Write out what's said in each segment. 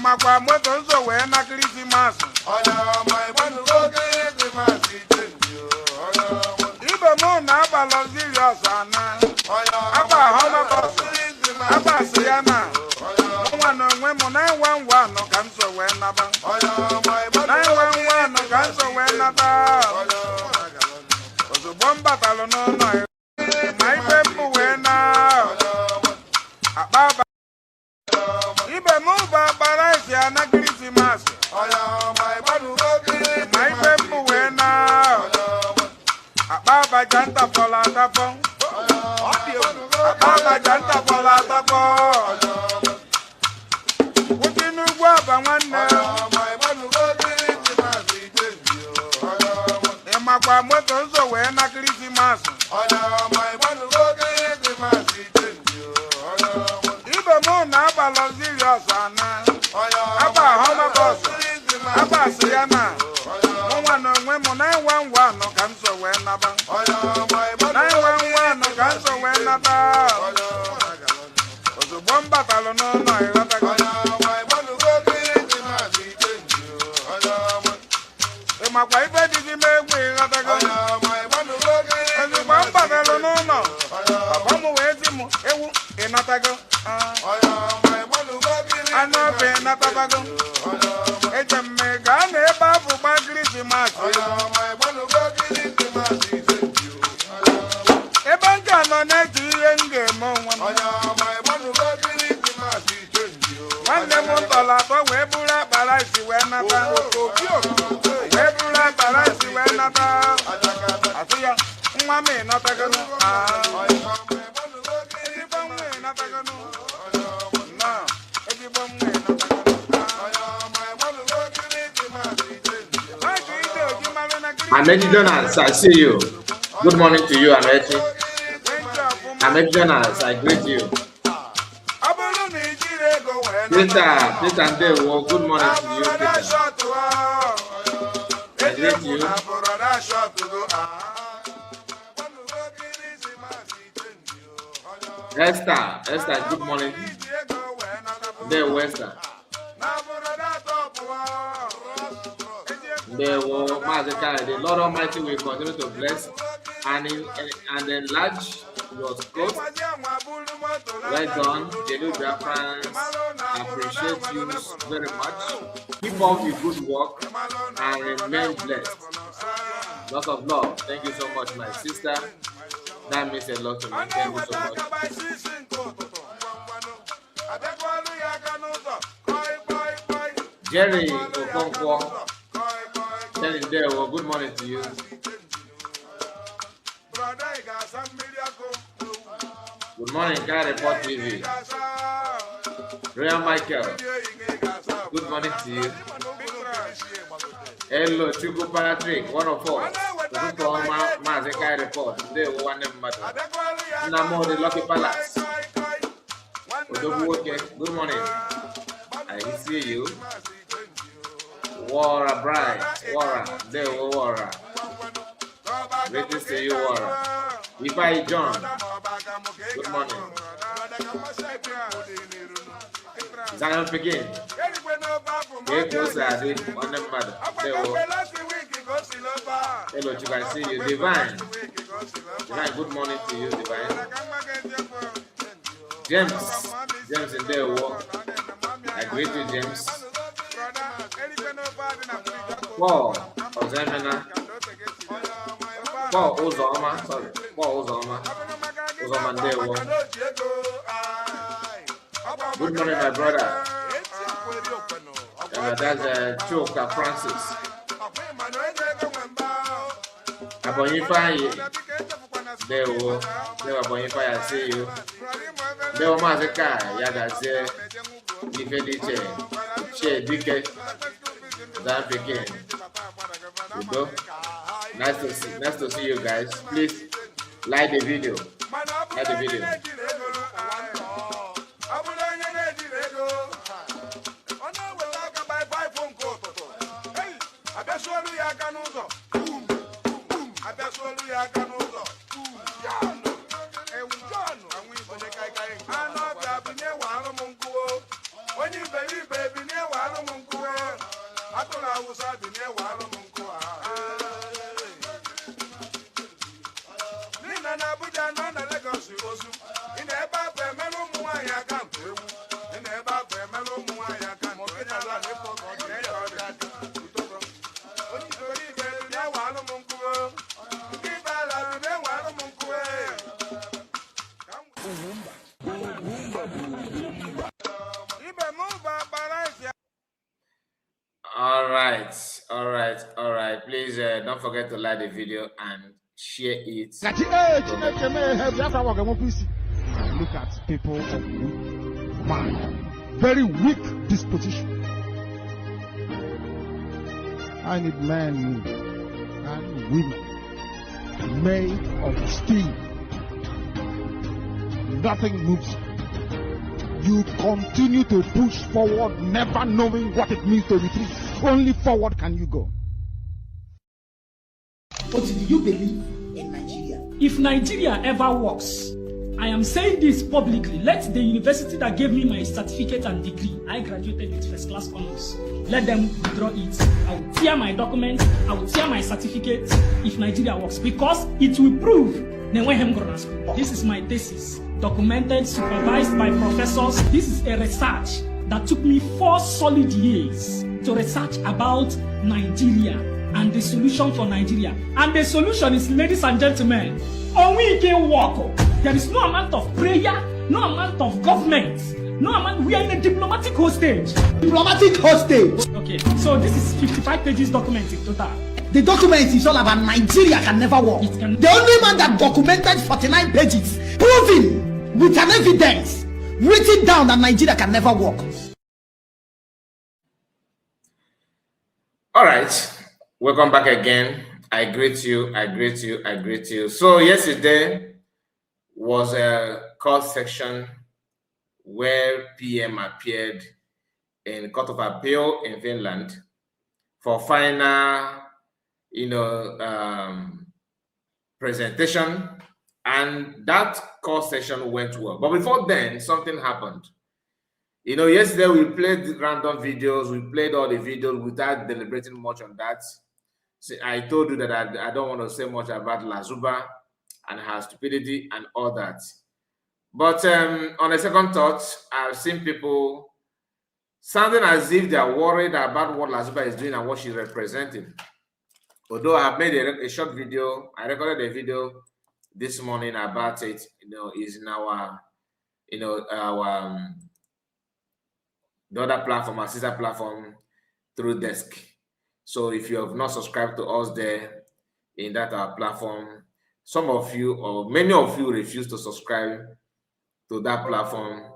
Emakwa moto nso wee na Christmas. Ibe mụ na abalọ serious ana. Aba homa aba siyana. Nwa na onwe mụ 911 ka nso wee naba. 911 ka nso wee naba. Ozugbo mbatalụ n'ụlọ ma ibe mbụ wee na akpa ibe mụ bụ agbara isi ana Christmas. Ma ibe mbụ wee na akpa abaja ntafọla atafọ. Akpa abaja ntafọla atafọ. Kwụsị n'ugwu aba nwanne. Ịmakwa moto nso wee na Christmas. Ibe mụ na abalọ serious ana. Aba homa bọs. Aba siyana. Nwa na onwe mụ 911 ka nso wee naba. 911 ka nso wee naba. Ozugbo mbatalụ n'ụlọ ịghọtago. Ịmakwa ife dịzi m egwu ịghọtago. Ozugbo mbatalụ n'ụlọ papa m wee zi m ewu ịnatago. Anụ ofe ịnatabago. Eje mme gaa na ebe afọ gba Christmas. Ebe nke nọ na-eji ihe m ga-eme onwe m. Nwanne m ntọla atọ wee buru akpara isi wee nata. Wee buru akpara isi wee nata. Asị ya nwa m ịnatago. Ezigbo nwa ịnatago. Ezigbo nwa ịnatago. Amechi Jonas, I see you. Good morning to you, Amechi. Amechi Jonas, I greet you. Peter Ndewo, good morning to you, Peter. I greet you. Esther, good morning. Ndewo, Esther. The Lord Almighty will continue to bless and enlarge your scope. Well done, Delubia friends. I appreciate you very much. Keep up your good work and remain blessed. Lots of love. Thank you so much, my sister. That means a lot to me. Thank you so much. Jerry Okonkwo. Jerry Ndewo, good morning to you. Good morning, Guy Report TV. Royal Michael, good morning to you. Hello, Chuku Patrick, 104. Good morning, Mazi Guy Report. Ndewo, one matter. Namo, the Lucky Palace. Good morning. I see you. Wara Bright, Wara, Ndewo Wara. Greetings to you, Wara. Ifai John, good morning. Zion begin. Hello, you can see you. Divine, good morning to you, Divine. James in Ndewo. I greet you, James. Paul Ozemena. Paul Uzoma Ndewo. Good morning, my brother. That's Choka Francis. Abonifai Ndewo. Abonifai, I see you. Ndewo Mazeka Yagaze Ifediche Che Dike. That begin. You go. Nice to see you guys. Please like the video. Like the video. Onye iberibe bi na-ewalụ m nkụ atụrụ Awụsa bi na-ewalụ m nkụ niile na Abuja nọ na Lagos ozu ị na-ebe akwa emelụ ụmụ nwaanyị aka mpụ ewu ị na-ebe akwa emelụ ụmụ nwaanyị aka mpụ onye iberibe bi na-ewalụ m nkụ ndị ibe ala bi na-ewalụ m nkụ All right. Please don't forget to like the video and share it. Look at people of weak mind, very weak disposition. I need men and women made of steel. Nothing moves. You continue to push forward, never knowing what it means to retreat. Only forward can you go. What do you believe in Nigeria? If Nigeria ever works, I am saying this publicly, let the university that gave me my certificate and degree, I graduated with first class honors, let them withdraw it. I will tear my document, I will tear my certificate if Nigeria works, because it will prove this is my thesis, documented, supervised by professors. This is a research that took me 4 solid years to research about Nigeria and the solution for Nigeria. And the solution is, ladies and gentlemen, we can walk. There is no amount of prayer, no amount of government, no amount. We are in a diplomatic hostage. Diplomatic hostage. Okay, so this is 55 pages document in total. The document is all about Nigeria can never work. The only man that documented 49 pages, proving with an evidence, written down that Nigeria can never work. All right, welcome back again. I greet you. So yesterday was a court section where PM appeared in Court of Appeal in Finland for final, presentation, and that court session went well. But before then, something happened. Yesterday we played random videos, we played all the videos without deliberating much on that. So I told you that I don't want to say much about Lazuba and her stupidity and all that. But on a second thought, I've seen people sounding as if they are worried about what Lazuba is doing and what she's representing. Although I have made a short video, I recorded a video this morning about it. Is in our, the other platform, our sister platform, Through Desk. So if you have not subscribed to us there in that our platform, some of you or many of you refuse to subscribe to that platform.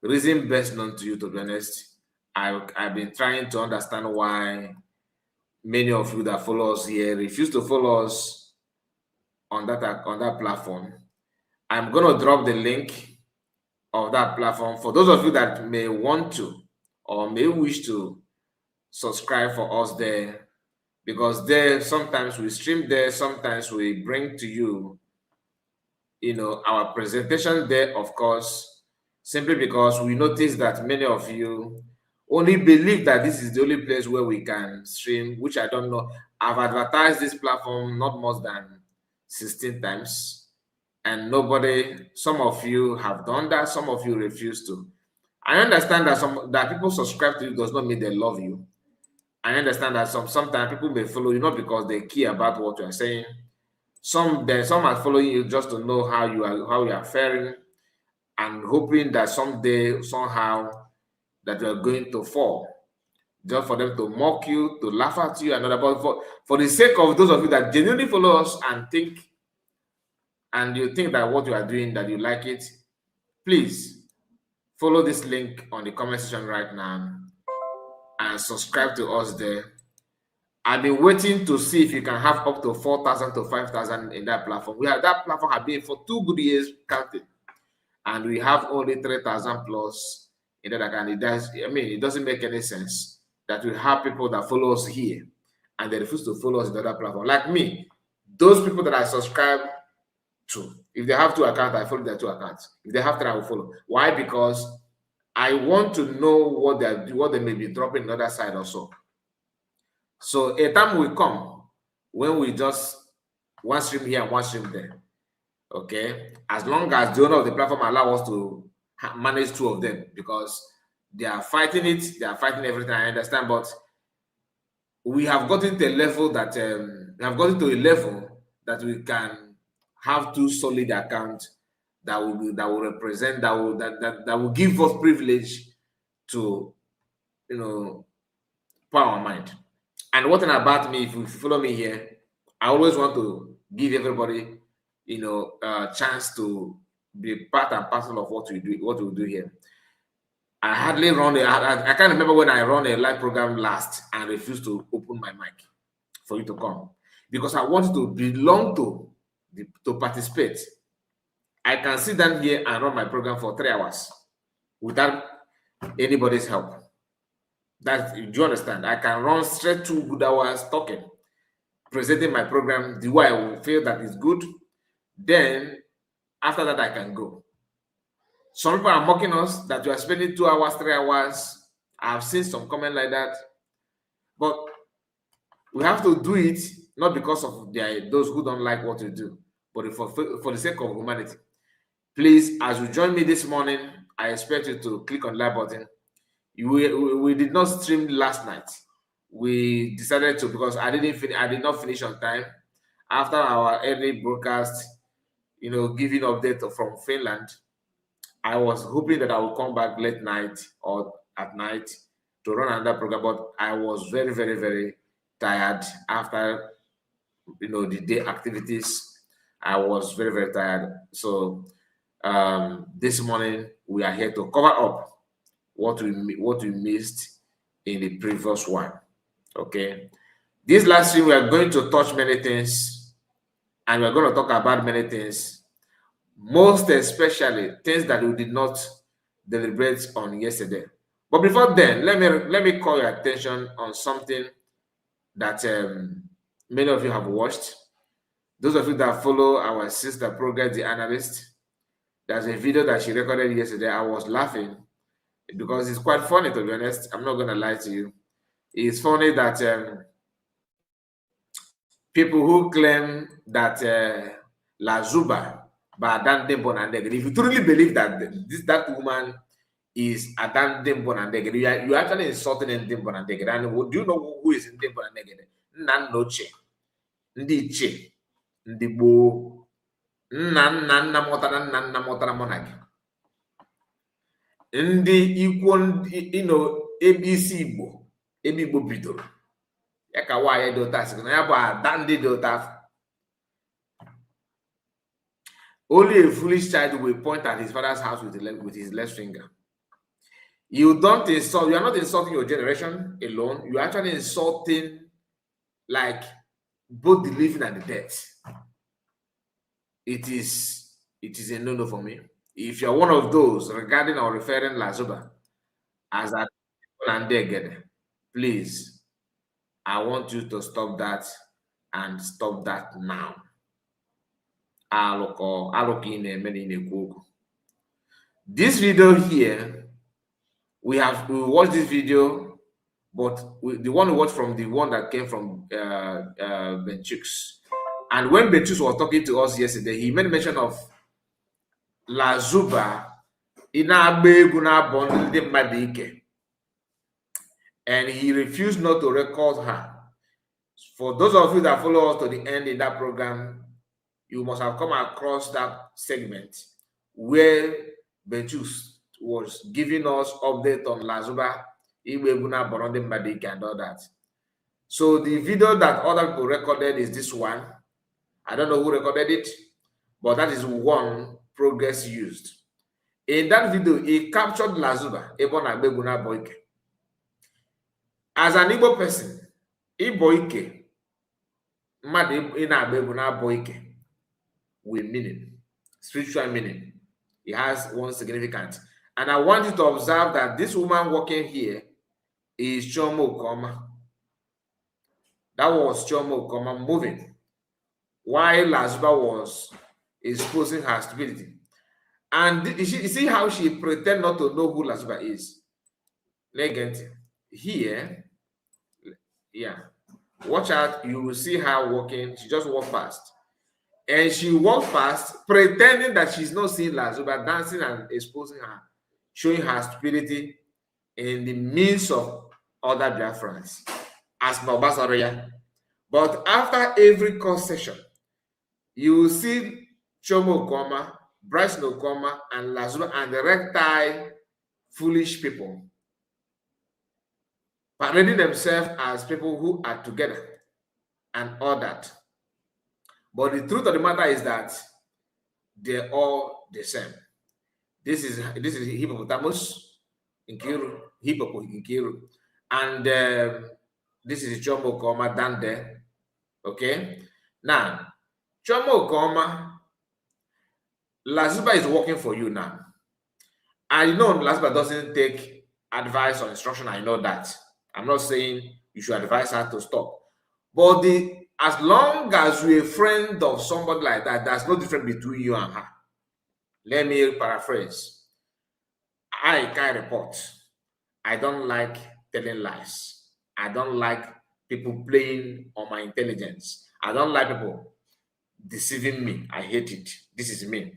The reason best known to you, to be honest, I've been trying to understand why many of you that follow us here refuse to follow us on that platform. I'm going to drop the link of that platform for those of you that may want to or may wish to subscribe for us there, because there sometimes we stream there, sometimes we bring to you, our presentation there, of course, simply because we notice that many of you only believe that this is the only place where we can stream, which I don't know. I've advertised this platform not more than 16 times, and some of you have done that, some of you refuse to. I understand that people subscribe to you does not mean they love you. I understand that sometimes people may follow you not because they care about what you are saying. Some are following you just to know how you are faring, and hoping that someday, somehow, that you are going to fall, just for them to mock you, to laugh at you, and all that. But for the sake of those of you that genuinely follow us and you think that what you are doing, that you like it, please follow this link on the comment section right now and subscribe to us there. I've been waiting to see if you can have up to 4,000 to 5,000 in that platform. That platform has been for 2 good years counting, and we have only 3,000 plus in that account. It doesn't make any sense that we have people that follow us here and they refuse to follow us in the other platform. Like me, those people that I subscribe to, if they have 2 accounts, I follow their 2 accounts. If they have 3, I will follow. Why? Because I want to know what they may be dropping on the other side also. So a time will come when we just one stream here and one stream there. Okay, as long as the owner of the platform allow us to manage two of them, because they are fighting it, they are fighting everything. I understand, but we have gotten to a level that we can have two solid accounts that will represent, that will give us privilege to, you know, put our mind. And one thing about me, if you follow me here, I always want to give everybody, you know, a chance to be part and parcel of what we do here. I hardly run I can't remember when I run a live program last and refused to open my mic for you to come, because I wanted to belong to participate. I can sit down here and run my program for 3 hours without anybody's help. Do you understand? I can run straight 2 good hours talking, presenting my program the way I will feel that is good. Then after that, I can go. Some people are mocking us that you are spending 2 hours, 3 hours. I've seen some comment like that. But we have to do it not because of those who don't like what we do, but for the sake of humanity. Please, as you join me this morning, I expect you to click on the like button. We did not stream last night. We decided to, because I did not finish on time after our early broadcast, you know, giving update from Finland. I was hoping that I would come back late night or at night to run another program, but I was very, very, very tired after, you know, the day activities. I was very, very tired. So this morning we are here to cover up what we missed in the previous one. Okay, this last stream we are going to touch many things, and we're going to talk about many things, most especially things that we did not deliberate on yesterday. But before then, let me call your attention on something that many of you have watched. Those of you that follow our sister Progress the Analyst, there's a video that she recorded yesterday. I was laughing because it's quite funny, to be honest. I'm not going to lie to you. It's funny that people who claim that La Zuba, if you truly believe that that woman is Adan Dembonandegede, you're actually insulting Dembonandegede. And do you know who is Dembonandegede? Nanoche, Ndiche, Ndibo, Nana Motara Monarch. Ndi equal, you know, ABC Igbo, Igbo Bidoro. Yaka why do task na yaba dandy do taf. Only a foolish child will point at his father's house with his left finger. You don't insult, you are not insulting your generation alone, you are actually insulting like both the living and the dead. It is a no-no for me. If you're one of those regarding or referring La Zuba as a Dembonandegede, please, I want you to stop that and stop that now. This video here, we watched this video, but the one we watched from the one that came from Benchux. And when Benchux was talking to us yesterday, he made mention of La Zuba and he refused not to record her. For those of you that follow us to the end in that program, you must have come across that segment where Benchus was giving us update on La Zuba, and all that. So the video that other people recorded is this one. I don't know who recorded it, but that is one Progress used. In that video, he captured La Zuba, as an Igbo person, Iboike, with meaning, spiritual meaning. It has one significance. And I want you to observe that this woman walking here is Chomo Koma. That was Chomo Koma moving while La Zuba was exposing her stupidity. And you see how she pretend not to know who Lazuba is. Legend here, yeah. Watch out, you will see her walking. She just walked past. And she walked past, pretending that she's not seeing Lazuba dancing and exposing her, showing her stupidity in the midst of other Biafrans as Obasanjo. But after every concession, you will see Chomo Okoma, Bryce Okoma, and Lazuba and the rectile foolish people parading themselves as people who are together and all that. But the truth of the matter is that they're all the same. This is Hippopotamus in Kiru, Hippopo in Kiru, and this is Chomo Okoma down there. Okay, now Chomo Okoma, Lazuba is working for you now. I know Lazuba doesn't take advice or instruction. I know that. I'm not saying you should advise her to stop. But as long as you're a friend of somebody like that, there's no difference between you and her. Let me paraphrase. I can report. I don't like telling lies. I don't like people playing on my intelligence. I don't like people deceiving me. I hate it. This is me.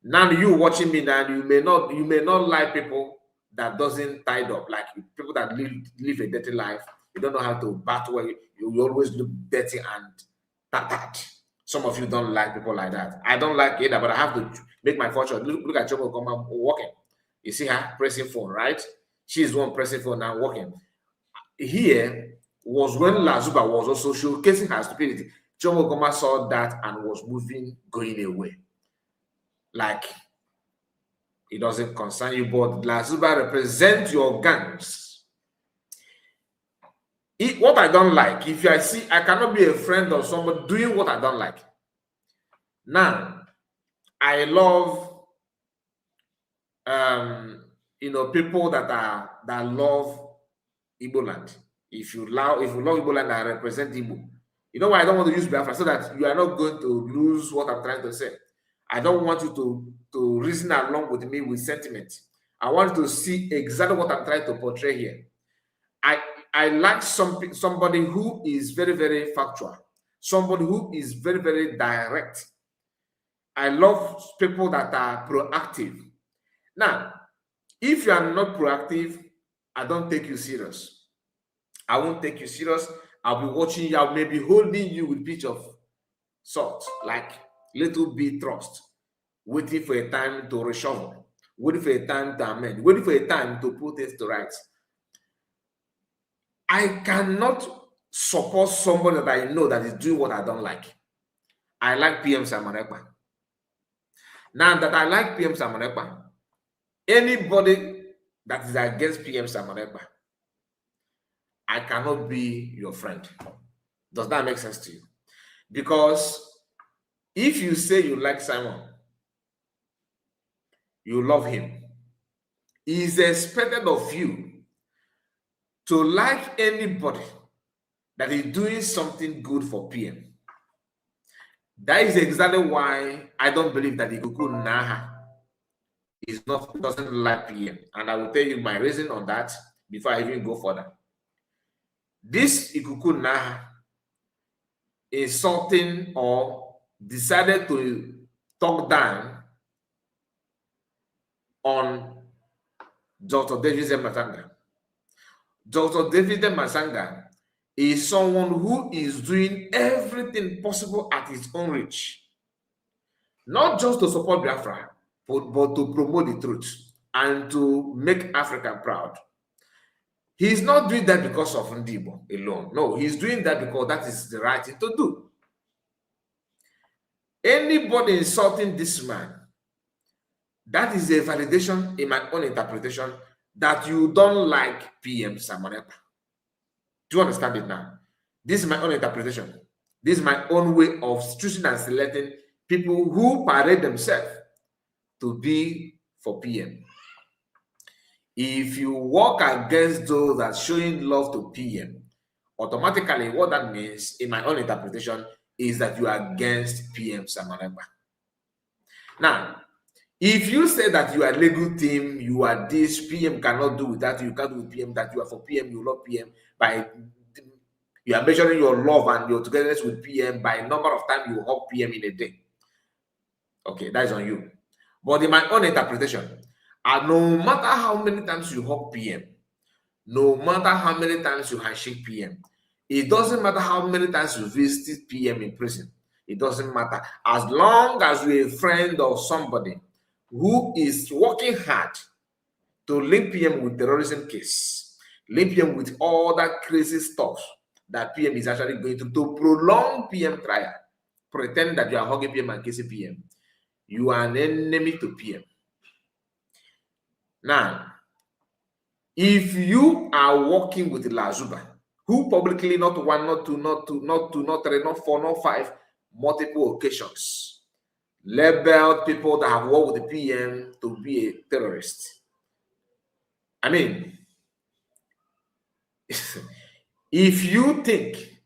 Now you watching me now, you may not like people that doesn't tied up, like people that live a dirty life. You don't know how to battle. You always look dirty and tattered. Some of you don't like people like that. I don't like it, but I have to make my fortune. Look at Chomo Okoma walking. You see her pressing phone, right? She's the one pressing phone now walking. Here was when Lazuba was also showcasing her stupidity. Chomo Okoma saw that and was moving, going away. Like, it doesn't concern you, but Lazuba represents your gangs. What I don't like, if I see, I cannot be a friend of someone doing what I don't like. Now, I love, people that love Igbo land. If you love Igbo land, I represent Igbo. You know why I don't want to use Biafra? So that you are not going to lose what I'm trying to say. I don't want you to reason along with me with sentiment. I want you to see exactly what I'm trying to portray here. I like somebody who is very, very factual. Somebody who is very, very direct. I love people that are proactive. Now, if you are not proactive, I don't take you serious. I won't take you serious. I'll be watching you. I'll maybe holding you with a pinch of salt, like little bit trust, waiting for a time to reshuffle, waiting for a time to amend, waiting for a time to put things to rights. I cannot support somebody that I know that is doing what I don't like. I like PM Simon Ekpa. Now that I like PM Simon Ekpa, anybody that is against PM Simon Ekpa, I cannot be your friend. Does that make sense to you? Because if you say you like Simon, you love him, it is expected of you to like anybody that is doing something good for PM. That is exactly why I don't believe that Ikuku Naha doesn't like PM. And I will tell you my reason on that before I even go further. This Ikuku Naha insulting or decided to talk down on Dr. David Masanga. Dr. David Masanga is someone who is doing everything possible at his own reach, not just to support Biafra, but to promote the truth and to make Africa proud. He's not doing that because of Ndibo alone. No, he's doing that because that is the right thing to do. Anybody insulting this man, that is a validation in my own interpretation that you don't like PM Simon Ekpa. Do you understand it now? This is my own interpretation. This is my own way of choosing and selecting people who parade themselves to be for PM. If you work against those that showing love to PM, automatically what that means, in my own interpretation, is that you are against PM Simon Ekpa. Now, If you say that you are legal team, you are this, PM cannot do without you, you can't do with PM, that you are for PM, you love PM, by you are measuring your love and your togetherness with PM by number of times you hug PM in a day. Okay, that is on you. But in my own interpretation, no matter how many times you hug PM, no matter how many times you handshake PM, it doesn't matter how many times you visit PM in prison. It doesn't matter. As long as you're a friend of somebody who is working hard to link PM with terrorism case, link PM with all that crazy stuff that PM is actually going to prolong PM trial, pretend that you are hugging PM and kissing PM, you are an enemy to PM. Now, if you are working with Lazuba, who publicly not one, not two, not three, not four, not five, multiple occasions, labeled people that have worked with the PM to be a terrorist. I mean, if you think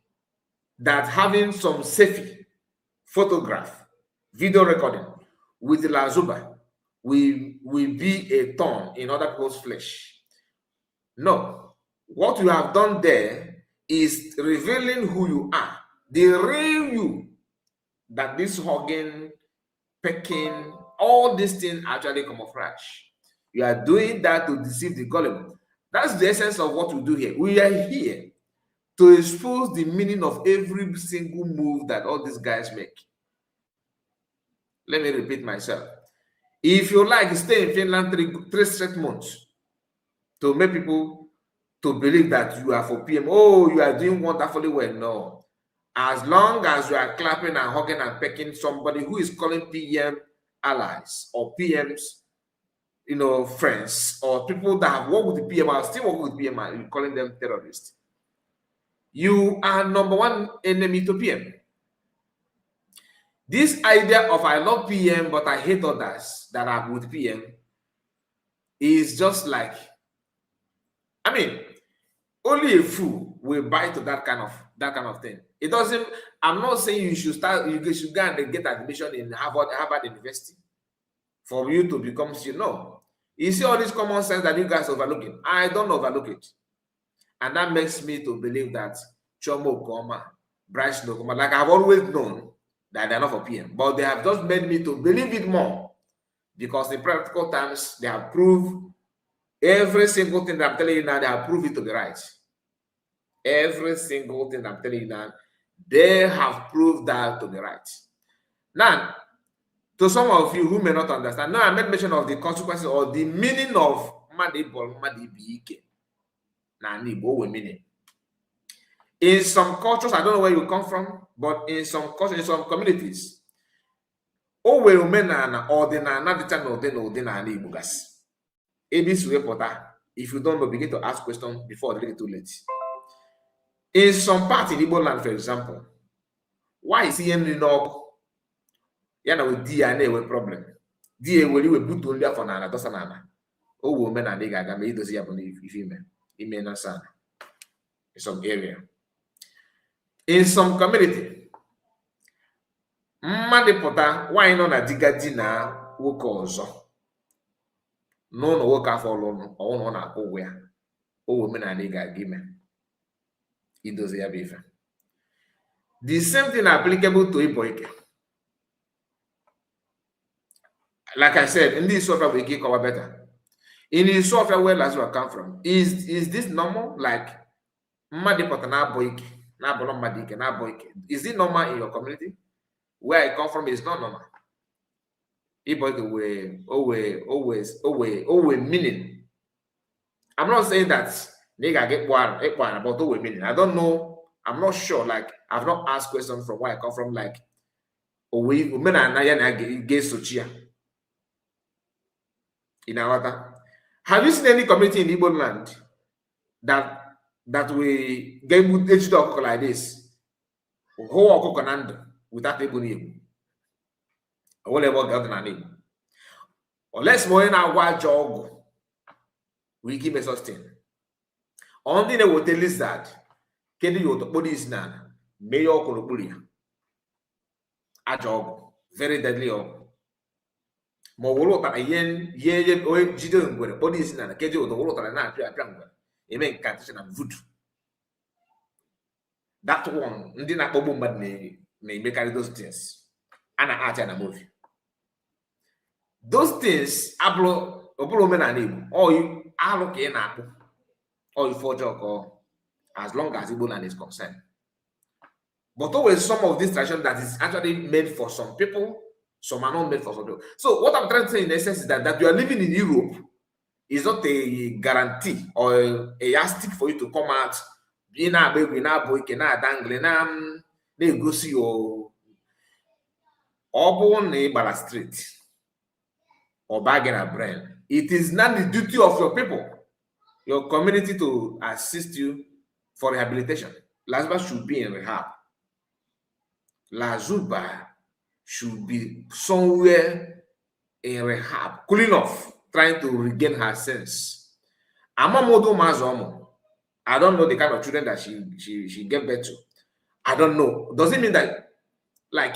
that having some selfie, photograph, video recording with Lazuba will be a thorn in other people's flesh, no. What you have done there is revealing who you are, the real you, that this hugging, pecking, all these things actually camouflage. You are doing that to deceive the gullible. That's the essence of what we do here. We are here to expose the meaning of every single move that all these guys make. Let me repeat myself. If you like, stay in Finland three straight months to make people to believe that you are for PM. Oh, you are doing wonderfully well. No. As long as you are clapping and hugging and pecking somebody who is calling PM allies or PM's, friends, or people that have worked with the PM or still work with PM and you're calling them terrorists, you are number one enemy to PM. This idea of I love PM but I hate others that are with PM is just like, I mean, only a fool will buy to that kind of thing. It doesn't. I'm not saying you should start. You should go and get admission in Harvard University for you to become. No, you see all this common sense that you guys overlooking. I don't overlook it, and that makes me to believe that Chomo Koma, Bryce Lokoma, like I've always known that they're not for PM, but they have just made me to believe it more because in practical terms they have proved. Every single thing that I'm telling you now, they have proved it to be right. Every single thing I'm telling you now, they have proved that to be right. Now, to some of you who may not understand, now I made mention of the consequences or the meaning of Madibike. Meaning. In some cultures, I don't know where you come from, but in some cultures, in some communities, if you don't know, begin to ask questions before it's too late. In some parts in Igbo land, for example, why is he in no? Yana with DNA with problem. DNA will put only for Nana Dosanana. Oh, woman and nigga, may does he have if he may not son in some area. In some community, Madipota, why not a digadina will cause? No work for long or on a where. Oh, women and nigga give me. It does have even. The same thing applicable to Iboike. Like I said, in this software we get cover better. In the software where Lazarus come from, is this normal? Like Madipota na Boike, na Bolon Madike, na Boike. Is it normal in your community? Where I come from is not normal. Iboike always meaning. I'm not saying that nigga get one about always meaning. I don't know. I'm not sure. Like I've not asked questions from where I come from. Like women and Naya get Sochia. In Awata. Have you seen any community in Igbo land that we get with H like this? Who coconando without a name? Or whatever got a name. Unless more in our jog, we keep a sustain. Only they will tell us that Kedu your body is nana, mayor Kolobulia. A jog, very deadly. ma ọ wụrụ ụtara ihe onye jide ngwere kpọrọ isi na keje ụdọ wụrụ ụtara na-apịa apịa ngwere eme incantation and voodoo. That one ndị na-akpọgbu mmadụ na-emekarị those things a na-acha na movie. Those things ọbụrụ omenala Igbo alụ ka ị na-akpụ ife ọjọọ ka as long as Igbo land is concerned. But always some of this tradition that is actually made for some people, some are not made for some people. So what I'm trying to say in essence is that you are living in Europe is not a guarantee or a yardstick for you to come out na-egosi ọ street or bargain a brain. It is not the duty of your people, your community, to assist you for rehabilitation. Lazarus should be in rehab. Lazuba should be somewhere in rehab, cooling off, trying to regain her sense. Amamodo Mazomo, I don't know the kind of children that she gave birth to. I don't know. Does it mean that, like,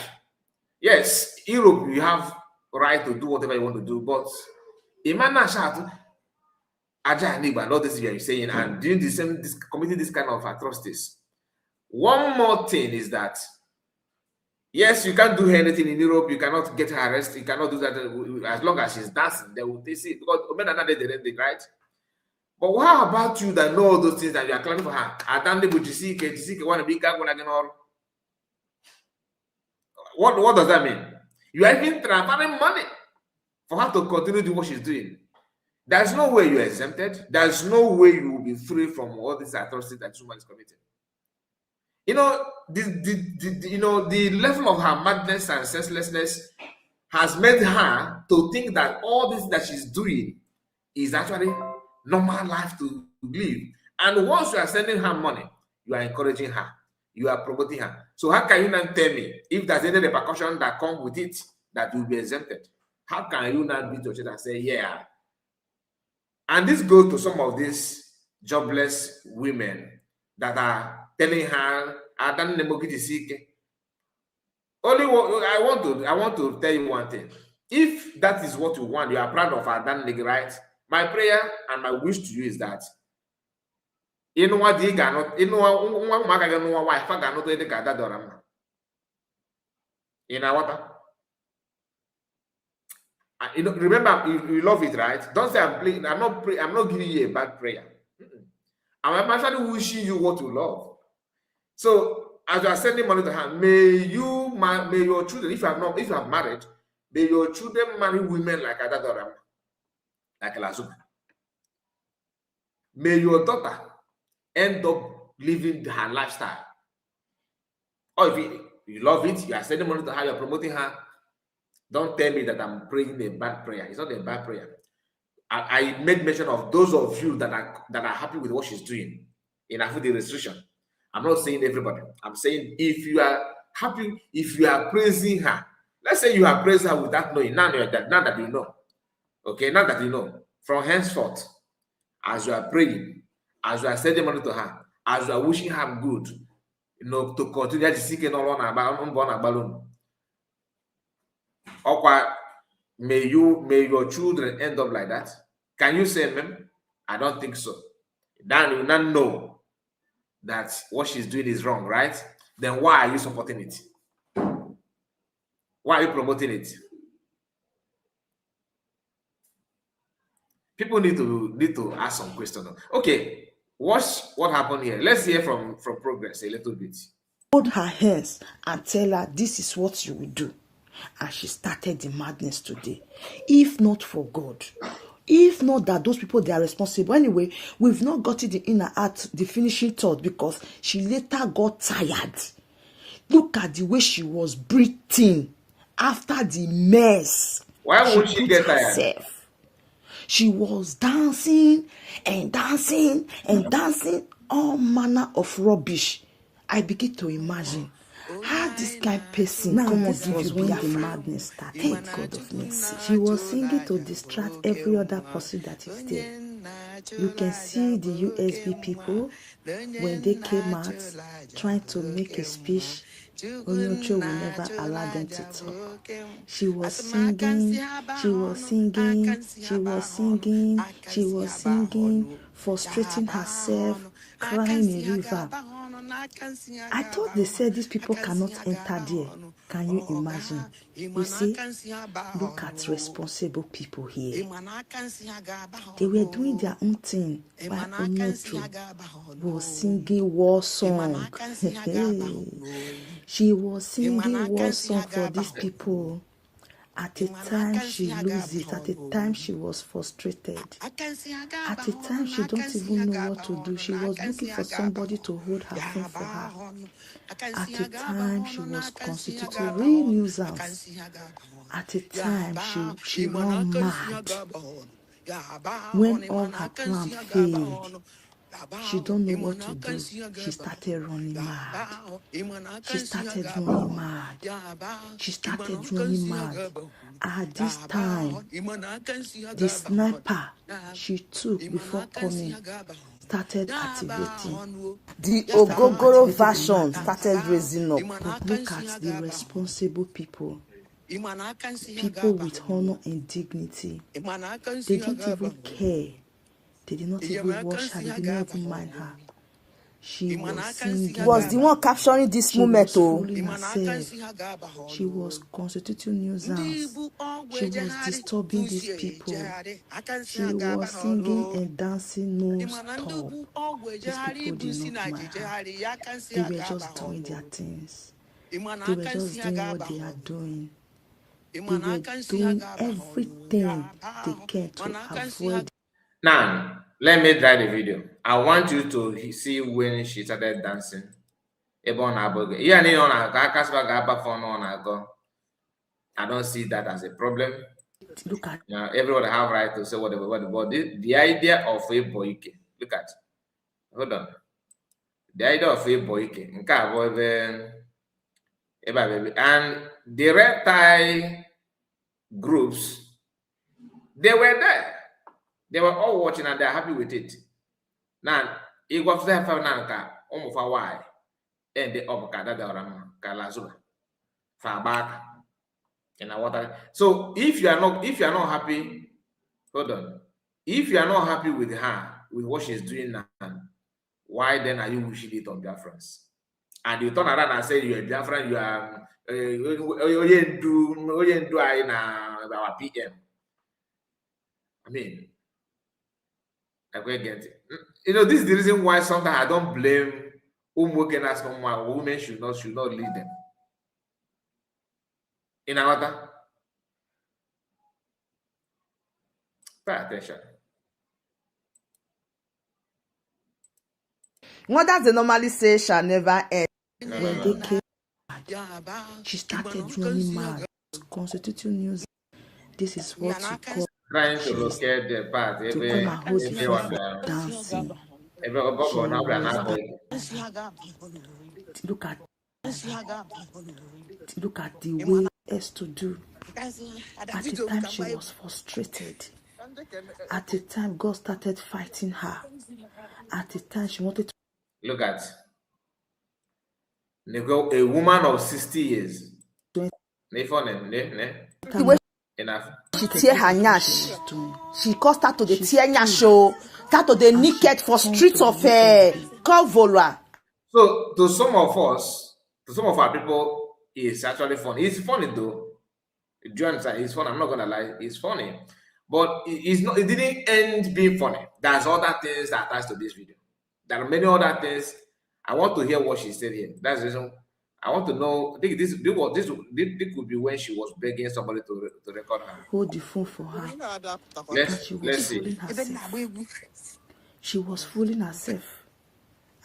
yes, Europe, you have right to do whatever you want to do, but Imana Shat, Aja Niba, not this you're saying, and doing the same, committing this kind of atrocities. One more thing is that, yes, you can't do anything in Europe. You cannot get her arrested. You cannot do that as long as she's dancing. They will see it because men are not the right. But how about you that know all those things that you are claiming for her? What does that mean? You are even transferring money for her to continue doing what she's doing. There's no way you're exempted. There's no way you will be free from all these atrocities that someone is committing. You know, the level of her madness and senselessness has made her to think that all this that she's doing is actually normal life to live. And once you are sending her money, you are encouraging her, you are promoting her. So how can you not tell me if there's any repercussion that come with it that will be exempted? How can you not beat your chest and say, yeah? And this goes to some of these jobless women that are telling her, only I want to tell you one thing. If that is what you want, you are proud of Adan Leg, right? My prayer and my wish to you is that remember, you love it, right? Don't say I'm playing. I'm not giving you a bad prayer. I'm actually wishing you what you love. So as you are sending money to her, may your children, if you have married, may your children marry women like Adadoram, like Lazuba. May your daughter end up living her lifestyle. Or if you love it, you are sending money to her, you are promoting her. Don't tell me that I'm praying a bad prayer. It's not a bad prayer. I made mention of those of you that are happy with what she's doing in her food restriction. I'm not saying everybody. I'm saying if you are happy, if you are praising her, let's say you have praised her without knowing, now that you know. Okay, now that you know, from henceforth, as you are praying, as you are sending money to her, as you are wishing her good, to continue to seek balloon. May your children end up like that? Can you say amen? I don't think so. Then you will not know that what she's doing is wrong, right? Then why are you supporting it? Why are you promoting it? People need to ask some questions. Okay, what happened here? Let's hear from Progress a little bit. Hold her hands and tell her this is what you will do. And she started the madness today. If not for God, if not that those people, they are responsible. Anyway, we've not gotten the inner heart, the finishing thought, because she later got tired. Look at the way she was breathing after the mess. Why would she get tired? She was dancing and dancing and dancing, all manner of rubbish. I begin to imagine how this kind of person come on give you when the madness started. Thank God of mercy. She was singing to distract every other person that is there. You can see the USB people when they came out trying to make a speech Onyocho will never allow them to talk. She was singing, she was singing, she was singing, she was singing, frustrating herself, crying in river. I thought they said these people cannot enter there. Can you imagine? You see, look at responsible people here. They were doing their own thing while Onyocho was singing war song. She was singing war song for these people. At the time she lose it, at the time she was frustrated. At the time she don't even know what to do. She was looking for somebody to hold her phone for her. At the time she was constituting real nuisance. At the time she run mad. When all her plan failed, she don't know what to do. She started running mad. She started running mad. She started running mad. At this time, the sniper she took before coming started activating. The Ogogoro version started raising up. But look at the responsible people. People with honor and dignity. They didn't even care. They did not even wash her. They did not even mind her. She was singing. Was the one capturing this moment, oh. She was constituting nuisance. She was disturbing these people. She was singing and dancing non-stop. These people did not mind her. They were just doing their things. They were just doing what they are doing. They were doing everything they can to avoid. Now, let me try the video. I want you to see when she started dancing. I don't see that as a problem. Look at now, everyone have right to say whatever, but the idea of a boyke. Look at, hold on. The idea of a boyke, and the red tie groups, they were there. They were all watching and they're happy with it. Now, it was there for Nanka, almost a while, and the Obaka, the Kalazula, far back in our water. So if you are not happy, hold on. If you are not happy with her, with what she's doing now, why then are you wishing it on Biafrans? And you turn around and say you're Biafran, you are our PM. I mean, I get it. You know, this is the reason why sometimes I don't blame as women should not lead them. In our pay attention. What does they normally say shall never end. When they came, she started running mad, constituting news. This is what you call trying to locate the part. To come and hold the phone dancing. Look at the way as to do. At the time she was frustrated. At the time God started fighting her. At the time she wanted to look at a woman of 60 years. Enough. She tear her nyash. She caused her to the tear nyash show. Start to the naked for streets of Kovola. So to some of us, to some of our people, it's actually funny. It's funny though. Do you understand? It's funny. I'm not gonna lie. It's funny, but it's not. It didn't end being funny. There's other things that attach to this video. There are many other things. I want to hear what she said here. That's the reason I want to know. I think this could be when she was begging somebody to record her. Hold the phone for her. Let's see. She was fooling herself.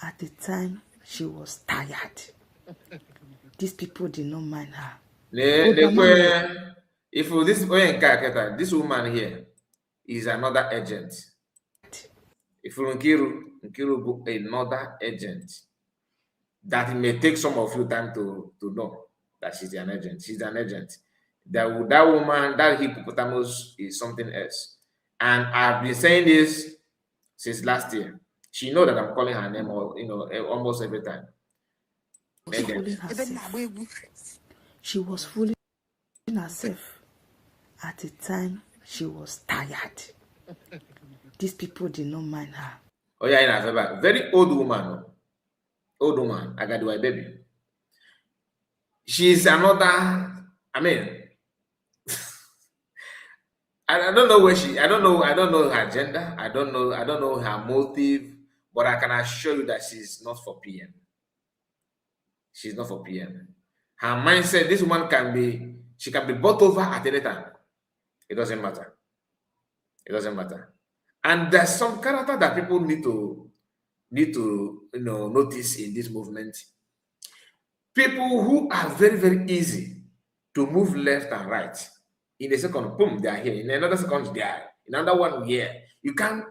At the time, she was tired. These people did not mind her. If this woman here is another agent. If Nkiru another agent, that it may take some of you time to know that she's an agent. She's an agent. That woman, that hippopotamus is something else. And I've been saying this since last year. She knows that I'm calling her name, or almost every time. was fooling herself. She was fooling herself at the time she was tired. These people did not mind her. Oh yeah, in very old woman. Old woman, I got my baby. She's another, I mean, I don't know where I don't know her gender. I don't know her motive, but I can assure you that she's not for PM. She's not for PM. Her mindset, this woman she can be bought over at any time. It doesn't matter. It doesn't matter. And there's some character that people need to notice in this movement. People who are very, very easy to move left and right. In a second, boom, they are here. In another second, they are. In another one, here. You can't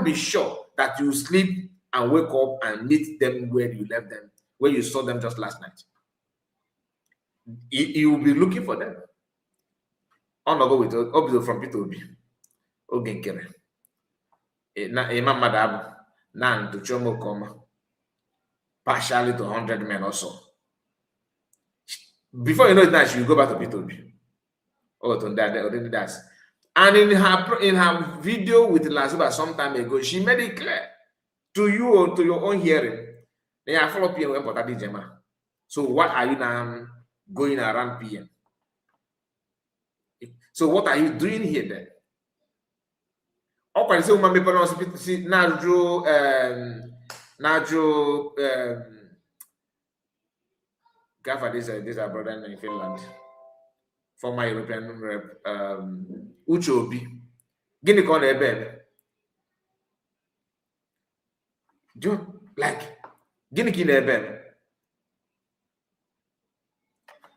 be sure that you sleep and wake up and meet them where you left them, where you saw them just last night. You will be looking for them. On go with Obido from P2B. Ogenkere. Imam Madab. Nan to Chomo Koma. Partially to 100 men or so. Before you know it now, she will go back to P2B. Oh, to that. And in her video with Lazuba some time ago, she made it clear to you or to your own hearing. They are follow PM for that Jema. So what are you now going around PM? So what are you doing here then? Okay, so my people see Najo Gaffer, this is our brother in Finland. Former European rep, Uchobi. Guinea corn a bed. Like Guinea kin a bed.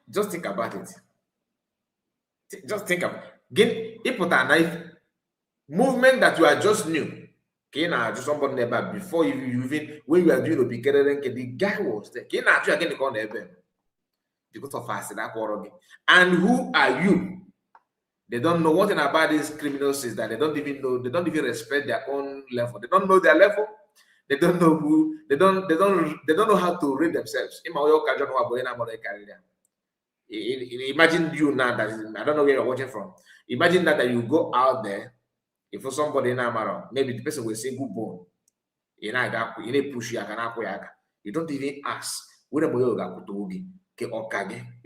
Just think about it. Just think about it. If put a knife movement that you are just new. Kena just somebody never before you even when you are doing the guy was there. Kena actually again the corner bed. Because of us, and who are you? They don't know one thing about these criminals is that they don't even respect their own level. They don't know their level. They don't know who. They don't know how to read themselves. Imagine you now that I don't know where you're watching from. Imagine that you go out there. If for somebody in Amaro, maybe the person will say good bone. You push you don't even ask. You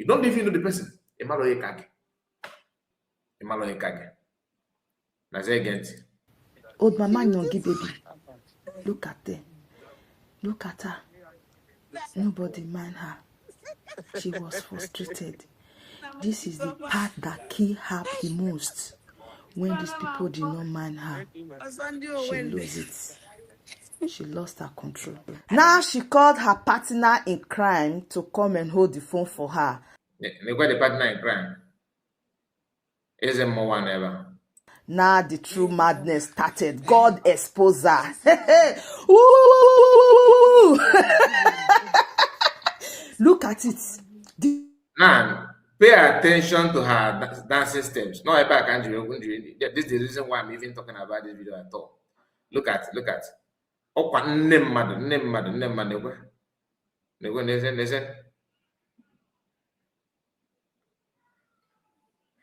don't even know the person. Old mama Nyongi baby. Look at them. Look at her. Nobody mind her. She was frustrated. This is the part that killed her the most. When these people did not mind her, she lost it. She lost her control. Now she called her partner in crime to come and hold the phone for her. The partner in crime isn't more one ever. Now the true madness started. God exposed her. Look at it. Now, pay attention to her dancing steps. No, I can't do. This is the reason why I'm even talking about this video at all. Look at. Oh, name mother.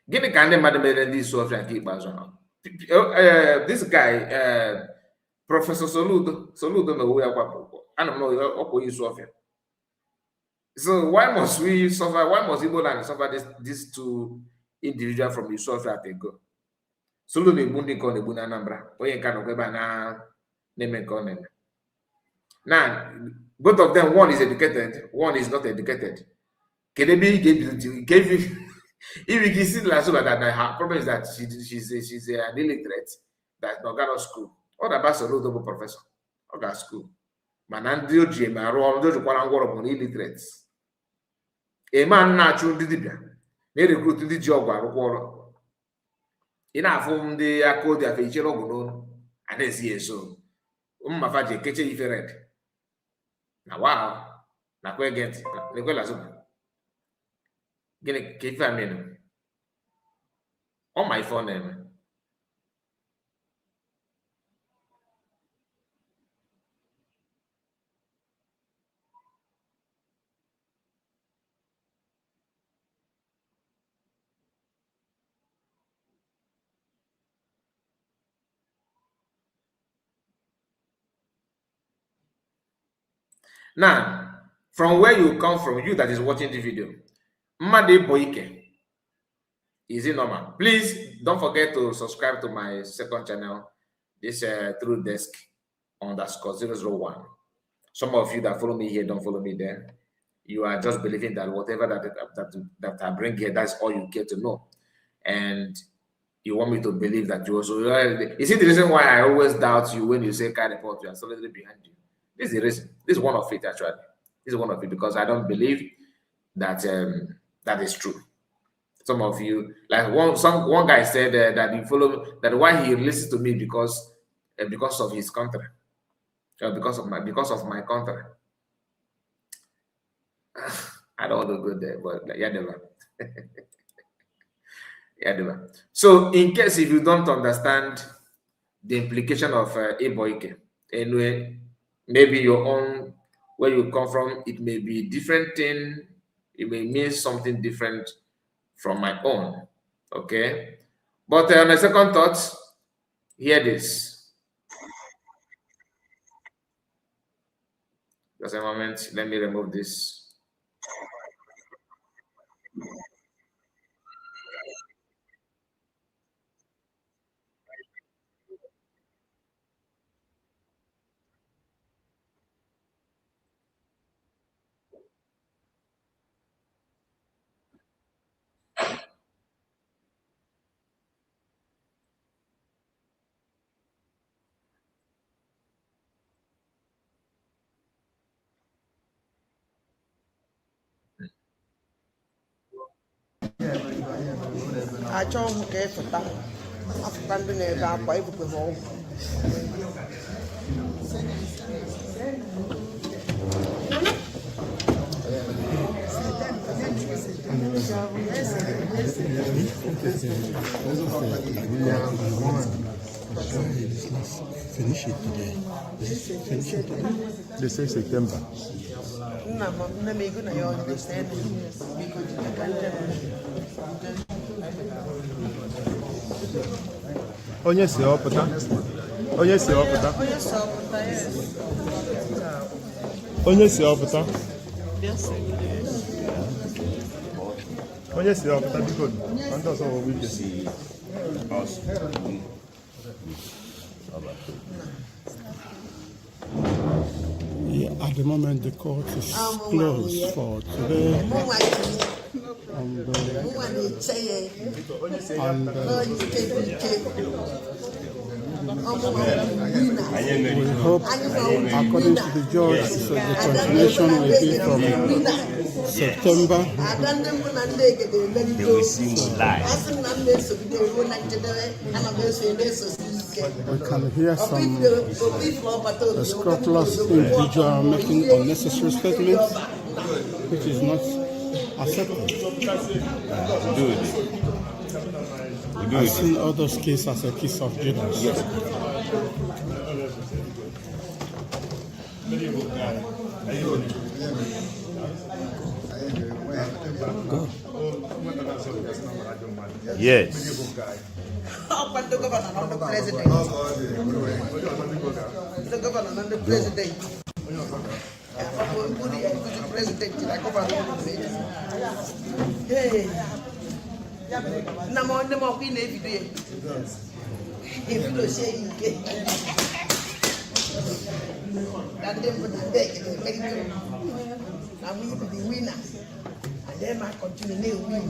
Gini can name mother made this so and keep this guy, Professor Soludo no way I don't know Sophia. So why must we suffer? Why must Ebola suffer these two individuals from the Sophia they go? Solo the Bundi called the Buna Nambra. Now, both of them, one is educated, one is not educated. Kedebi gave you if you can see that her problem is that she's an illiterate that not got school. What about Solo professor? Or got school. Manandio Jim, I roll those one illiterates. A man natural didibia. They recruit the job or enough from the accord of a chelo and they see so. Mafaje keche different. Now wow. Na kwe get. Nicola Zuba. Gene kefa menu. On my phone name. Now, from where you come from, you that is watching the video, Mmade Boyike, is it normal? Please don't forget to subscribe to my second channel, this True Desk _001. Some of you that follow me here don't follow me there. You are just believing that whatever that I bring here, that's all you get to know. And you want me to believe that you also, you see the reason why I always doubt you when you say kind report, you are solidly behind you. This is the reason. This is one of it, actually. This is one of it, because I don't believe that that is true. Some of you, like one guy said that he follow, that why he listens to me because of his country, because of my country. I don't want to go there, but yeah, never. Yeah, never. So, in case if you don't understand the implication of Eboike, anyway, maybe your own, where you come from, it may be different thing. It may mean something different from my own. Okay, but on a second thought, hear this. Just a moment. Let me remove this. achọ ọhụ ka ịfụta afụta ndị na-ebe akwa ebukwe ha ọgwụ Finish it today. They say September. Nna m ego na ya understand biko Onye si ọpụta? Onye si ọpụta? Onye si ọpụta? Onye si ọpụta biko ndị ọzọ ọwụwa ike. Yeah, at the moment the court is closed for today. And we hope, according to the judge, so the continuation will be from September. We can hear some scrupulous individual making unnecessary statements, which is not acceptable. I've seen all those cases as a case of Judas. Yes. Go. Yes. The governor, not the president. The governor, not the president. The president, hey. Nam on the mocking every day. If you say you get that, then put the deck in the medical. Now we be the winner. And then I continue to win.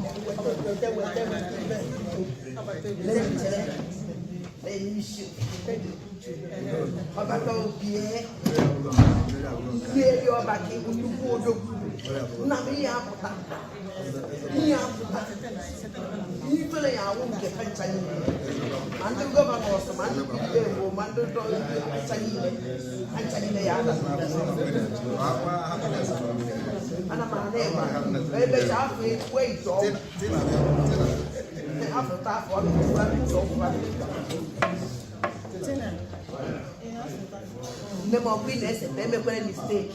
Never witness it, never make a mistake.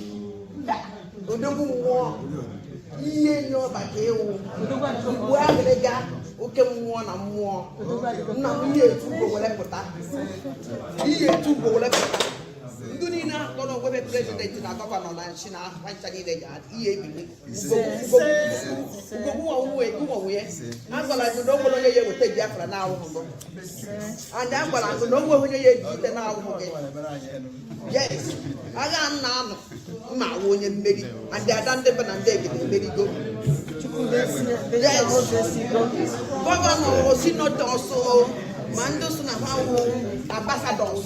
Odogu war, ye no bakeo, where the guy who came one and more. Now we are to go left with that. He to go left. You need not go ebe president na gọvanọ na nchi na ncha niile ga ihe ebili ugogbu ya agwara gị na o nwere onye ya eweta Biafra na ahụhụ and agwara gị na o nwere onye ya ejide na ahụhụ gị. Yes, agha nna anọ mma awụ onye mmeri and ada ndị be na ndị egede emerigo. Yes, gọvanọ osinotọs ma ndị so na ha wụ ambassadors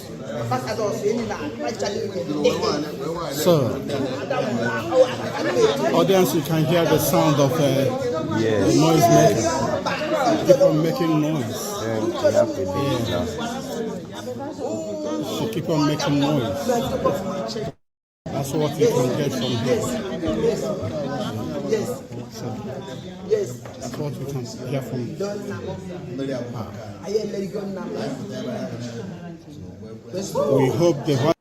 enyi na ncha niile. So, audience, you can hear the sound of the noise maker. Keep on making noise. She keep on making noise. That's what you can get from here. Yes. That's what we can hear from We hope the.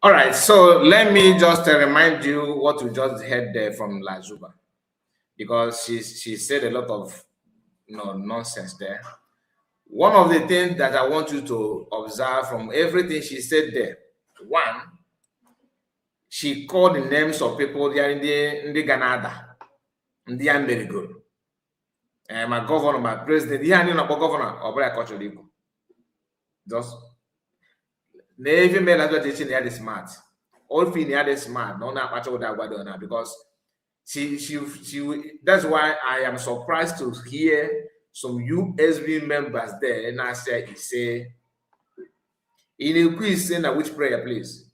All right, so let me just remind you what we just heard there from Lazuba, because she said a lot of nonsense there. One of the things that I want you to observe from everything she said there, one, she called the names of people there in the Canada, in the America. My governor, my president, governor, or just even male advertising they are smart. All female are smart, no not much of that because she that's why I am surprised to hear some USB members there and I say in a quiz saying that which prayer, please.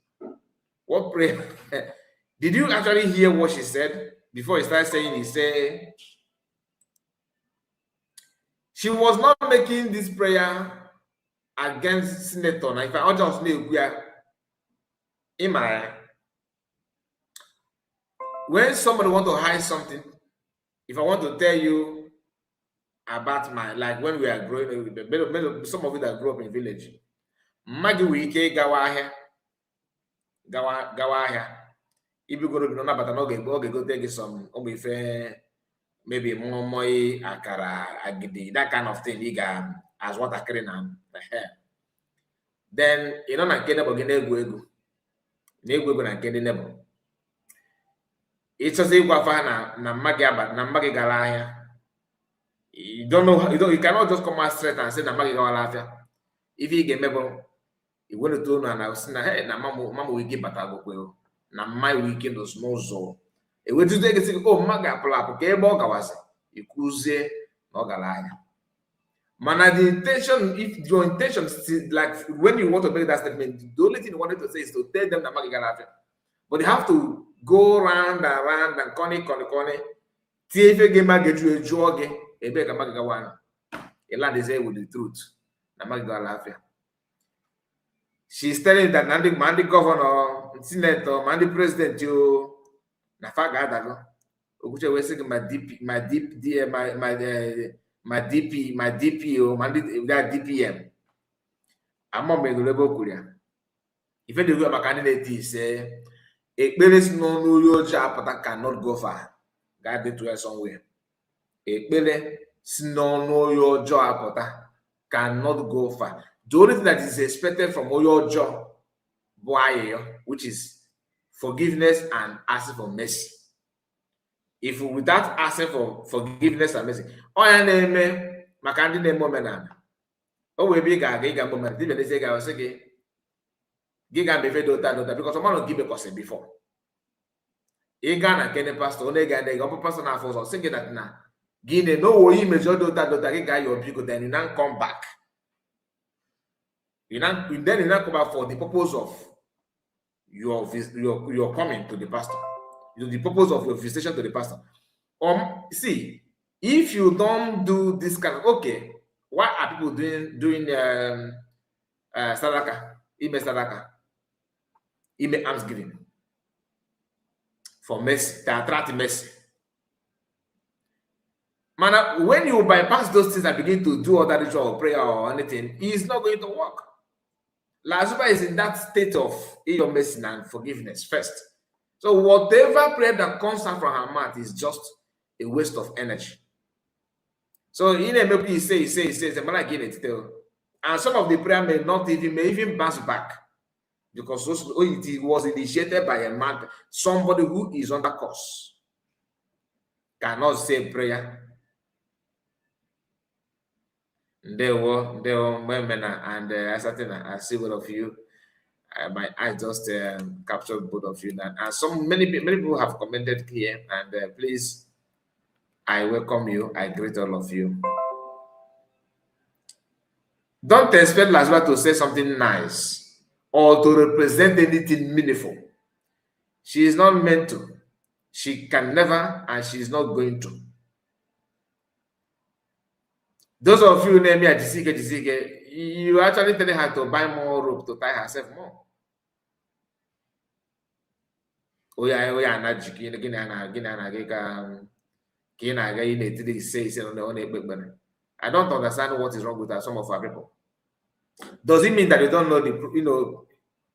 What prayer? Did you actually hear what she said before he started saying? He said she was not making this prayer against senator. Now, if I just know we are in my when somebody want to hide something, if I want to tell you about my like when we are growing, some of you that grew up in village, Maggie Wike Gawahe. If you go to but go take some maybe more akara agidi, that kind of thing. Iga as what I carry now. Then you know na kene bogene egu na kene nebo. It's just na magi galaya. You don't know, you cannot just come out straight and say na magi galaya. If you get mebo, you want to do na say na hey na mama we give batago kweo. Na my weekend was no so. E we to take say oh maga plap ke ebo kawase. Ikuze no galaya. Man, the intention, if your intention is like when you want to make that statement, the only thing you wanted to say is to tell them that magi galaya. But you have to go round and round and corny. TF game get you a jog, a beg a magawan. A land is with the truth. She's telling that Mandi governor, senator, Mandi president, you Nafaga. Ukucha was saying my DPO, that DPM. I'm not making a Korea. If you do a candidate, say, a place no your job, but I cannot go far. God it to us somewhere. A place no your job, but I cannot go far. The only thing that is expected from your job, which is forgiveness and asking for mercy. If without asking for forgiveness and mercy, I name my candidate moment. Oh, we big a moment. Didn't they say I was again? Giga be dota because someone will give a person before. Igana Kenny pastor, Onega, the upper person have for singing that now. Guinea no image or dota giga your big then you now come back. You then come back for the purpose of your coming to the pastor. The purpose of your visitation to the pastor. See, if you don't do this kind of okay, what are people doing sadaka? Ime sadaka. Ime almsgiving for mercy, to attract mercy. Man, when you bypass those things and begin to do other ritual or prayer or anything, it's not going to work. Lazuba is in that state of your mercy and forgiveness first. So whatever prayer that comes out from her mouth is just a waste of energy. So in a maybe he says, the man again it tell. And some of the prayer may even bounce back. because it was initiated by a man, somebody who is under curse, cannot say prayer. There were women, and I see both of you. My eyes just captured both of you, and many people have commented here, and please, I welcome you. I greet all of you. Don't expect Lazarus to say something nice or to represent anything meaningful. She is not meant to. She can never, and she is not going to. Those of you who name me Jisike, you actually telling her to buy more rope to tie herself more. Oh yeah, not I don't understand what is wrong with some of our people. Does it mean that you don't know the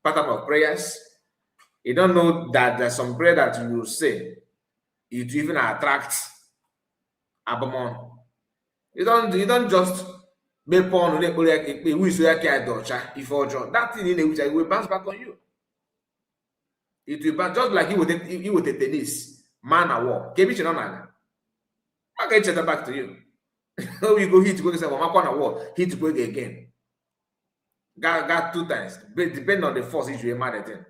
pattern of prayers? You don't know that there's some prayer that you will say, it even attracts abamon. You don't just make porn if that thing in which I will bounce back on you. It will bounce just like you with a tennis man at war. I can check that back to you. You go hit to go hit to again. Got 2 times. But depending on the force if you are mad at him.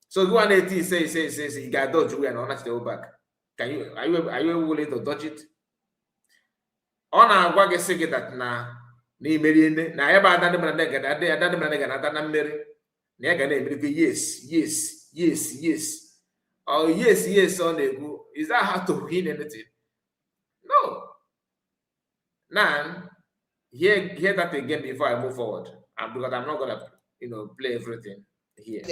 So go on 18 say you got dodge away and honest the back. Are you willing to dodge it? On a wag secret that na ebe yes. Oh yes on the go. Is that how to win anything? No. Now hear that again before I move forward. Because I'm not gonna play everything here.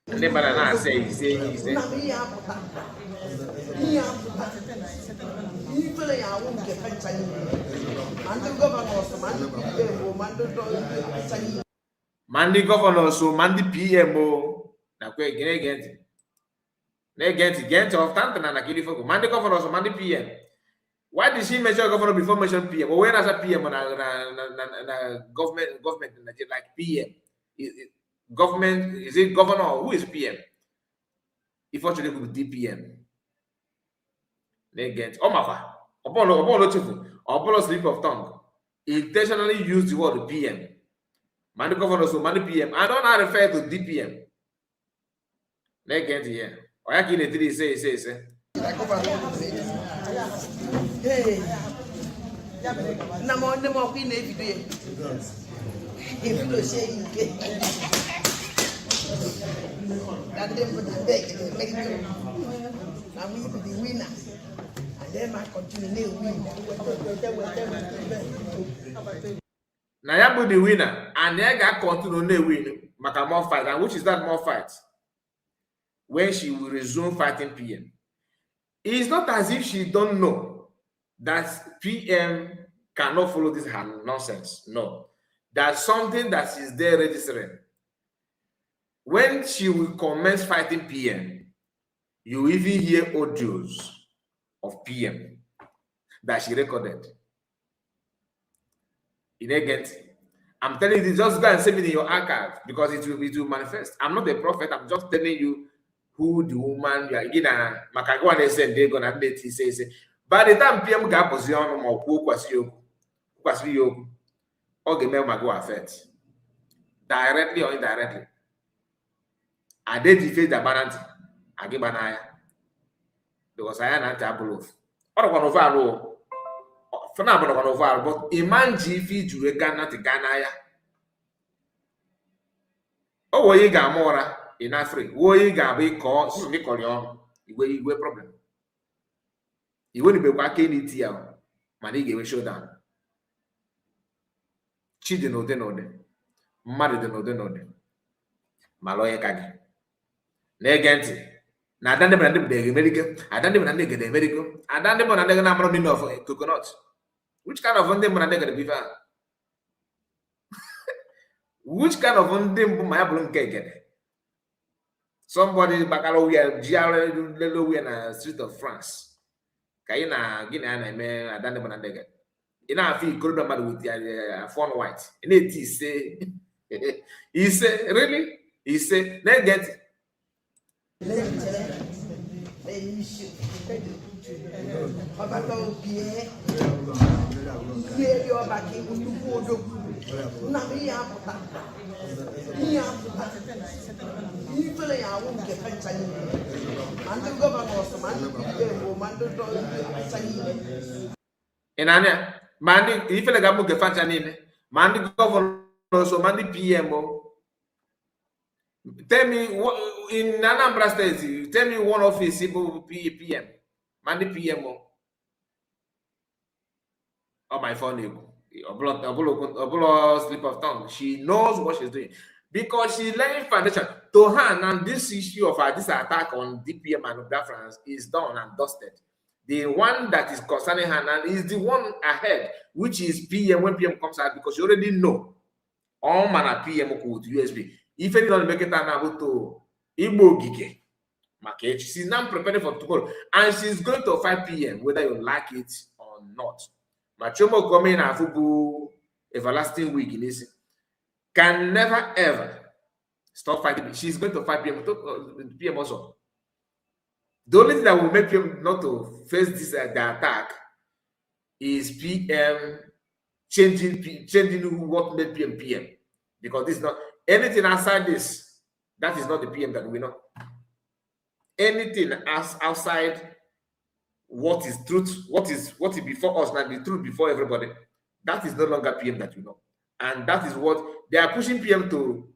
And then banana say Mandi governor so Mandi PMO na kwe get of Tantana na Kilifoko. Mandi governor so Mandi PM. Why did she mention governor before mention PM? Well, when as a PM on government in Nigeria like PM? Government, is it governor or who is PM? If actually could be DPM. They get Apollo slip of tongue. Intentionally use the word PM. Man governor so man PM. I don't know refer to DPM. They get here. Or I can say. Hey, I'm on the more in every day. If you say that them put the bag and make it. Now we be the winner. And then I continue to win. Now you be the winner, and then I continue to win. Maka more fight, and which is that more fight? When she will resume fighting PM. It's not as if she don't know that PM cannot follow this nonsense. No. That's something that is there registering. When she will commence fighting PM, you even hear audios of PM that she recorded. I'm telling you, just go and save it in your archive because it will manifest. I'm not a prophet, I'm just telling you who the woman you are again. Makagwana said they're gonna let he says. By the time PM got position or who was you, or game go affect directly or indirectly. I did defeat the balance. I give an eye because I am not able of. Or one of our for now, but imagine if you a Ghana to Ghana. Oh, where you got more in Africa? Where you got be called Nicolion? You problem. You wouldn't be working it here. Money gave a showdown. Children no them. Married no them. Maloya Kagi. Negenti. Now, I don't even the American. I don't even the American. I don't even the number of coconut. Which kind of one them when I get beef? Which kind of one them my balloon cake? Somebody Bacalo we are in the street of France. Kaina Guinea, I don't even in our field, with the phone white. And it is say, he said, really? He said, let's get it. And Anya, Mandy, if you like a book of Fantanine, Mandy governor, so Mandy PMO. Tell me in Anambra State, tell me one office PM, Mandy PMO. Oh, my phone, a slip of tongue. She knows what she's doing because she's laying foundation to her. And this issue of this attack on DPM and Biafrans is done and dusted. The one that is concerning her now is the one ahead, which is PM when PM comes out, because you already know all manner PM with USB. If any don't make it able to Igbo Gike market, she's now preparing for tomorrow, and she's going to 5 PM whether you like it or not. Machomo coming and football everlasting week in this can never ever stop fighting. She's going to 5 PM to PM also. The only thing that will make PM not to face this the attack is PM changing what made PM, because this is not anything outside this. That is not the PM that we know. Anything outside what is truth, what is before us, and the truth before everybody, that is no longer PM that you know. And that is what they are pushing PM to.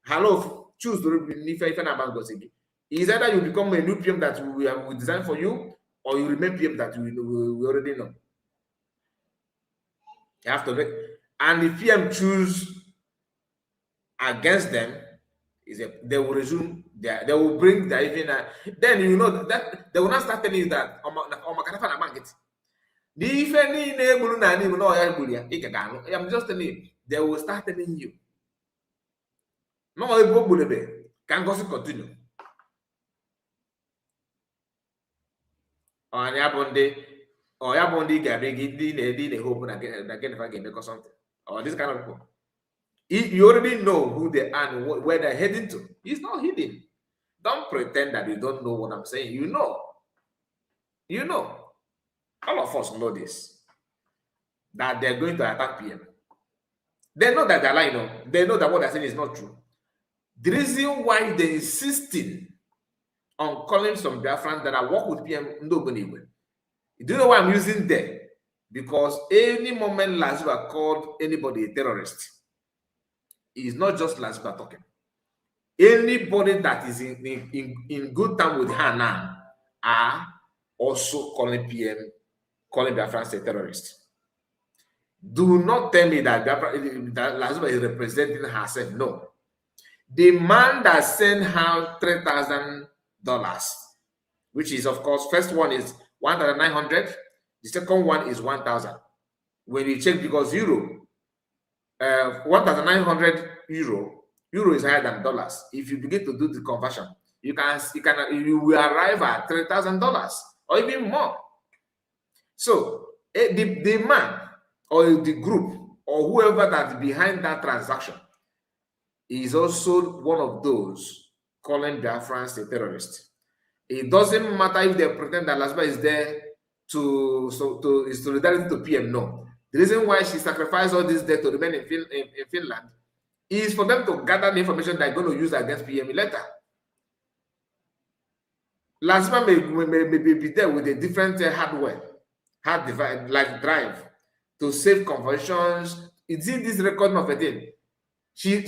Hello, choose to is either you become a new PM that we design for you, or you remain PM that we already know. You have to make, and if PM choose against them, they will resume. They will bring the even. Then you know that they will not start telling you that. I'm just telling you. They will start telling you. No, can gossip continue. On Yabondi Gabi hope again if I can make something. Or this kind of people. You already know who they are and where they're heading to. It's not hidden. Don't pretend that you don't know what I'm saying. You know. You know. All of us know this. That they're going to attack PM. They know that they're lying. No? They know that what they're saying is not true. The reason why they're insisting on calling some Biafrans that I work with PM, nobody will. Do you know why I'm using them? Because any moment Laziba called anybody a terrorist, it's not just Laziba talking. Anybody that is in good time with her now are also calling PM, calling Biafrans a terrorist. Do not tell me that Laziba is representing herself. No. The man that sent her $3,000, which is, of course, first one is 1,900. The second one is 1,000. When you check, because euro, 1,900 euro is higher than dollars. If you begin to do the conversion, you will arrive at $3,000 or even more. So the man or the group or whoever that's behind that transaction is also one of those calling Biafrans a terrorist. It doesn't matter if they pretend that Laziba is there to solidarity to PM. No. The reason why she sacrificed all this debt to remain in Finland is for them to gather the information they're going to use against PM later. Laziba may be there with a different hard device, like drive, to save conversions. It's in this recording of a thing. She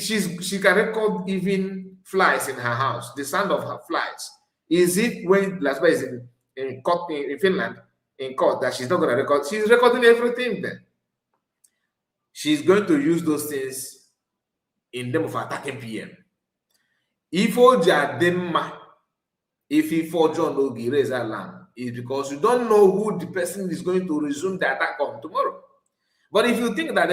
can record even flies in her house, the sound of her flies. Is it when Laziba is in court in Finland, in court, that she's not going to record? She's recording everything then. She's going to use those things in them of attacking PM. If he for John Ogi raise alarm, is because you don't know who the person is going to resume the attack on tomorrow. But if you think that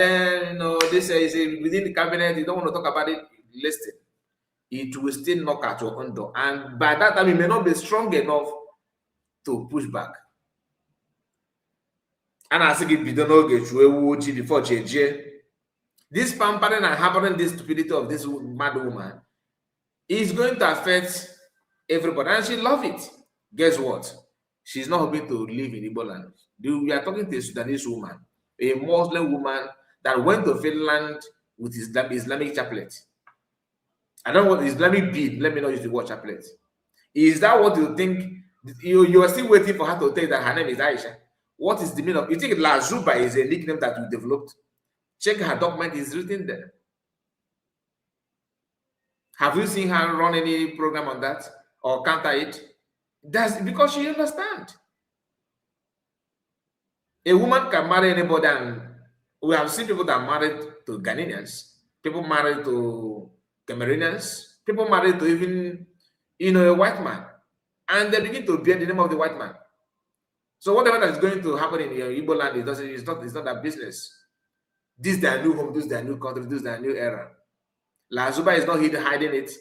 this is within the cabinet, you don't want to talk about it, listen. It will still knock at your own door. And by that time, it may not be strong enough to push back. And I think if you don't know before JJ, this pampering and harboring this stupidity of this mad woman is going to affect everybody, and she love it. Guess what? She's not hoping to live in Igbo land. We are talking to a Sudanese woman, a Muslim woman that went to Finland with Islamic chaplet. I don't want Islamic bead. Let me not use the word chaplet. Is that what you think? You are still waiting for her to tell that her name is Aisha. What is the meaning of? You think La Zuba is a nickname that you developed? Check her document, is written there. Have you seen her run any program on that or counter it? That's because she understands. A woman can marry anybody, and we have seen people that are married to Ghanaians, people married to Cameroonians, people married to even, a white man, and they begin to bear the name of the white man. So whatever that is going to happen in your Igbo land, it's not that business. This is their new home, this is their new country, this is their new era. La Zuba is not hiding it.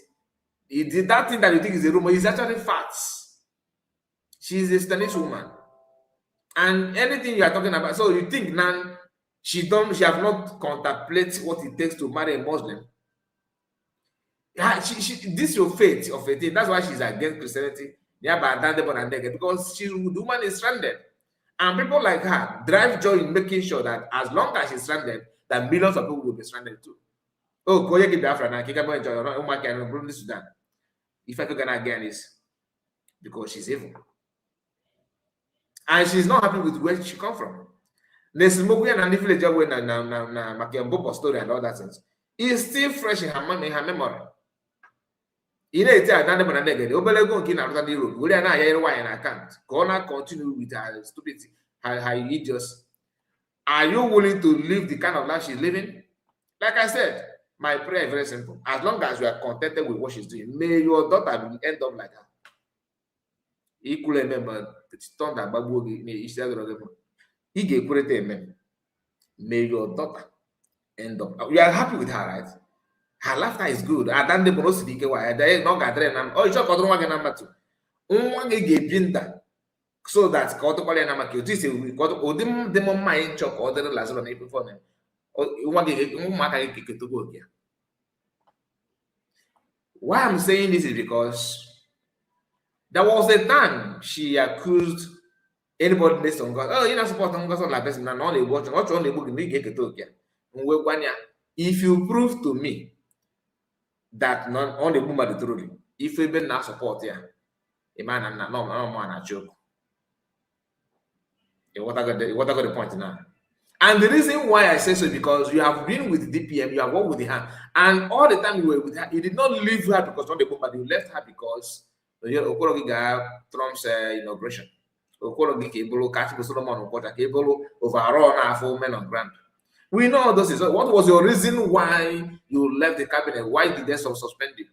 That thing that you think is a rumor is actually facts. She is a Spanish woman. And anything you are talking about, so you think now she have not contemplated what it takes to marry a Muslim. This is your fate of a thing. That's why she's against Christianity. Because the woman is stranded. And people like her drive joy in making sure that as long as she's stranded, that millions of people will be stranded too. Oh, go ahead, Biafra now. Sudan. If I could again is because she's evil. And she's not happy with where she come from. Story and all that things. It's still fresh in her memory. Continue with her stupidity, her idiots. Are you willing to live the kind of life she's living? Like I said, my prayer is very simple. As long as you are contented with what she's doing, may your daughter end up like her. Equally, remember, may your daughter end up. You are happy with her, right? Her laughter is good. So that why I'm saying this is because there was a time she accused anybody based on God. Oh, you're not supporting God on like person. If you prove to me that none on the woman the truth, if you been not support here, a man and no man a joke. What I got the point now. And the reason why I say so is because you have been with DPM, you have worked with her, and all the time you were with her, you did not leave her because of the woman, you left her because Trump's inauguration. Overall now 4 men on ground. We know this is what was your reason why you left the cabinet? Why did they suspend you?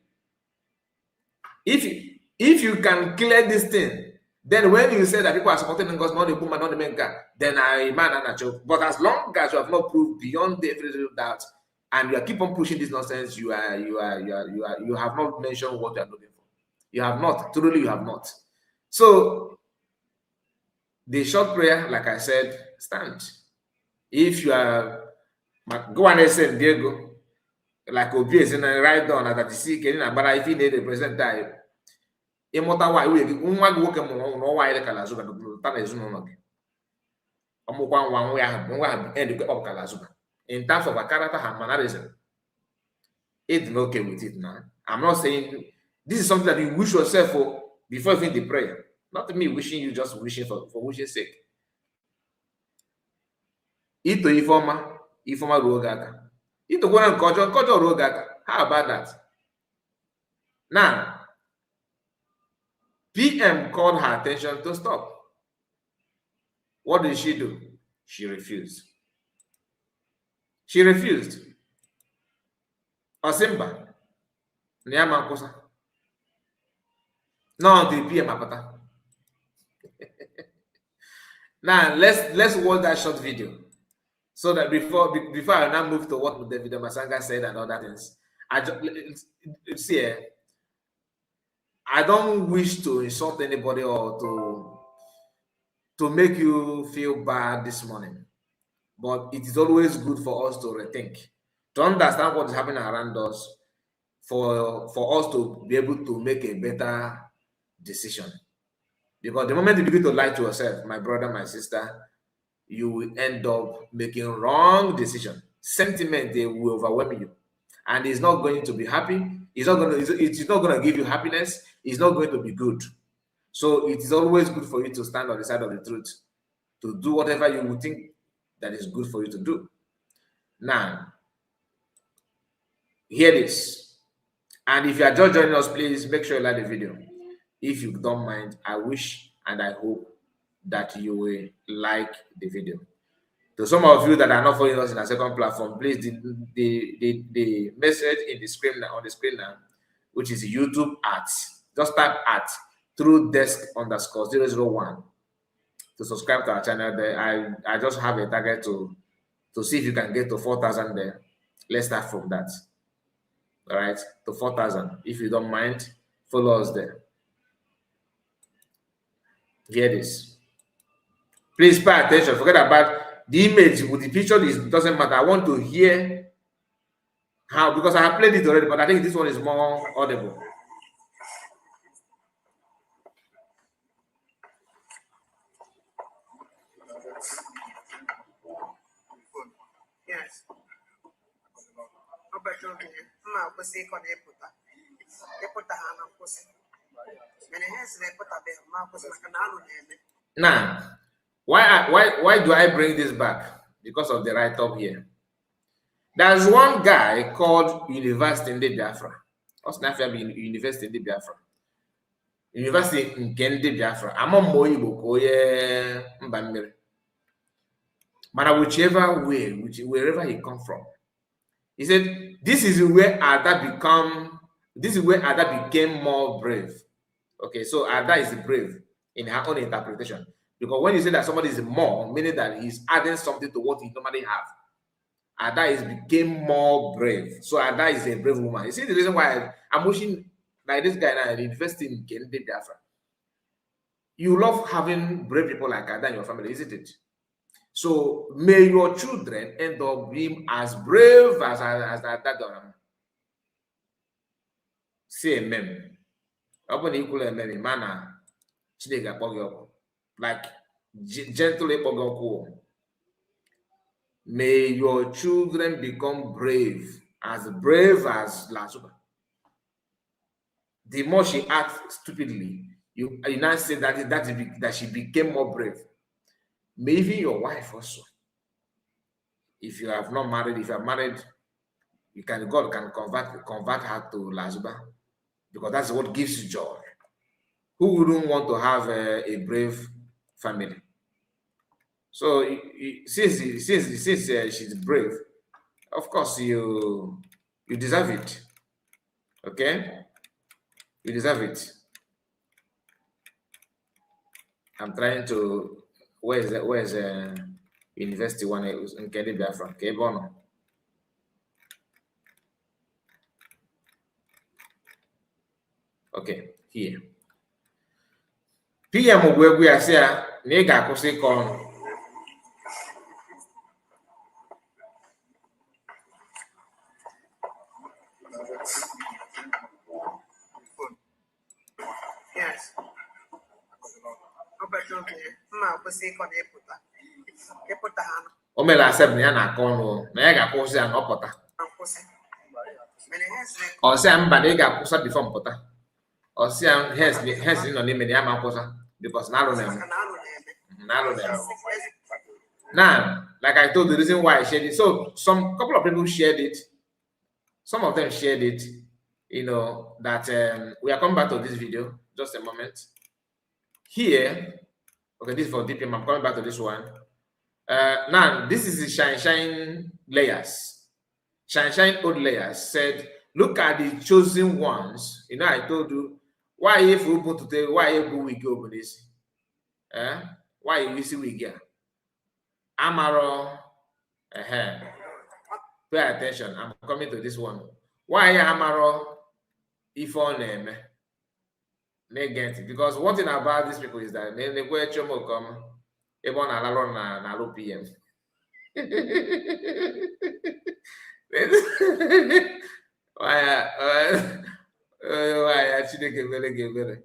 If you can clear this thing, then when you say that people are supporting God's not the woman, not the main guy, then I man and a joke. But as long as you have not proved beyond the every doubt, and you keep on pushing this nonsense, you have not mentioned what you are looking for. You have not, truly you have not. So the short prayer, like I said, stand. If you are go and send Diego, like Obi is in a write down that you see, but if you need the present time. In terms of a character and mannerism, it's okay with it now. I'm not saying this is something that you wish yourself for before even the prayer. Not me wishing you, just wishing for wishing sake. Ito Ifoma Rogata. Ito Gwana Kojo Rogata. How about that? Now, PM called her attention to stop. What did she do? She refused. She refused. Osimba. Nyama Kosa. No, the PM apata. Now let's watch that short video. So that before I now move to what David Masanga said and other things. I don't wish to insult anybody or to make you feel bad this morning, but it is always good for us to rethink, to understand what is happening around us, for us to be able to make a better decision. Because the moment you begin to lie to yourself, my brother, my sister, you will end up making wrong decision. Sentiment, they will overwhelm you, and it's not going to be happy. It's not going to give you happiness. It's not going to be good. So it is always good for you to stand on the side of the truth, to do whatever you would think that is good for you to do. Now, hear this. And if you are just joining us, please make sure you like the video. If you don't mind, I wish and I hope that you will like the video. To some of you that are not following us in a second platform, please, the message in the screen, on the screen now, which is YouTube at, just type at TruthDesk_001 to subscribe to our channel there. I just have a target to see if you can get to 4,000 there. Let's start from that. All right, to 4,000. If you don't mind, follow us there. Hear this. Please pay attention. Forget about the image with the picture. It doesn't matter. I want to hear how, because I have played it already, but I think this one is more audible. Yes. Now, why do I bring this back? Because of the write-up here. There's one guy called University in Biafra. University in Biafra. University in Biafra. I'm on Moibo, Mbamere. But whichever way, wherever he come from, he said, this is where Ada became more brave. Okay, so Ada is brave in her own interpretation. Because when you say that somebody is more, meaning that he's adding something to what he normally have, Ada became more brave. So Ada is a brave woman. You see the reason why I'm wishing like this guy now investing in Kennedy Biafra. You love having brave people like Ada in your family, isn't it? So may your children end up being as brave as Ada. Say amen. Open equal amen. Mana. Like gently. May your children become brave as Lasuba. The more she acts stupidly, you now say that she became more brave. Maybe your wife also. If you have not married, if you are married, God can convert her to Lazuba, because that's what gives you joy. Who wouldn't want to have a brave family? So since she's brave, of course you deserve it. Okay, you deserve it. I'm trying to. Where's University one in Kennedy Biafra? Okay, Bono. Okay, here. PM Ogwegwe Asia, Nega Kose Kon. Yes. Omela accept me na akon na ga kwụsị ya na ọpụta. Ọ sị mba na ị ga-akwụsa before mpụta. Ọ sị hence nọ n'ime ya ma kwụsa because na alụ na-eme. Now, like I told, the reason why I shared it. So couple of people shared it. Some of them shared it. You know that we are coming back to this video. Just a moment. Here, okay, this is for DPM. I'm coming back to this one. Now, this is the Shine layers. Shine old layers said, look at the chosen ones. You know, I told you, why if we open to tell why if we go open this? Why you see we get? Amaro, pay attention. I'm coming to this one. Why Amaro if on name? Because one thing about these people is that they go come. ebe ọ na-alalụ na-alụ PM. Waya Chineke mere gị ebere.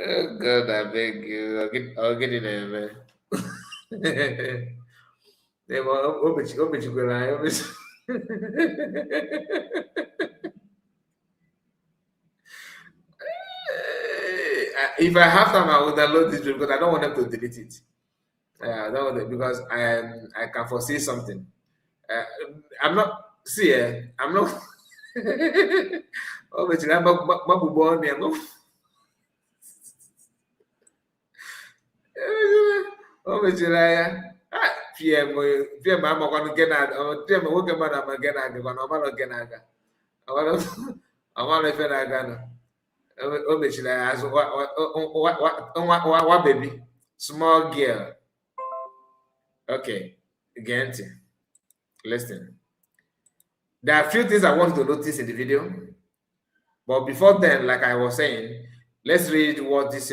Oh God, I beg you. I'll get in there, man. If I have time, I will download this because I don't want them to delete it. I don't want it because I can foresee something. I'm not. See, I'm not. Oh, but I'm not. Oh, but PM I'm going to get out. PM working man, I'm going to get out. I'm going to get out. I want to get out. Oh, but what baby? Small girl. Okay, again, listen. There are a few things I want to notice in the video, but before then, like I was saying, let's read what this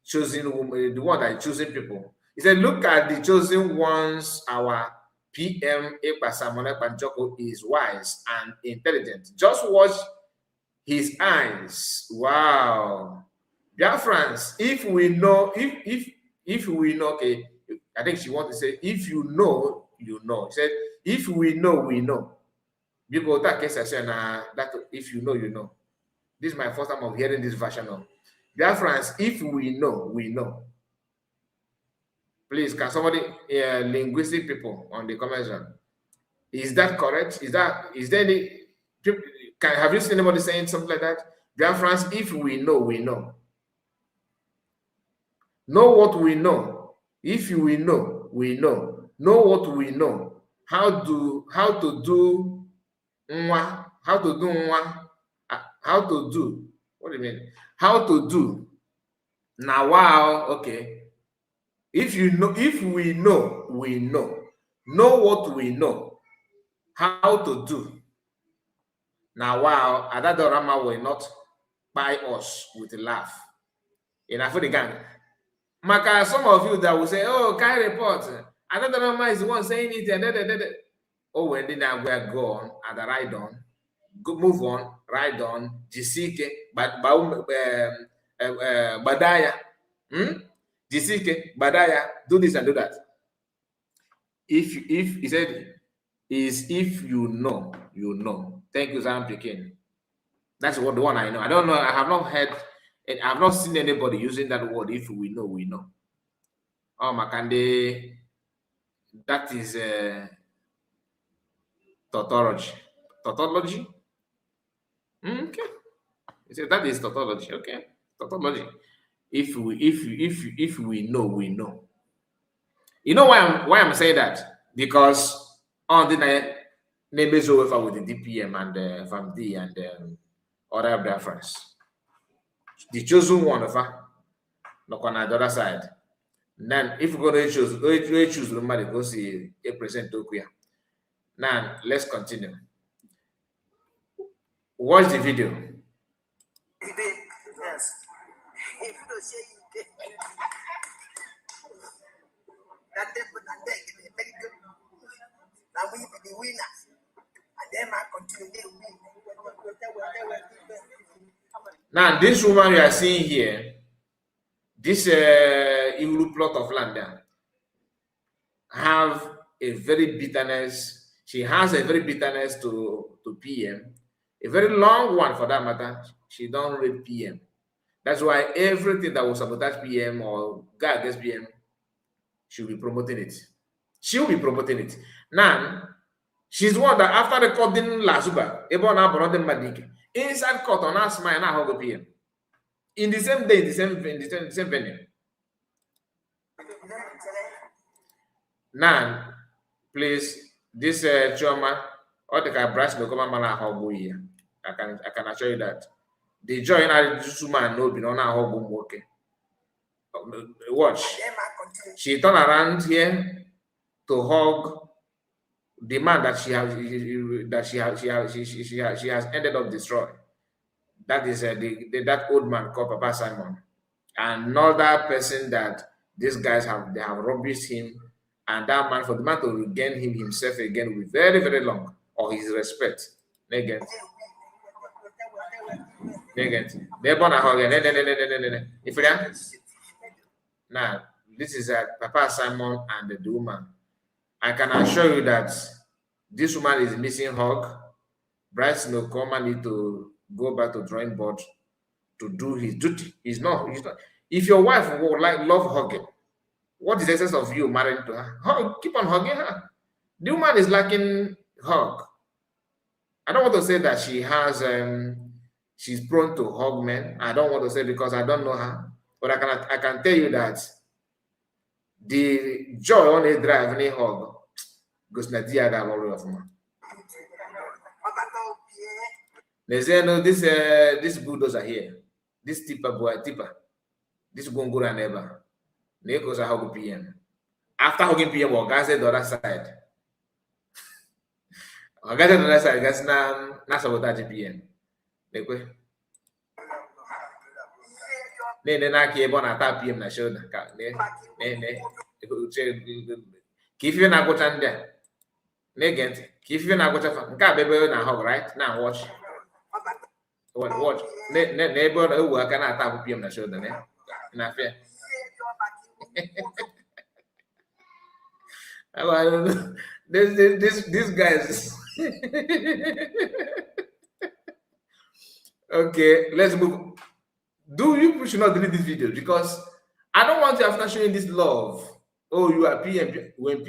chosen woman, the one that chosen people. He said, "Look at the chosen ones. Our PM Ekpasamone Panjoko is wise and intelligent. Just watch his eyes. Wow, Biafrans. If we know, if we know, okay." I think she wants to say, if you know, you know. She said, if we know, we know. Because that case I said, that if you know, you know. This is my first time of hearing this version of. Dear friends, if we know, we know. Please, can somebody, linguistic people on the comment section, is that correct? Is there any, have you seen anybody saying something like that? Dear friends, if we know, we know. Know what we know. If we know, we know. Know what we know. How to do what do you mean? How to do. Now wow, okay. If we know, we know. Know what we know. How to do. Now wow, Adadorama will not buy us with a laugh. In African. Maka, some of you that will say, oh, Kai report. Another number is the one saying it. And oh, when did I go on and ride on? Go, move on, ride on. Jisike, Badaya. Jisike, Badaya, do this and do that. If he said, is if you know, you know. Thank you, Sam Pekin. That's what the one I know. I don't know. I have not heard. I've not seen anybody using that word. If we know, we know. Oh, Makande, that is tautology. Tautology? Okay. He said that is tautology. Okay, tautology. If we know, we know. You know why I'm saying that? Because on the name is over with the DPM and FAMD and other Biafrans. The chosen one of her, look on the other side. Then, if we're going to choose somebody, go see a present Okuya. Now, let's continue. Watch the video. Yes. If you don't say you did, that very good. Now we be the winners. And then I continue to win. Now, this woman you are seeing here, this Iulu plot of land there, have a very bitterness. She has a very bitterness to PM, a very long one for that matter. She don't read PM. That's why everything that will sabotage PM or go against PM, she'll be promoting it. She'll be promoting it. Now, she's the one that after recording Lasuba, Ebona Borodem Madike, inside court on us, my now PM. In the same day, the same venue. Now, please, this Choma, or the brass become a man I can assure you that. The joy in this woman no be on our home working. Watch. She turned around here to hug the man that she has ended up destroying. That is that old man called Papa Simon. Another person that these guys have rubbished him, and that man, for the man to regain him himself again, will be very, very long, or his respect. Again. Now, this is Papa Simon and the woman. I can assure you that this woman is missing hug. Bryce Nokoma need to go back to drawing board to do his duty. He's not. If your wife would love hugging, what is the essence of you marrying to her? Keep on hugging her. The woman is lacking hug. I don't want to say that she has she's prone to hug men. I don't want to say because I don't know her, but I can tell you that the joy on a drive and a hug goes na dia ga lori of man. This bulldozer here, this tipper, this gongura neighbor, they goes a hug PM. After hugging PM, or guys the other side. I got the other side, guys na sabotage PM. Ne na ki ebo na tap PM na shoulder ka ne if you na go chan there ne get if you na go chan nka bebe na hug right now watch ne ebo na u aka na tap PM na shoulder ne na fair. This guys. Okay, let's move. You should not delete this video because I don't want you after showing this love. Oh, you are PM when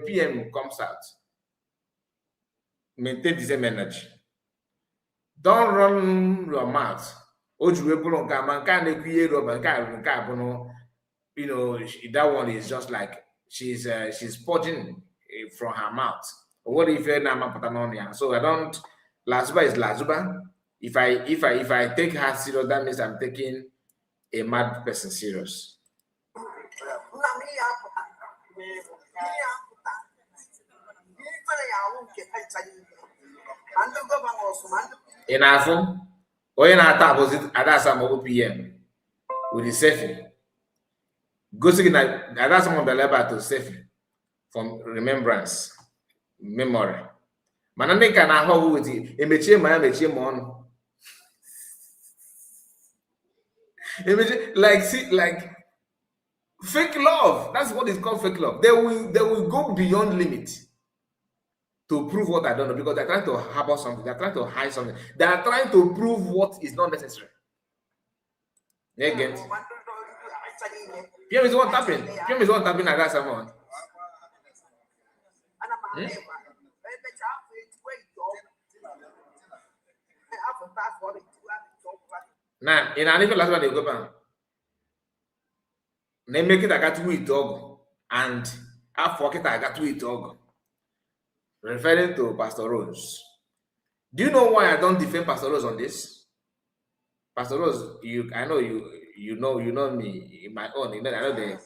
PM comes out. Maintain the same energy. Don't run your mouth. You know, that one is just like she's purging from her mouth. What if you're not? So I don't. Lazuba is Lazuba. If I take her serious, that means I'm taking a mad person serious. In Afon, or in our opposite, Adasa PM with the selfie. Go see that Adasa the level to selfie from remembrance, memory. Manande can I hold with it? Like fake love. That's what is called fake love. They will go beyond limit to prove what I don't know because they're trying to harbor something. They're trying to hide something. They are trying to prove what is not necessary. Again. PM is what happened. PM is what happened. I got someone. Now, in an even last one, they go back. They make it a got to eat dog, and I forget I got to eat dog. Referring to Pastor Rose. Do you know why I don't defend Pastor Rose on this? Pastor Rose, I know you know me in my own. I know the.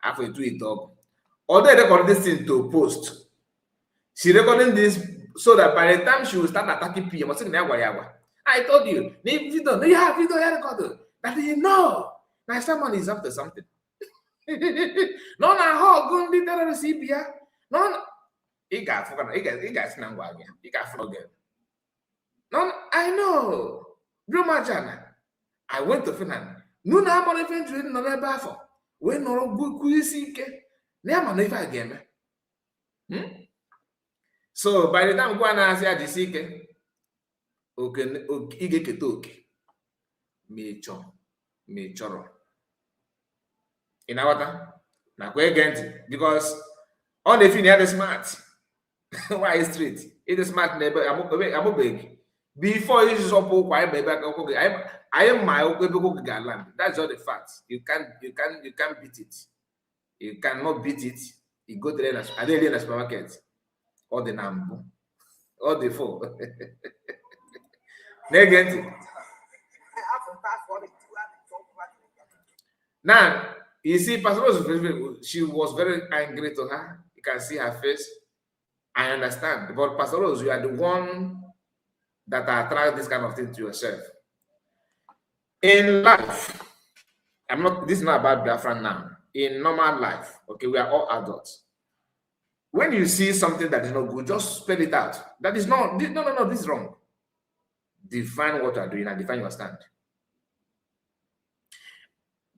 After to eat dog. Although they recorded this thing to post, she recording this so that by the time she will start attacking PM, I told you, you have video recorded that you know. Now someone is up to something. No, how go to the receipt? No, he got snangwaga. He got forget. No, I know. Brumajana. I went to Finland. No, now I'm even trading on a baffle. When no good kuisike. Never know if I again. So by the time go and answer the sick, okay, get okay. Me choro. In our now go again because all the thing are smart. Why is street? It is smart neighbor. I'm big. Before you just up baby. I am my land. That's all the facts. You can't beat it. You cannot beat it. You go to the supermarket. All the number. All the four. Negative. Now, you see, Pastor Rose, she was very angry to her. You can see her face. I understand. But Pastor Rose, you are the one that attract this kind of thing to yourself. In life, this is not about Biafran now. In normal life, okay, we are all adults. When you see something that is not good, just spell it out. That is not, no, this is wrong. Define what you are doing and define your stand.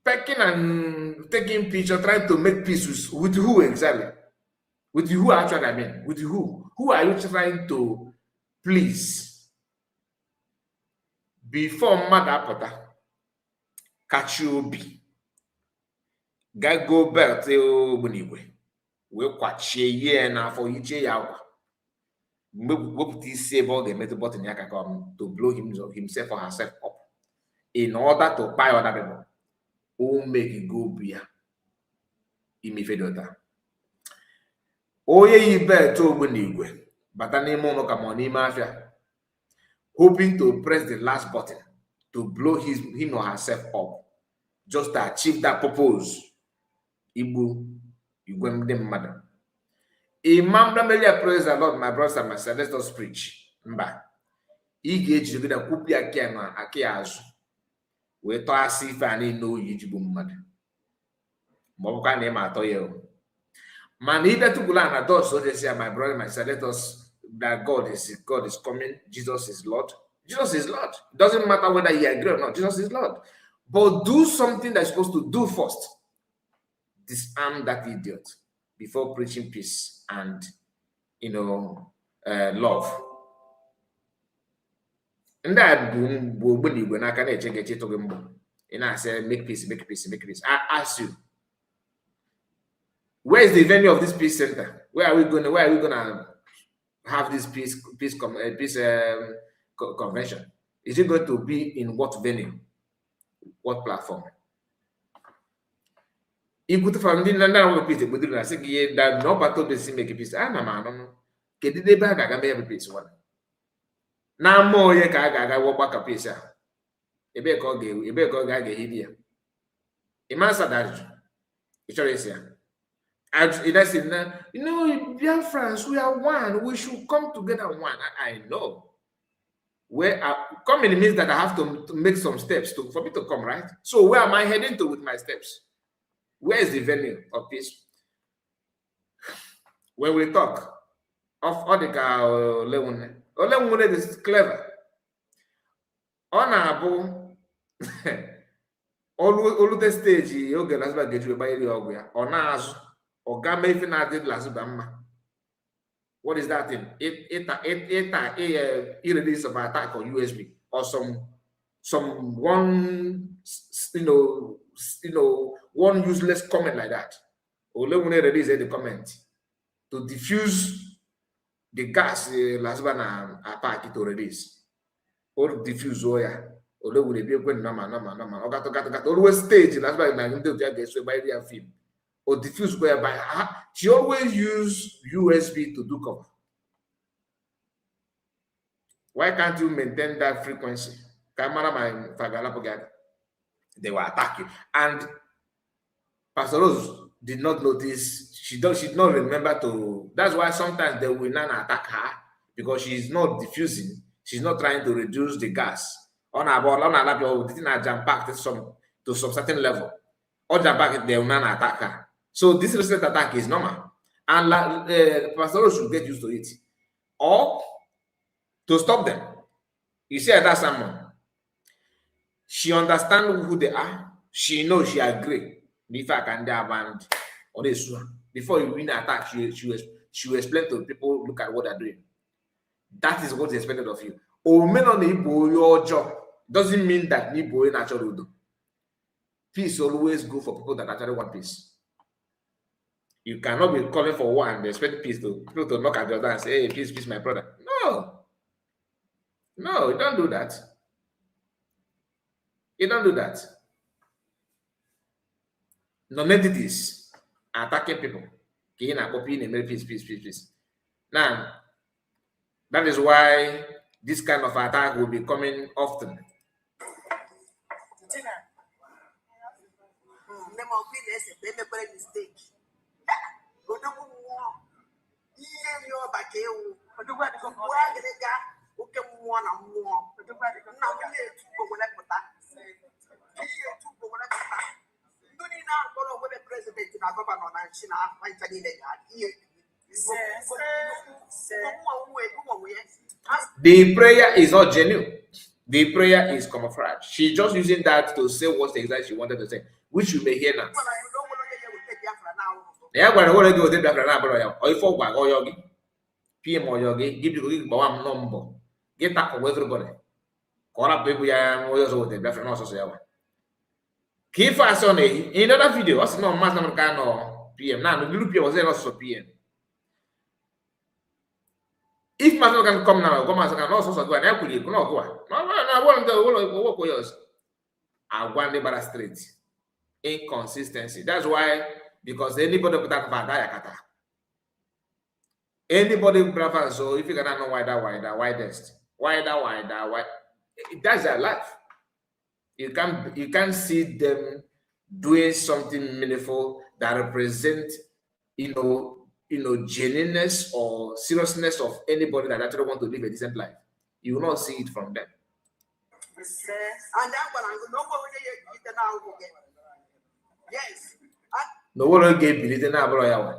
Pecking and taking picture, trying to make peace with who exactly? With who actually, I mean, with who? Who are you trying to please? Before mother pota, catch you be. Go belt Bunigwe. We kwachie ye na for iche yawa. What he say about the metal button come to blow himself or herself up in order to buy other people who make it go beer. Imifedota. Oye ibe to Bunigwe, but an mono come on mafia, hoping to press the last button to blow him or herself up, just to achieve that purpose. Ibu, you go them madam. Imam Damelia, praise the Lord, my brothers and my sisters. Let us preach. Mba. Igage you gonna kupi akema akiazu. We to asif ani no yijibu mad. Mobuka ne ma to ye. Man either to gula na do so they say my brother, my sister, let us that God is coming. Jesus is Lord. Jesus is Lord. It doesn't matter whether you agree or not. Jesus is Lord. But do something that's supposed to do first. Disarm that idiot before preaching peace and love. And that when I can check it to and I say make peace. I ask you, where is the venue of this peace center? Where are we gonna have this peace convention? Is it going to be in what venue? What platform? Ikutu family nanda wo peace budu na sigi that no part of the scene make peace. Na ma no. Kedide ba ga make peace one. Na mo ye ka ga wo gbaka peace a. Ebe ko ga hidi ya. Imansa that. Ichore sia. It is in dear friends, we are one. We should come together one. I know. Coming means that I have to make some steps for me to come, right? So where am I heading to with my steps? Where is the venue of peace? When we talk of Odika Olewune is clever. Honorable all the stage you get as get you by the ogya or nas or game if not did last bama. What is that thing? It release of attack on USB or some one one useless comment like that. Olewune release the comment to diffuse the gas last bana attack to release or diffuse oil. Olewune be when normal. Got always stage last bana na into get so by their film or diffuse whereby she always use USB to do cover. Why can't you maintain that frequency? Camera they were attacking, and Pastor Rose did not notice. She did not remember to. That's why sometimes they will not attack her because she's not diffusing. She's not trying to reduce the gas on her ball. On her lap, didn't jump back to some certain level. Or jump back, they will not attack her. So this recent attack is normal, and Pastor Rose should get used to it, or to stop them. You see, that's someone. She understands who they are. She knows she agree. If I can band or this one. Before you win an attack, she will explain to people, look at what they're doing. That is what is expected of you. Or may not your job. Doesn't mean that Nibo naturally do. Peace always go for people that actually want peace. You cannot be calling for war and expect peace to people to knock at your door and say, hey, peace, my brother. No, you don't do that. You don't do that. Non-entities are attacking people. Peace. Now, that is why this kind of attack will be coming often. The prayer is not genuine. The prayer is camouflage. She's just using that to say what exactly she wanted to say, which you may hear now. Yeah, but what I do with the Biafra or if I go yogi, PM or yogi, give you a number, get up for everybody. Call up people, yeah, and also with the Biafra also say. Keep us on in another video, what's no mass number kind of PM. Now, the group was also PM. If Master can come now, come as can also go and help you. No, go. I want to work with yours. I want the better straight. Inconsistency. That's why, because anybody put that kata. Anybody brother, so if you cannot know widest, wider, that's their life. You can see them doing something meaningful that represent, genuineness or seriousness of anybody that actually want to live a decent life. You will not see it from them. Yes. No one gave believe na bro ya wa.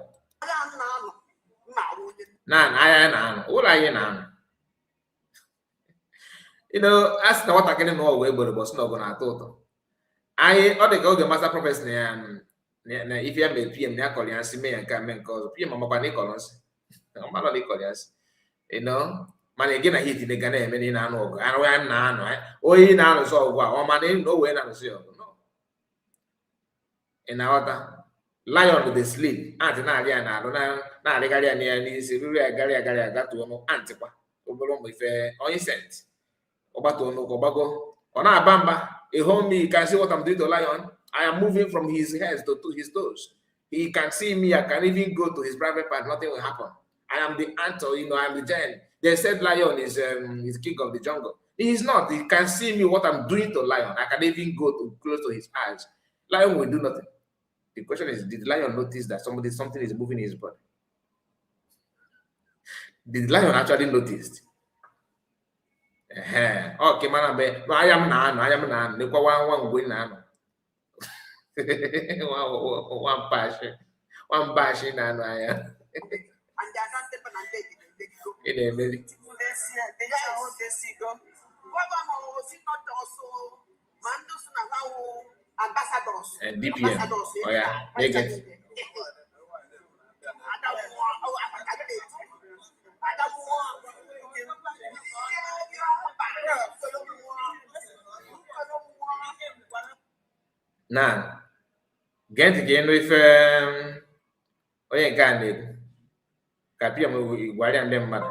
Na. All I na. As na what can no we but no go na to. I all the go the master prophet na if you am PM na call yan si me yan ka men cause PM mama ba ni colons. Mama no ni colons. Man again I hit the Ghana men na no. And we am na no. O yi na no so go. O man no we na no so. No. In our lion dey sleep ant na ali na na ali gari ani ani se ruru gari agatu no ant kwa obolo mo ife on insect obato no ko bago ona abamba a homie can see what I'm doing to lion. I am moving from his head to his toes. He can see me. I can even go to his private part. Nothing will happen. I am the ant, I am the giant. They said lion is king of the jungle. He is not. He can see me what I'm doing to lion. I can even go to close to his eyes. Lion will do nothing. The question is, did the lion notice that something is moving in his body? Did the lion actually notice? Okay, man, no, I am nan. They go one going nan. One passion, and I am. In a minute. And DPM. Oh yeah, they get it. Now, get again with onye nke na-ekwu ka PM gwara ndị mmadụ.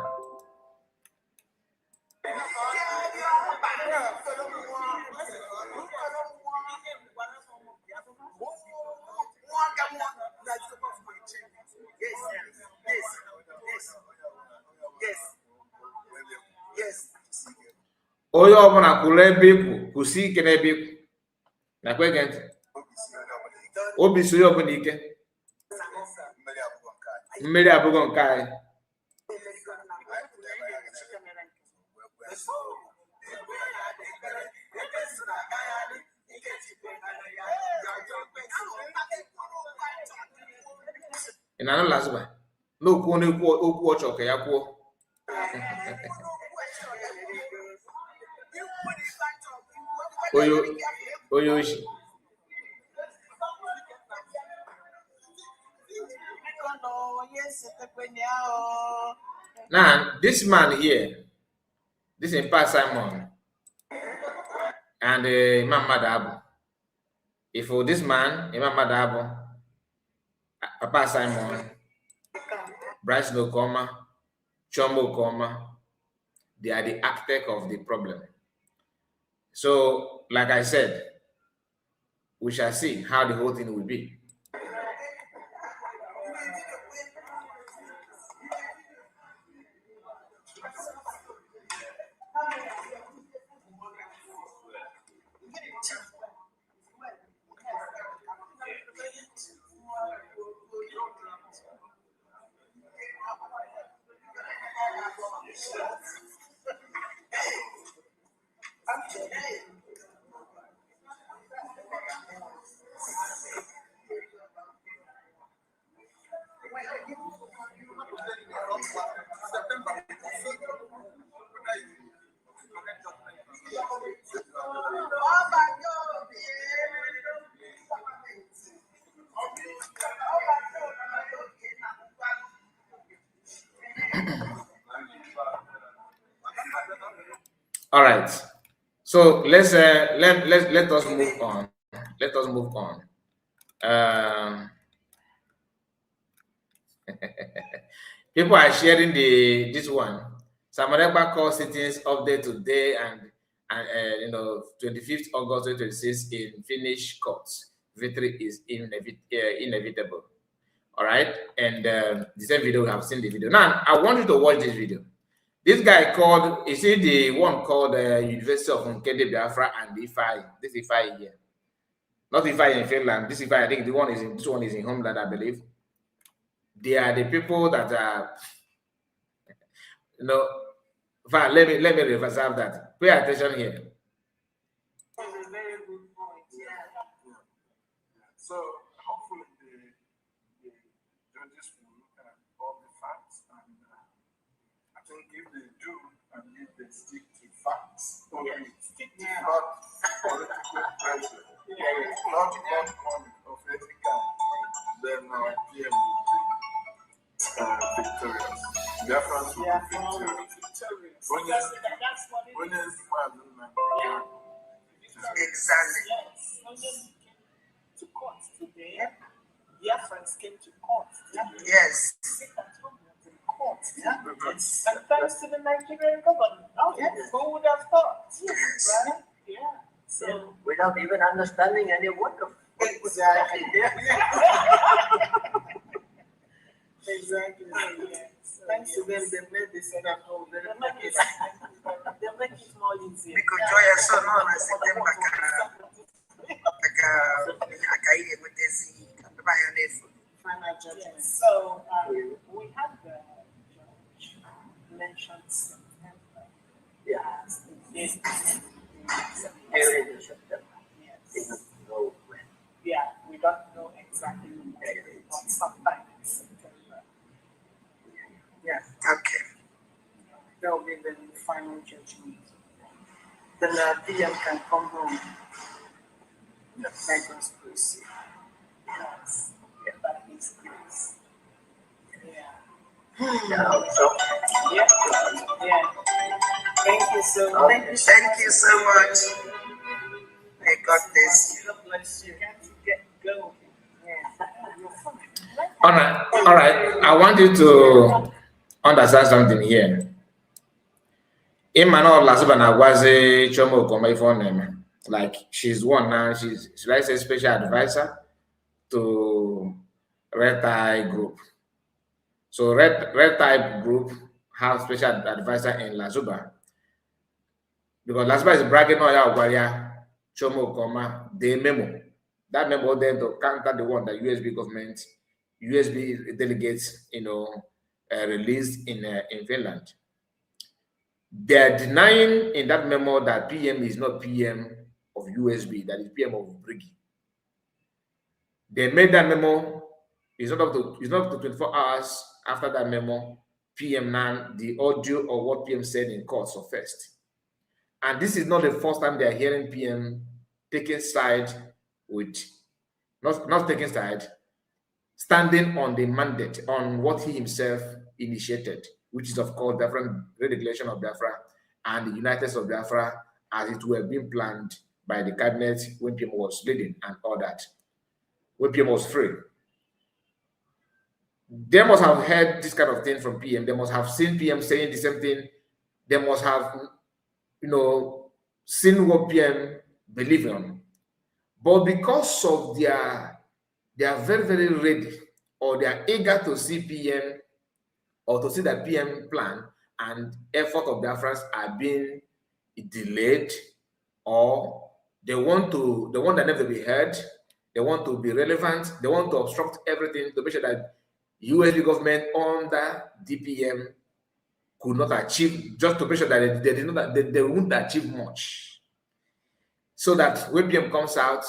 Onye ọbụla kwụrụ ebe ikwu kwụsị ike n'ebe ikwu nakwa ege ntị. Obi so onye ọbụla ike. Mmeri abụghị nke anyị. Ị na-anụ lazima n'okwu na-ekwu okwu ọchọ ka ya kwuo. Onye oshi. Now, this man here, this is Pa Simon and Imam Madabu. If for this man, Imam Madabu, Papa Simon, Bryce Okoma, Chombo Okoma, they are the architect of the problem. So, like I said, we shall see how the whole thing will be. All right. So let us move on. Let us move on. People are sharing this one. Samareba call sittings update today and 25th August 2026 in Finnish courts. Victory is inevitable. All right, and the same video, we have seen the video. Now I want you to watch this video. This guy called, you see the one called University of Nkede Biafra and Ifai. This Ifai here, not Ifai in Finland. This Ifai, I think this one is in Homeland, I believe. They are the people that are, let me reverse that. Pay attention here. That's a very good point. Yeah. So hopefully the judges will look at all the facts, and I think if they do and if they stick to facts, only stick to not political pressure, not money of any kind, then our PM will be victorious. Biafrans will be victorious. Exactly. To court today. Biafrans came to court. Yes. Yes. And thanks to the Nigerian government. Oh, yes. Who would have thought? Yes. Right? Yeah. So without even understanding any word of exactly. Exactly. Yeah. So, thanks to them, they made this setup all very complicated. They make it more easier. Because joy is so known as the Final judgment. So we had the judge mentioned September. Yeah. As the date. During September. Yes. They don't know when. Yeah, we don't know exactly when, but sometime in September. Yeah. Okay. That will be the final judgment. Then the PM can come home. Yes. Let us proceed. Yes. Yeah, that is grace. Yeah. Yeah, so Yeah. Yeah. Thank you so much. Thank you so much. May God bless you. God bless you. You have to get going. Yeah. All right. I want you to understand something here. Imano Lasuba Nagwaze Chomo Koma Ifoneme. Like she's one now, she's like a special advisor to Red Tie Group. So Red Tie Group have special advisor in Lazuba. Because Lazuba is bragging on Yaguaria, Chomo Koma, the memo. That memo then to counter the one that USB delegates, released in Finland. They are denying in that memo that PM is not PM of USB, that is PM of Briggy. They made that memo. It's not up to 24 hours after that memo. PM now the audio of what PM said in court surfaced, and this is not the first time they are hearing PM taking side with not taking side, standing on the mandate on what he himself initiated, which is of course different regulation of Biafra and the United States of Biafra as it were being planned by the cabinet when PM was leading and all that, when PM was free. They must have heard this kind of thing from PM. They must have seen PM saying the same thing. They must have, seen what PM believed on. But because of they are very, very ready, or they are eager to see PM or to see that PM plan and effort of Biafrans are being delayed, or they want that never to be heard, they want to be relevant, they want to obstruct everything to make sure that USB government under DPM could not achieve, just to make sure that they wouldn't achieve much. So that when PM comes out,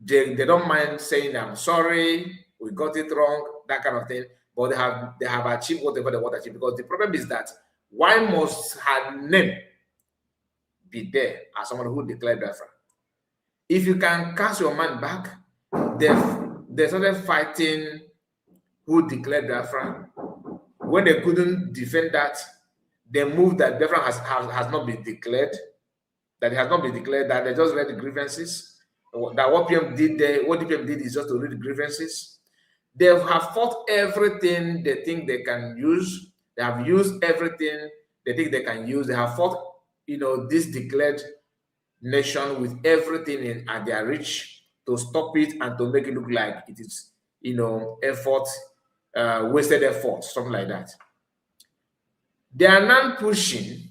they don't mind saying, I'm sorry, we got it wrong, that kind of thing. But they have achieved whatever they want to achieve. Because the problem is that why must her name be there as someone who declared Biafra? If you can cast your mind back, they started fighting who declared Biafra. When they couldn't defend that, they moved that Biafra has not been declared, that it has not been declared, that they just read the grievances, that what PM did there, what the PM did is just to read the grievances. They have fought everything they think they can use. They have used everything they think they can use. They have fought, this declared nation with everything at their reach to stop it and to make it look like it is, effort, wasted effort, something like that. They are now pushing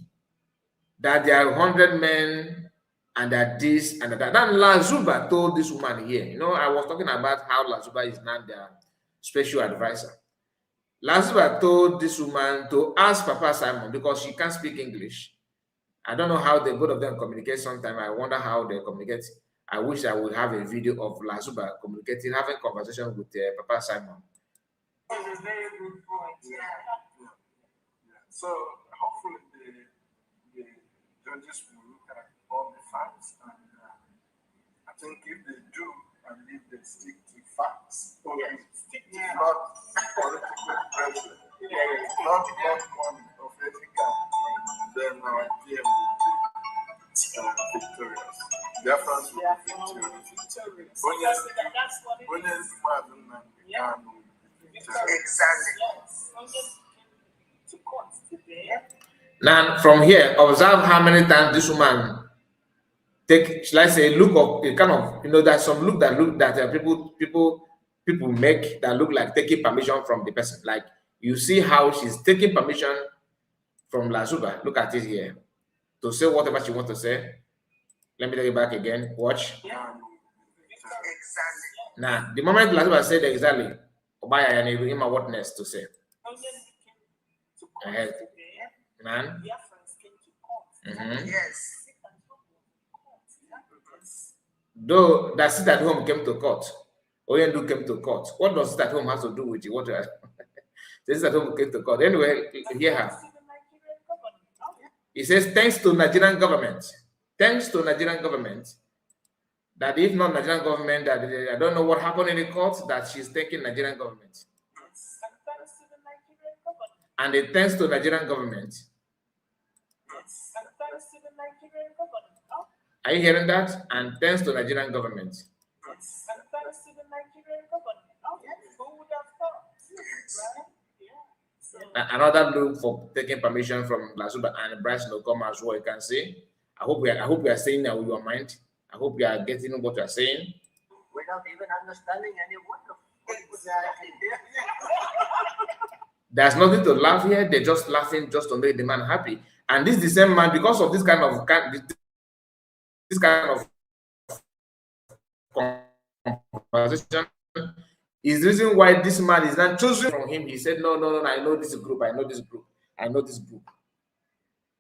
that there are 100 men and that this and that. Then Lazuba told this woman here, I was talking about how Lazuba is now their special advisor. Lazuba told this woman to ask Papa Simon, because she can't speak English. I don't know how the both of them communicate sometimes. I wonder how they communicate. I wish I would have a video of Lazuba communicating, having conversation with Papa Simon. That's a very good point. Yeah. So hopefully the judges will look at all the facts, and I think if they do, and if they stick to facts, not political pressure, not money of ethical, then our PM will be victorious. Biafrans will be victorious. Now, from here, observe how many times this woman take, shall I say, look of a kind of, there's some look that people make that look like taking permission from the person. Like you see how she's taking permission from Lazuba. Look at it here to say whatever she wants to say. Let me take it back again. Watch. Exactly. Now, the moment Lazuba said exactly, Obaya and my what next to say. Ahead. Man. Yes. Though that sit at home came to court, Oyendu came to court. What does sit at home have to do with it? What this at home came to court. Anyway, hear her. He says, thanks to Nigerian government. Thanks to Nigerian government. That if not Nigerian government, that I don't know what happened in the court, that she's taking Nigerian government. And it thanks to Nigerian government. Are you hearing that? And thanks to Nigerian government. Another look for taking permission from Lazuba and Bryce Nokoma as well. You can see. I hope we are saying that with your mind. I hope you are getting what you are saying. Without even understanding any word of There's nothing to laugh here. They're just laughing just to make the man happy. And this is the same man, because of this kind of conversation, is the reason why this man is not chosen from him. He said, no, I know this group, I know this group.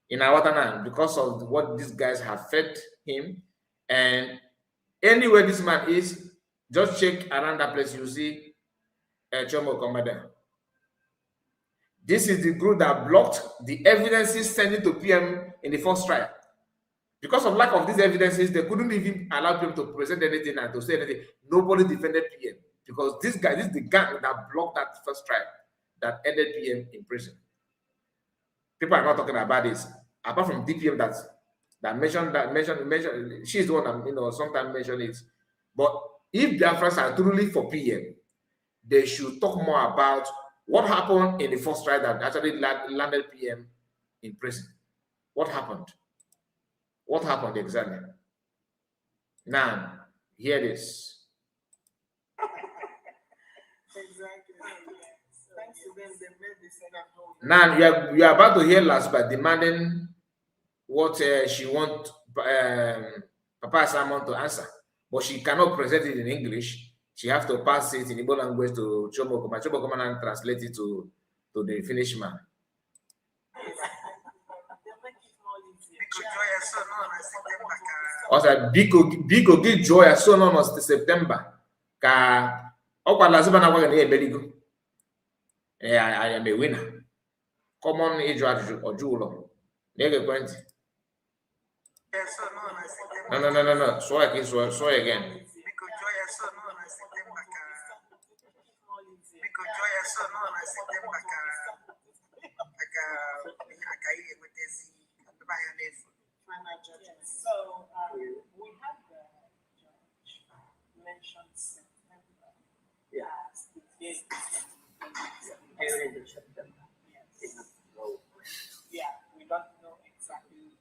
In Awatana, because of what these guys have fed him. And anywhere this man is, just check around that place, you see Chomo Commander. This is the group that blocked the evidences sent it to PM in the first trial. Because of lack of these evidences, they couldn't even allow PM to present anything and to say anything. Nobody defended PM. Because this is the gang that blocked that first trial that ended PM in prison. People are not talking about this. Apart from DPM that mentioned, she's the one that sometimes mention it. But if Biafrans are truly for PM, they should talk more about what happened in the first trial that actually landed PM in prison. What happened? What happened exactly? Now, hear this. Now, you are about to hear Lazuba demanding what she wants Papa Simon to answer. But she cannot present it in English. She has to pass it in Igbo language to Chomo Koma. Chomo Koma and translate it to the Finnish man. Also, Biko give joy so long as September. Ka Okwa Lazuba na waga na ebeligo. I am a winner. Common age or Julo. Nege kwenti. No. So again. Final judgment. So we have the judge mentioned September as the date. During the September. Yes. Yeah, we don't know exactly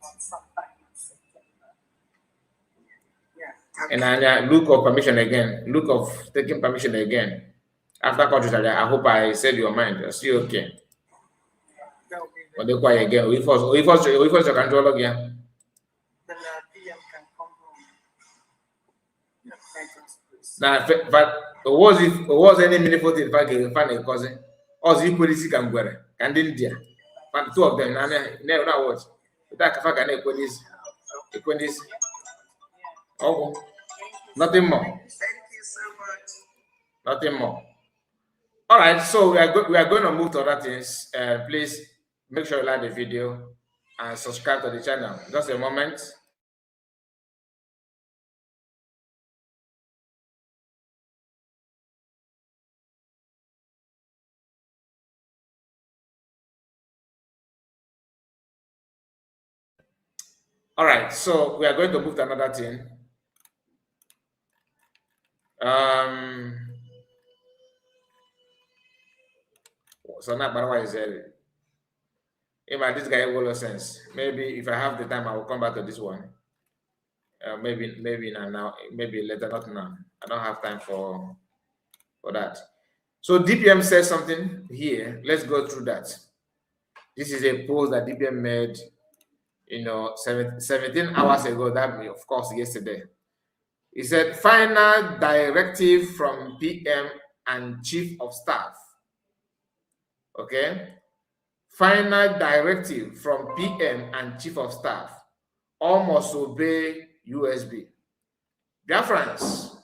but sometime in September. Yeah. And look of permission again. Look of taking permission again. After court, I hope I said your mind. I see okay. But they quiet again. We first your control again. Then PM can come home. Now, but was any meaningful thing if I can find a cousin? Or the police can go there. And India. But two of them, never know what. That if I can equalize. Oh, nothing more. Thank you so much. Nothing more. All right, so we are going to move to other things. Please make sure you like the video and subscribe to the channel. Just a moment. All right, so we are going to move to another thing. So now, but why is it? If this guy will sense, maybe if I have the time, I will come back to this one. Maybe now, maybe later, not now. I don't have time for that. So DPM says something here. Let's go through that. This is a post that DPM made, 17 hours ago. That, of course, yesterday. He said, final directive from PM and Chief of Staff. Okay. Final directive from PM and Chief of Staff. All must obey USB. Biafrans,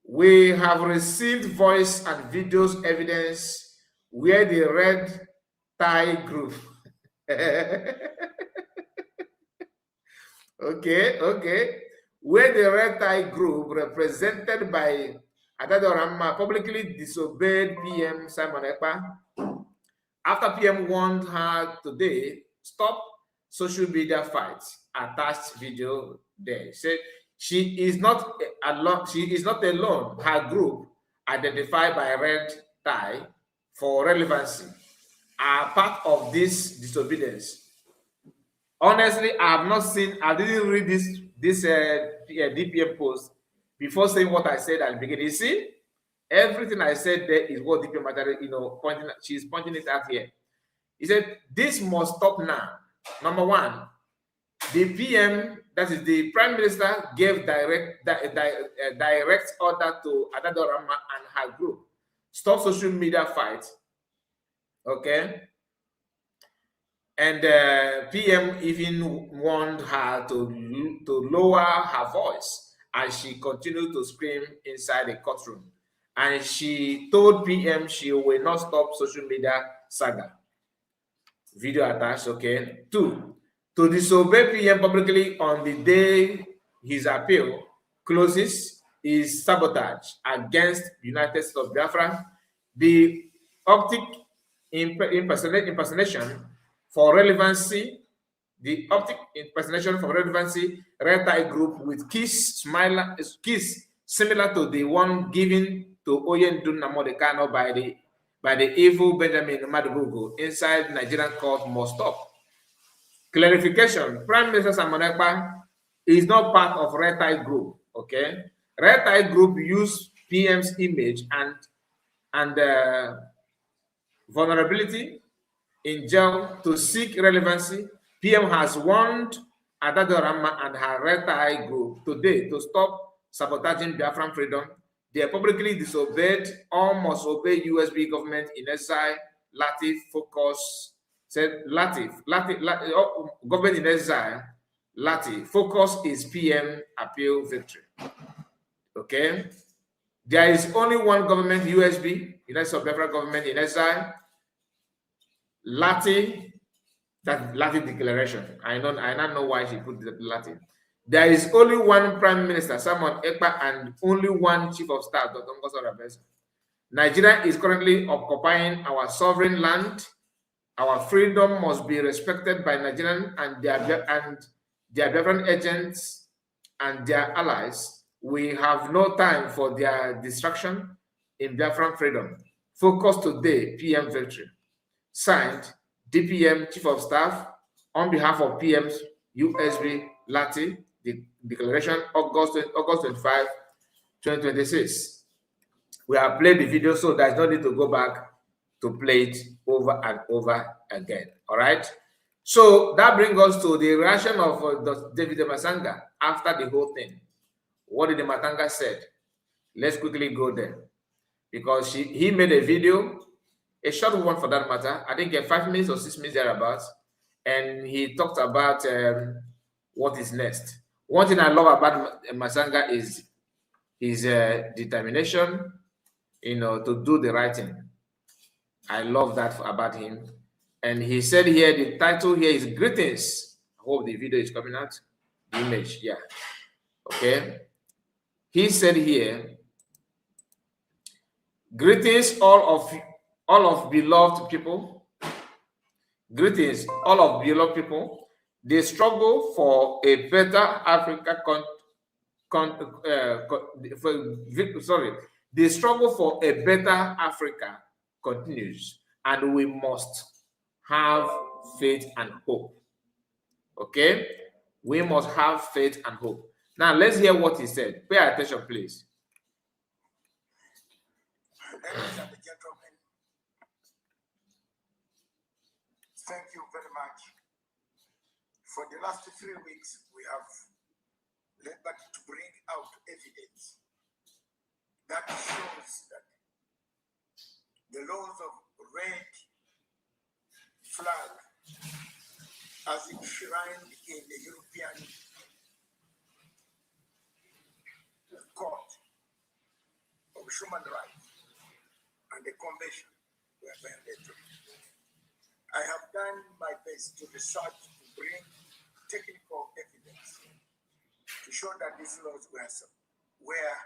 we have received voice and videos evidence where the red tie group. Okay. Where the red tie group represented by Adado Ramma publicly disobeyed PM Simon Ekpa. After PM warned her today, stop social media fights. Attached video there. Said she is not alone. She is not alone. Her group, identified by red tie for relevancy, are part of this disobedience. Honestly, I have not seen. I didn't read this DPM post before saying what I said at the beginning. You see, everything I said there is what DPM material, pointing. She's pointing it out here. He said this must stop now. Number one, the PM, that is the Prime Minister, gave direct order to Adado Ramma and her group. Stop social media fights. Okay. And PM even warned her to lower her voice as she continued to scream inside the courtroom. And she told PM she will not stop social media saga. Video attached, okay. 2, to disobey PM publicly on the day his appeal closes is sabotage against United States of Biafra. The optic impersonation for relevancy, red tie group with kiss similar to the one given to Oyendun Namodekano by the evil Benjamin Madubugu inside Nigerian court must stop. Clarification: Prime Minister Simon Ekpa is not part of red tie group. Okay, red tie group use PM's image and vulnerability in jail to seek relevancy. PM has warned Adado Ramma and her red tie group today to stop sabotaging Biafran freedom. They publicly disobeyed or must obey USB government in exile. Latif focus said government in exile. Latif focus is PM appeal victory. Okay, there is only one government, USB, United States of Biafra government in exile. Latif declaration. I don't know why she put the Latif. There is only one Prime Minister, Simon Ekpa, and only one Chief of Staff, Dr. Ngozi Orebeze. Nigeria is currently occupying our sovereign land Our freedom must be respected by Nigerian and their Biafran agents and their allies. We have no time for their distraction in Biafran freedom. Focus today, PM Victory. Signed, DPM Chief of Staff, on behalf of PM's USB Lati, the declaration August 25, 2026. We have played the video, so there's no need to go back to play it over and over again. All right. So that brings us to the reaction of David Masanga after the whole thing. What did the Matanga said? Let's quickly go there, because he made a video, a short one for that matter, I think 5 minutes or 6 minutes thereabouts, and he talked about what is next. One thing I love about Masanga is his determination, to do the right thing. I love that about him. And he said here, the title here is Greetings. I hope the video is coming out. The image, yeah. Okay. He said here, greetings all of beloved people. Greetings all of beloved people. The struggle for a better Africa the struggle for a better Africa continues, and we must have faith and hope. Okay? We must have faith and hope. Now, let's hear what he said. Pay attention, please. Ladies and gentlemen, thank you very much. For the last 3 weeks, we have labored to bring out evidence that shows that the laws of red flag, as enshrined in the European Court of Human Rights and the Convention, were violated. I have done my best to research, to bring technical evidence to show that these laws were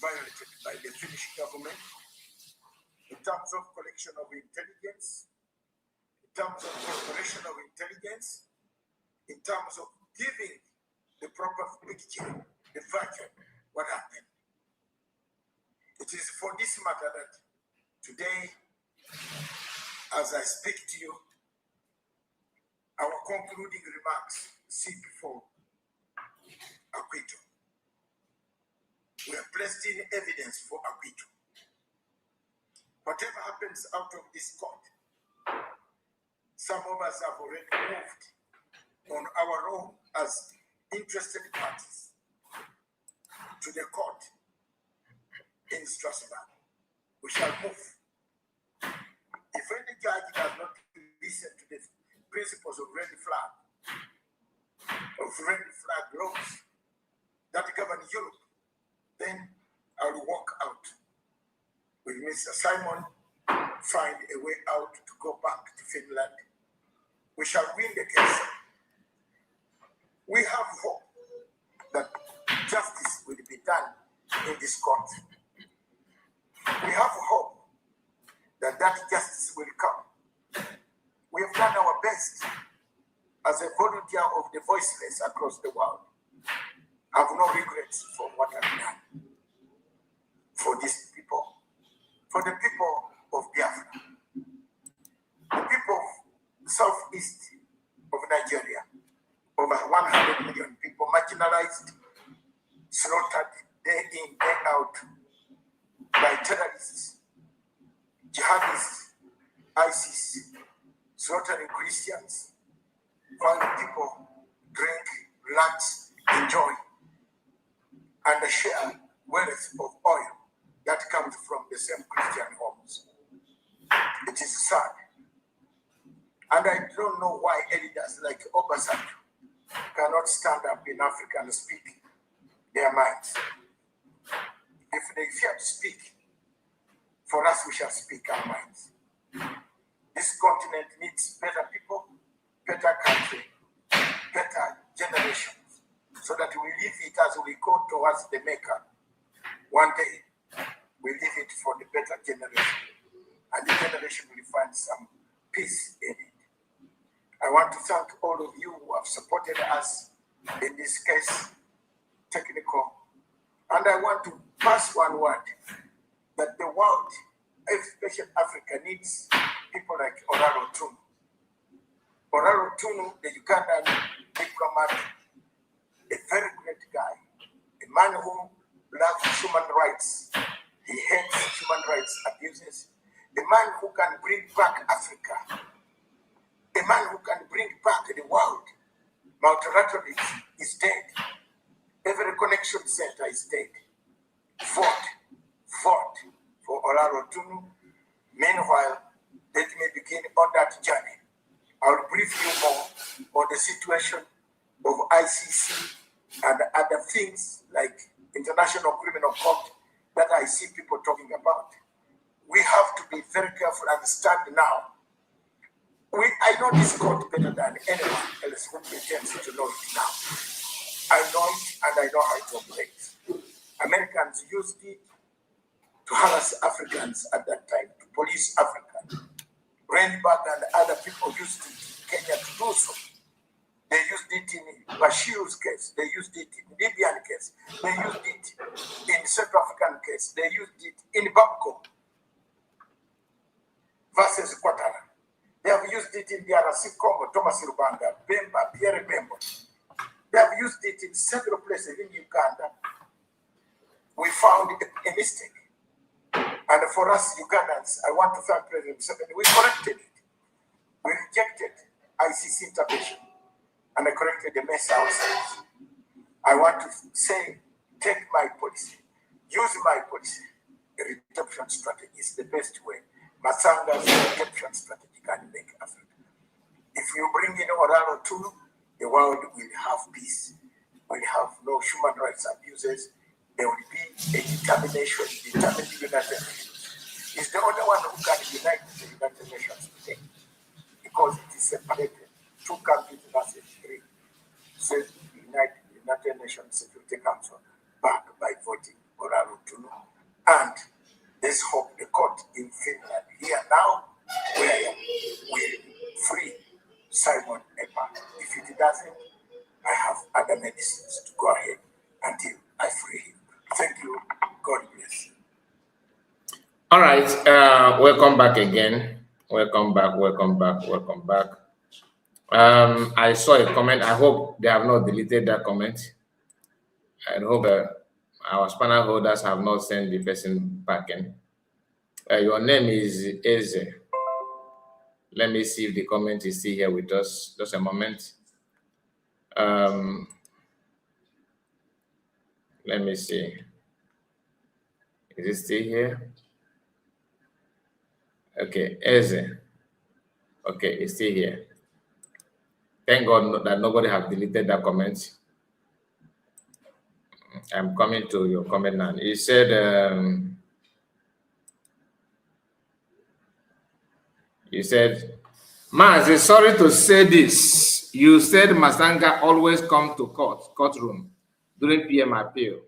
violated by the Finnish government in terms of collection of intelligence, in terms of corporation of intelligence, in terms of giving the proper picture, the version, what happened. It is for this matter that today, as I speak to you, our concluding remarks sit before acquittal. We are placed in evidence for acquittal. Whatever happens out of this court, some of us have already moved on our own as interested parties to the court in Strasbourg. We shall move. If any judge does not listen to the principles of red flag laws that govern Europe, then I will walk out with Mr. Simon, find a way out to go back to Finland. We shall win the case. We have hope that justice will be done in this court. We have hope that justice will come. We have done our best as a volunteer of the voiceless across the world. I have no regrets for what I've done for these people, for the people of Biafra, the people of southeast of Nigeria, over 100 million people marginalized, slaughtered day in, day out by terrorists, jihadists, ISIS, slaughtering Christians, while people drink, relax, enjoy, and share wealth of oil that comes from the same Christian homes. It is sad. And I don't know why elders like Obasanjo cannot stand up in Africa and speak their minds. If they fear to speak, for us we shall speak our minds. This continent needs better people, better country, better generations, so that we leave it as we go towards the Maker. One day, we leave it for the better generation. and the generation will find some peace in it. I want to thank all of you who have supported us in this case, technical. And I want to pass one word that the world, especially Africa, needs people like Oraro Tunu. Oraro Tunu, the Ugandan diplomat, a very great guy, a man who loves human rights. He hates human rights abuses. A man who can bring back Africa. A man who can bring back the world. Multilateralism is dead. Every connection center is dead. Vote for Oraro Tunu. Meanwhile, let me begin on that journey. I'll brief you more on the situation of ICC and other things like International Criminal Court that I see people talking about. We have to be very careful and stand now. I know this court better than anyone else who pretends to know it now. I know it and I know how to operate. Americans used it to harass Africans at that time, to police Africans. Rainbird and other people used it in Kenya to do so. They used it in Bashir's case. They used it in Libyan case. They used it in Central African case. They used it in Babco versus Quatara. They have used it in DRC Congo, Thomas Rubanga, Bemba, Pierre Bembo. They have used it in several places in Uganda. We found a mistake. And for us Ugandans, I want to thank President Museveni. We corrected it. We rejected ICC intervention. And I corrected the mess ourselves. I want to say, take my policy, use my policy. The redemption strategy is the best way. Masanga's redemption strategy can make Africa. If you bring in Oraro Tunu, the world will have peace. We'll have no human rights abuses. There will be a determination, determined United Nations. It's the only one who can unite the United Nations today. Because it is separated. Two countries versus three. So United Nations Security Council back by voting Oraro Tunu. And let's hope the court in Finland here now where will free Simon Epa. If it doesn't, I have other medicines to go ahead until I free him. Thank you. God bless you. All right. Welcome back again. Welcome back. I saw a comment. I hope they have not deleted that comment. I hope our panel holders have not sent the person back in. Your name is Eze. Let me see if the comment is still here with us. Just a moment. Let me see. Is it still here? Okay, Eze. Okay, it's still here. Thank God that nobody have deleted that comment. I'm coming to your comment now. You said, Mazi, sorry to say this. You said Masanga always come to courtroom during PM appeal.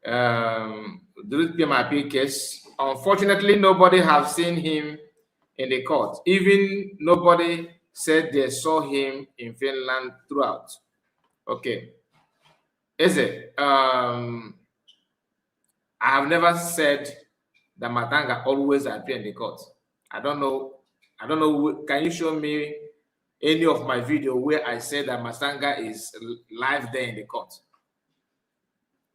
During PM appeal case, unfortunately, nobody have seen him in the court. Even nobody said they saw him in Finland throughout. Okay. Eze, I have never said that Matanga always appear in the court. I don't know. Can you show me any of my video where I said that Matanga is live there in the court?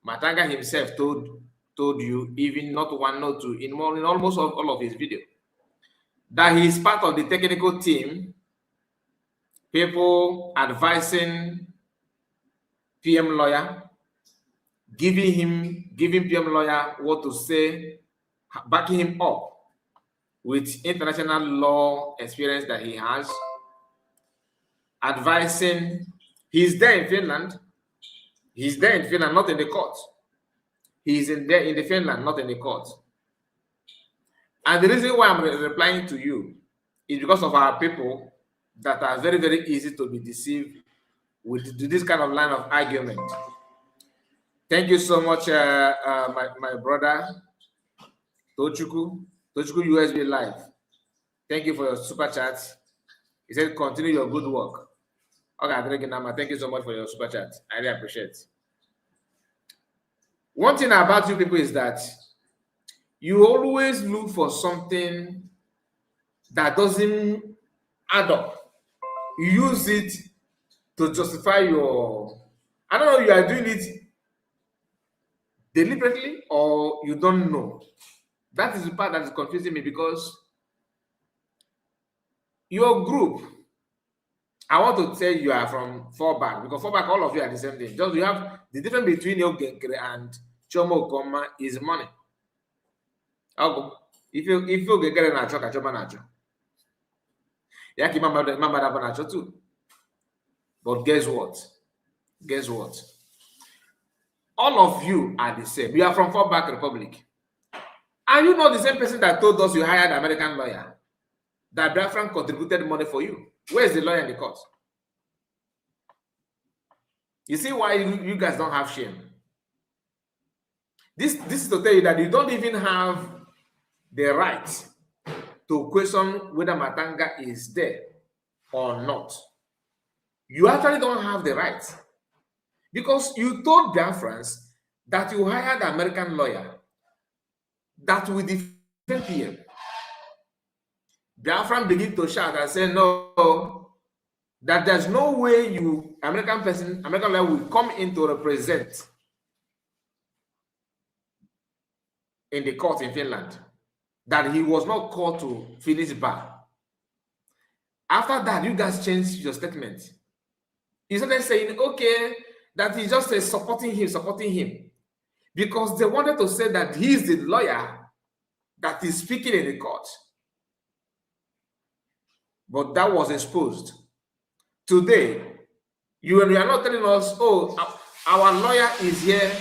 Matanga himself told you, even not one, not two, in almost all of his video, that he is part of the technical team, people advising PM lawyer, giving PM lawyer what to say, backing him up with international law experience that he has, advising. He's there in Finland. He's there in Finland, not in the court. He's there in the Finland, not in the court. And the reason why I'm replying to you is because of our people that are very, very easy to be deceived with this kind of line of argument. Thank you so much, my brother. Tochuku USB Live. Thank you for your super chat. He said, continue your good work. Okay, thank you so much for your super chat. I really appreciate it. One thing about you people is that you always look for something that doesn't add up. You use it to justify your, I don't know, you are doing it deliberately or you don't know. That is the part that is confusing me, because your group, I want to say you are from Fallback, because Fallback, all of you are the same thing. Just you have the difference between Ogenkere and Chomo Okoma is money. If you Ogenkere na Choka Choma na Cho. Yaki mama na Cho too. But guess what? Guess what? All of you are the same. You are from Fallback Republic. Are you not the same person that told us you hired an American lawyer? That Biafran contributed money for you? Where is the lawyer in the court? You see why you guys don't have shame? This is to tell you that you don't even have the right to question whether Matanga is there or not. You actually don't have the right, because you told Biafrans that you hired an American lawyer that will defend PM. Biafran begin to shout and say, no, that there's no way you, American lawyer will come in to represent in the court in Finland, that he was not called to finish bar. After that, you guys changed your statement. You started saying, okay, that he just says supporting him. Because they wanted to say that he is the lawyer that is speaking in the court. But that was exposed. Today, you are not telling us, oh, our lawyer is here,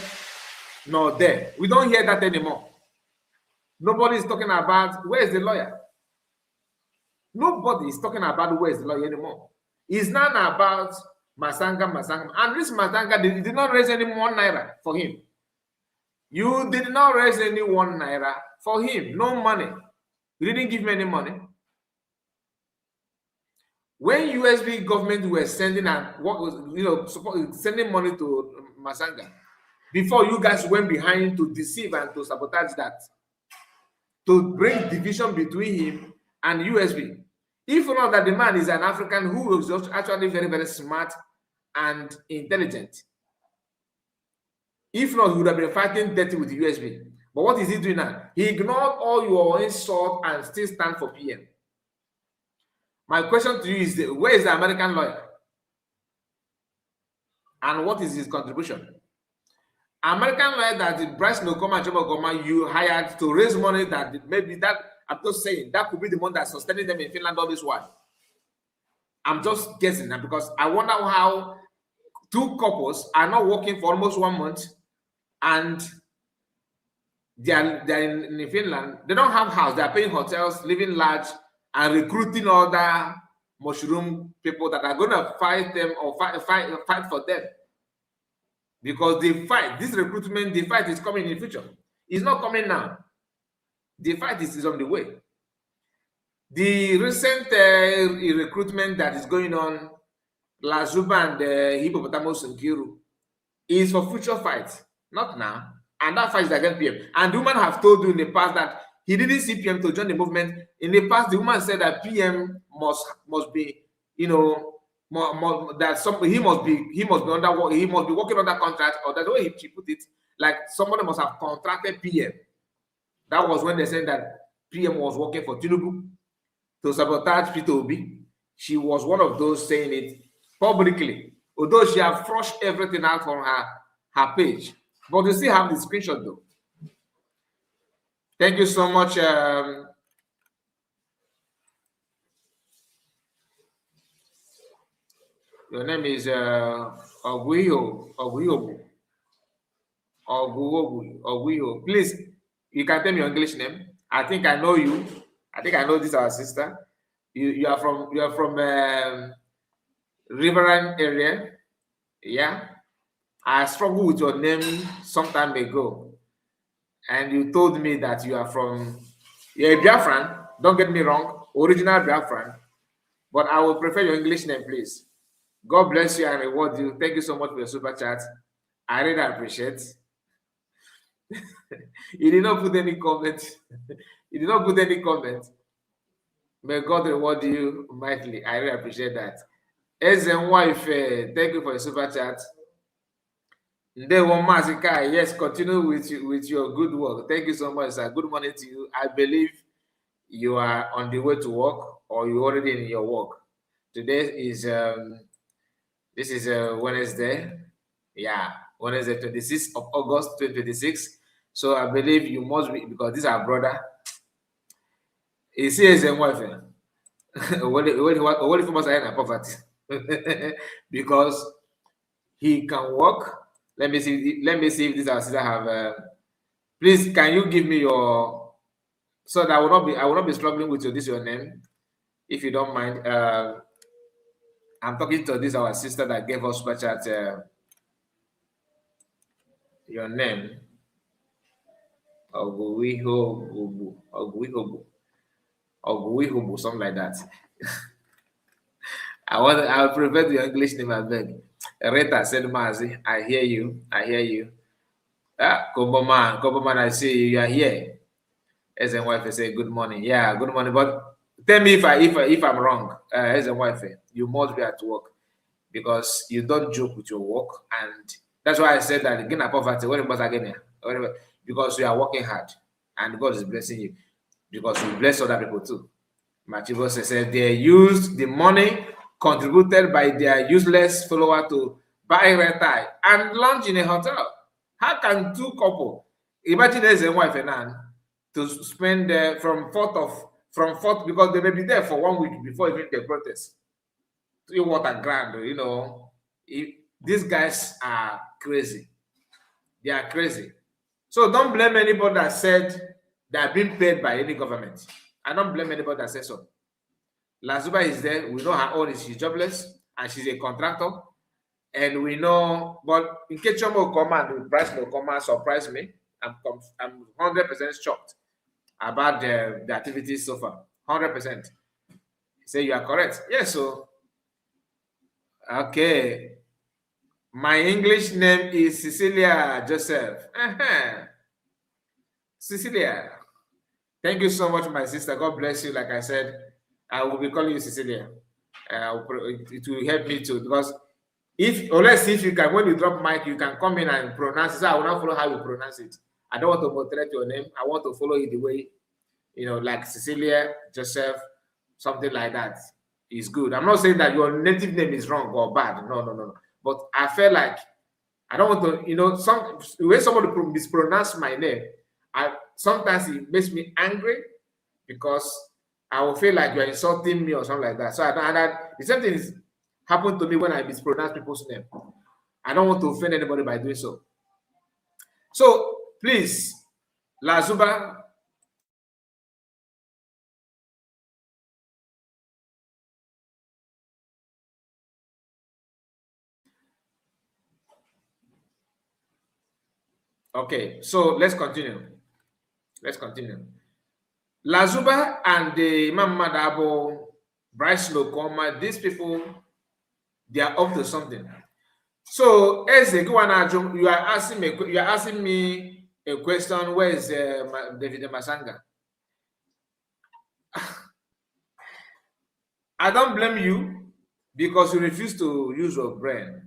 nor there. We don't hear that anymore. Nobody is talking about where is the lawyer. Nobody is talking about where is the lawyer anymore. It's not about Masanga. And this Masanga, they did not raise any 1 naira for him. You did not raise any 1 naira for him. No money. You didn't give me any money. When USB government were sending sending money to Masanga, before you guys went behind to deceive and to sabotage that, to bring division between him and USB. If not that the man is an African who was actually very, very smart and intelligent. If not, he would have been fighting dirty with the USB. But what is he doing now? He ignored all your insult and still stand for PM. My question to you is, where is the American lawyer? And what is his contribution? American lawyer that Bryce Nokoma and Jomo Goma you hired to raise money that maybe that, I'm just saying, that could be the one that's sustaining them in Finland all this while. I'm just guessing now, because I wonder how 2 couples are not working for almost 1 month and they're in Finland. They don't have house. They're paying hotels, living large, and recruiting other mushroom people that are going to fight them or fight for them. Because the fight, this recruitment, the fight is coming in the future. It's not coming now. The fight is on the way. The recent recruitment that is going on, Lazuba and Hippopotamus and Kiru, is for future fights, not now. And that fight is against PM. And the woman have told you in the past that he didn't see PM to join the movement. In the past, the woman said that PM must be, he must be working on that contract, or that's the way she put it. Like somebody must have contracted PM. That was when they said that PM was working for Tinubu to sabotage Peter Obi. She was one of those saying it publicly, although she had flushed everything out from her page. But you still have the screenshot though. Thank you so much. Your name is Oguiho. Please, you can tell me your English name. I think I know you. I think I know this our sister. You are from Riverine area. Yeah. I struggled with your name some time ago. and you told me that you're a Biafran. Don't get me wrong, original Biafran. But I will prefer your English name, please. God bless you and reward you. Thank you so much for your super chat. I really appreciate. He did not put any comment. He did not put any comment. May God reward you mightily. I really appreciate that. Ezen wife, thank you for your super chat. Yes, continue with your good work. Thank you so much, sir. Good morning to you. I believe you are on the way to work or you're already in your work. Today is this is Wednesday. Yeah, Wednesday, 26th of August, 2026. So I believe you must be, because this is our brother. He says wife. What if you must have poverty? Because he can work. Let me see if this our sister have. Please, can you give me your, so that I will not be struggling with your name, if you don't mind. I'm talking to this our sister that gave us super chat. Your name, Oguihobu, something like that. I prefer your English name, I beg. Rita said, Mazi, I hear you. Koboman, I see you are here. As a wife, say good morning. Yeah, good morning. But tell me if I'm wrong. As a wife, you must be at work, because you don't joke with your work, and that's why I said that again. Poverty, because you are working hard, and God is blessing you, because you bless other people too. Machivo said they used the money contributed by their useless follower to buy red tie and lunch in a hotel. How can two couple, imagine there's a wife and man, to spend from 4th, because they may be there for 1 week before even the protest. What a grand, these guys are crazy. They are crazy. So don't blame anybody that said they are being paid by any government. I don't blame anybody that says so. Lazuba is there. We know her own is she's jobless and she's a contractor. And we know, but in case Chomo will come and the price will come and surprise me, I'm 100% shocked about the activities so far. 100%. Say you are correct. Yes, so okay. My English name is Cecilia Joseph. Cecilia. Thank you so much, my sister. God bless you. Like I said, I will be calling you Cecilia. It will help me too, because unless you can, when you drop mic, you can come in and pronounce it. So I will not follow how you pronounce it. I don't want to moderate your name. I want to follow it the way, like Cecilia Joseph, something like that is good. I'm not saying that your native name is wrong or bad. No. But I feel like I don't want to, when somebody mispronounce my name, sometimes it makes me angry, because I will feel like you're insulting me or something like that. So the same thing is happened to me when I mispronounce people's name. I don't want to offend anybody by doing so. So please, Lazuba. Okay, so let's continue. Lazuba and the Imam Madabo, Bryce Lokoma, these people, they are up to something. So, as you are asking me a question. Where is David Masanga? I don't blame you, because you refuse to use your brain.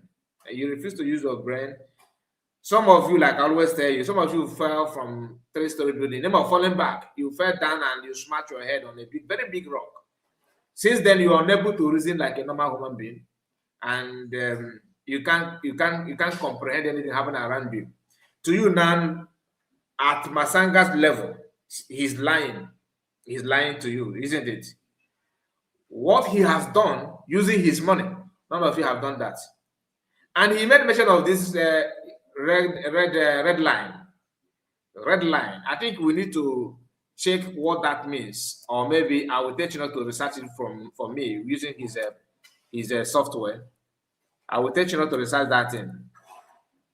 Some of you, like I always tell you, some of you fell from 3-story building. Name of falling back, you fell down and you smashed your head on a very big rock. Since then, you are unable to reason like a normal human being, and you can't comprehend anything happening around you. To you now, at Masanga's level, he's lying. He's lying to you, isn't it? What he has done using his money, none of you have done that. And he made mention of this red line. I think we need to check what that means, or maybe I will take you to research it for me using his software. I will take you to research that in.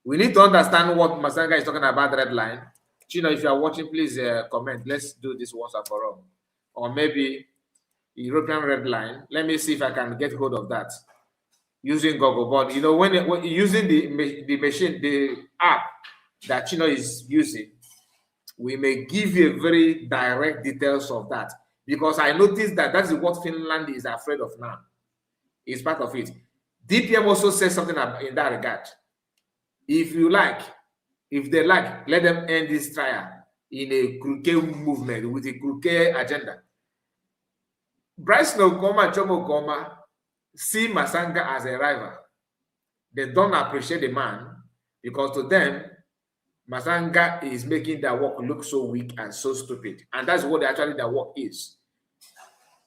We need to understand what Masanga is talking about, red line. Chino, if you are watching, please comment. Let's do this once and for all. Or maybe European Red Line. Let me see if I can get hold of that using Google. But you know, when using the machine, the app that Chino is using, we may give you a very direct details of that, because I noticed that that's what Finland is afraid of now. It's part of it. DPM also says something in that regard. If you like, if they like, let them end this trial in a crooked movement with a crooked agenda. Bryce Nogoma and Jomo Goma see Masanga as a rival. They don't appreciate the man because to them, Masanga is making their work look so weak and so stupid. And that's what actually their work is.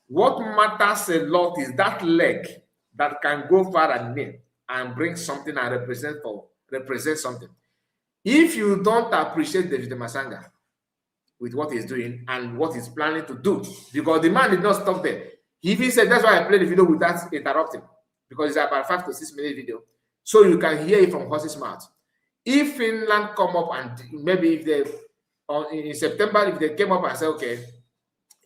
What matters a lot is that leg that can go far and near and bring something and represent something. If you don't appreciate David Masanga with what he's doing and what he's planning to do, because the man did not stop there. He even said, that's why I played the video without interrupting, because it's about 5 to 6 minute video, so you can hear it from horse's mouth. If Finland come up and maybe if they in September, if they came up and say, okay,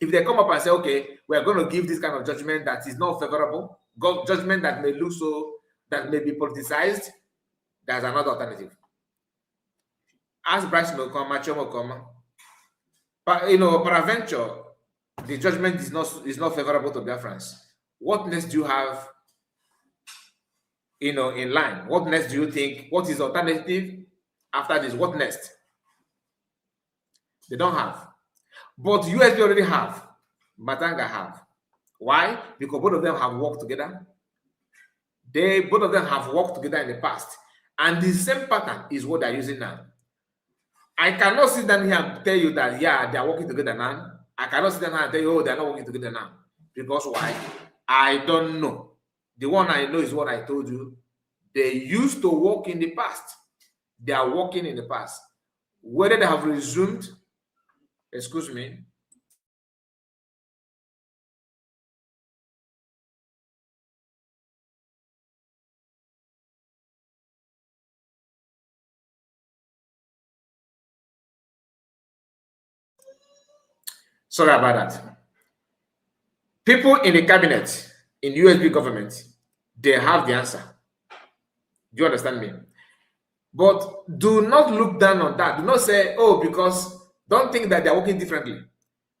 if they come up and say, okay, we're going to give this kind of judgment that is not favorable, judgment that may look so, that may be politicized, there's another alternative. Ask Bryce Nogoma, Chomo Koma. But you know, peradventure, the judgment is not favorable to Biafrans. What next do you have, you know, in line? What next do you think? What is the alternative after this? What next? They don't have. But USB already have. Matanga have. Why? Because both of them have worked together. Both of them have worked together in the past. And the same pattern is what they're using now. I cannot sit down here and tell you that, yeah, they are working together now. I cannot sit down here and tell you, oh, they're not working together now. Because why? I don't know. The one I know is what I told you. They used to work in the past. They are working in the past. Whether they have resumed, excuse me, sorry about that. People in the cabinet, in USB government, they have the answer. Do you understand me? But do not look down on that. Do not say, oh, because don't think that they're working differently.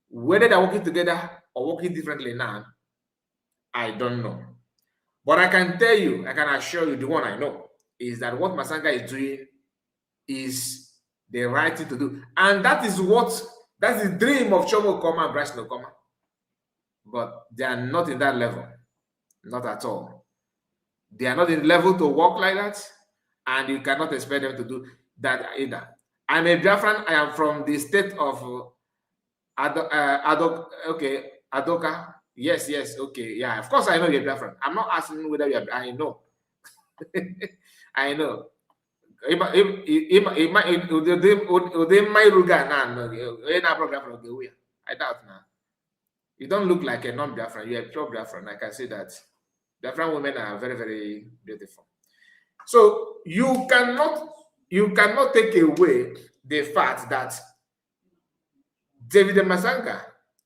Whether they're working together or working differently now, I don't know. But I can tell you, I can assure you, the one I know is that what Masanga is doing is the right thing to do. And that's the dream of Chomo Koma and Bryce Nogoma. But they are not in that level. Not at all. They are not in the level to work like that. And you cannot expect them to do that either. I'm a Biafran. I am from the state of Adoka. Yes, okay. Yeah, of course I know you're Biafran. I'm not asking whether you're, I know. I know. I doubt now. You don't look like a non-Biafran. You're a pure Biafran. I can say that. Biafran women are very, very beautiful. So you cannot take away the fact that David Masanga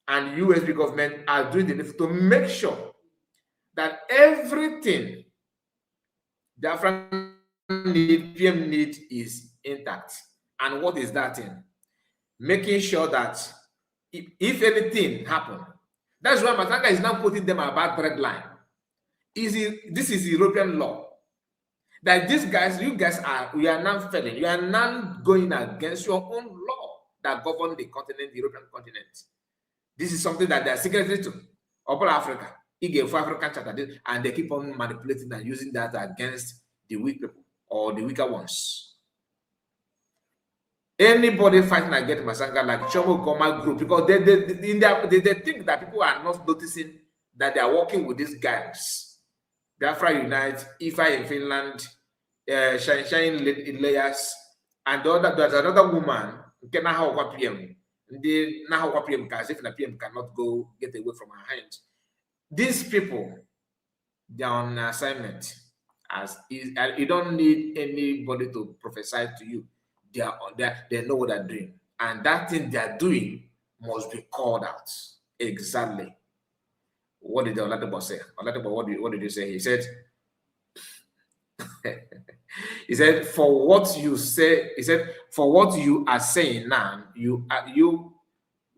and USB government are doing the need to make sure that everything Biafran PM need is intact. And what is that in? Making sure that if anything happens, that's why Masanga is now putting them about red line. This is European law. That these guys, you are now failing. You are now going against your own law that govern the continent, the European continent. This is something that they are secretly to Upper Africa. He gave African charter, and they keep on manipulating and using that against the weak people or the weaker ones. Anybody fighting against Masanga like Chomo Goma group, because they think that people are not noticing that they are working with these guys. Biafra Unite, IFA in Finland, Shine in Layers, and there's another woman, Nahawa PM. The Nahawa PM, as if the PM cannot go get away from her hands. These people, they are on assignment. You don't need anybody to prophesy to you. They know what they're doing. and that thing they are doing must be called out. Exactly. What did the Oladipo say? Oladipo, what did you say? He said, he said, for what you say, he said, for what you are saying now,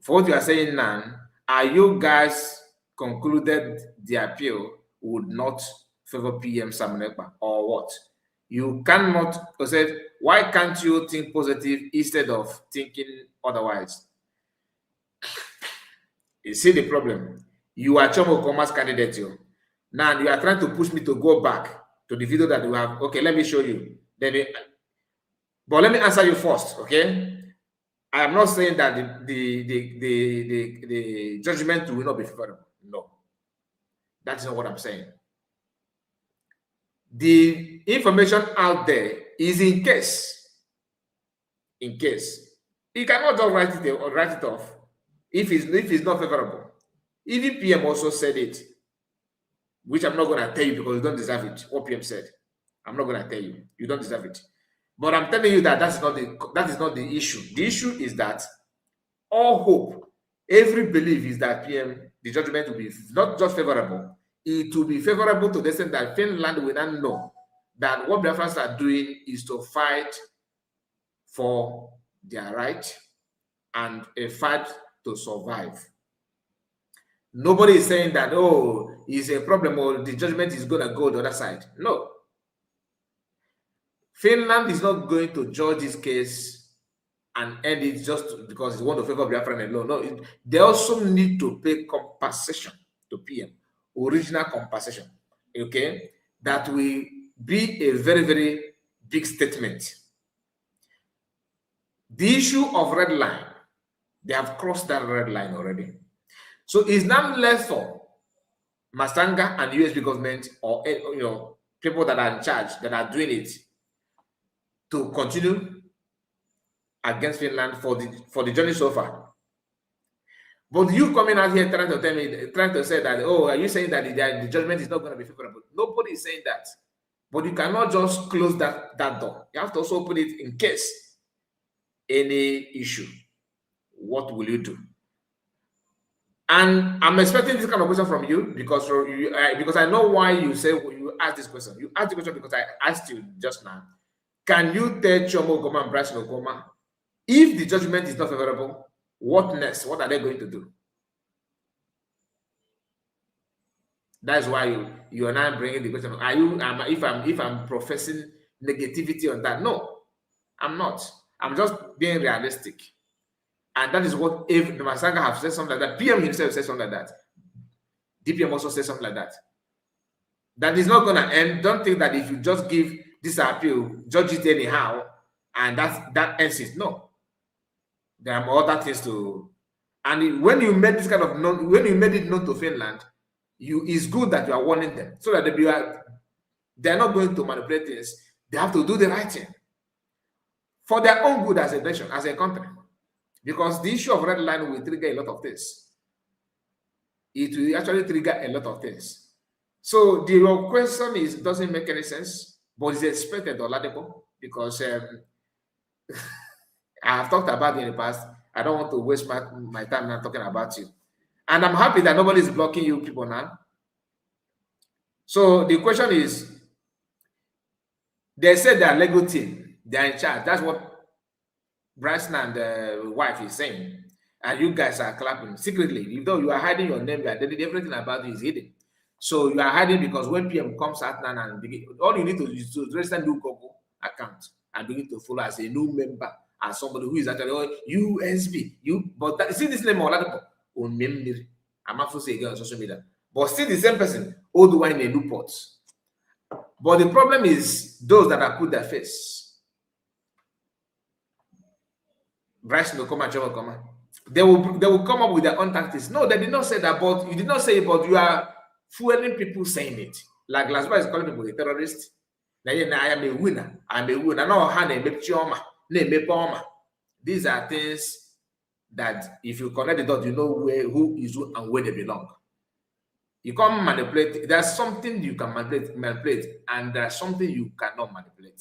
for what you are saying now, are you guys concluded the appeal would not favor PM Samuel Ekpa, or what? You cannot, he said, why can't you think positive instead of thinking otherwise? You see the problem? You are Chomo Koma's candidate. Now you are trying to push me to go back to the video that you have. Okay, let me show you. But let me answer you first, okay? I am not saying that the judgment will not be favorable. No. That's not what I'm saying. The information out there is in case. In case. You cannot just write it off if it's not favorable. Even PM also said it, which I'm not going to tell you because you don't deserve it. What PM said, I'm not going to tell you. You don't deserve it. But I'm telling you that that is not the issue. The issue is that all hope, every belief is that PM, the judgment will be not just favorable, it will be favorable to the extent that Finland will not know that what Biafrans are doing is to fight for their right and a fight to survive. Nobody is saying that, oh, it's a problem or the judgment is going to go the other side. No. Finland is not going to judge this case and end it just because it wants to favor Biafran alone. No, they also need to pay compensation to PM, original compensation, okay? That will be a very, very big statement. The issue of red line, they have crossed that red line already. So it's now left for Masanga and USB government or people that are in charge, that are doing it, to continue against Finland for the journey so far. But you coming out here trying to tell me, trying to say that, oh, are you saying that the judgment is not going to be favorable? Nobody is saying that. But you cannot just close that door. You have to also open it in case any issue. What will you do? And I'm expecting this kind of question from you because I know why you say you asked this question. You asked the question because I asked you just now. Can you tell Chomo Goma and Bryson Ogoma, if the judgment is not favorable, what next? What are they going to do? That's why you are now bringing the question. If I'm professing negativity on that? No, I'm not. I'm just being realistic. And that is what if the Masanga have said something like that. PM himself said something like that. DPM also said something like that. That is not going to end. Don't think that if you just give this appeal, judge it anyhow, and that ends it. No. There are other things to. And when you made this kind of when you made it known to Finland, it's good that you are warning them so that they're not going to manipulate things. They have to do the right thing for their own good as a nation, as a country. Because the issue of red line will trigger a lot of things. It will actually trigger a lot of things. So the question doesn't make any sense, but it's expected, Oladipo, because I have talked about it in the past. I don't want to waste my time now talking about you. And I'm happy that nobody is blocking you people now. So the question is, they said they're legal team. They're in charge. That's what Bryson and the wife is saying, and you guys are clapping secretly. Even though you are hiding your name, your identity, everything about it is hidden. So you are hiding because when PM comes out now and all you need to do is to register a new Google account and begin to follow as a new member, as somebody who is actually USB. But see this name Oladipo on memory. I'm not saying again on social media, but still the same person. Old wine in Newport. But the problem is those that have put their face. Bryson will come and Joe will come. They will come up with their own tactics. No, they did not say that, but you did not say it, but you are fueling people saying it. Like Glasgow is calling people a terrorist. Now I am a winner. I'm a winner. No, these are things that if you connect the dots, you know who is who and where they belong. You can't manipulate. There's something you can manipulate, and there's something you cannot manipulate.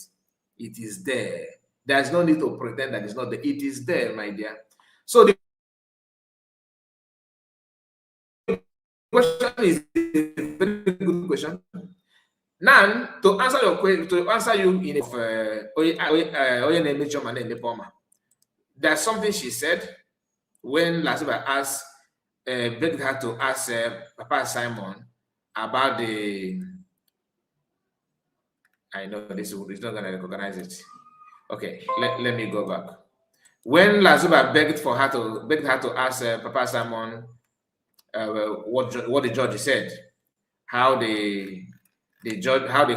It is there. There's no need to pretend that it's not there. It is there, my dear. So the question is a very good question. Now, to answer your question, to answer you in there's something she said when Lasiba asked, begged her to ask Papa Simon about the. I know this is not going to recognize it. Okay, let me go back. When Lazuba begged her to ask Papa Simon what the judge said, how the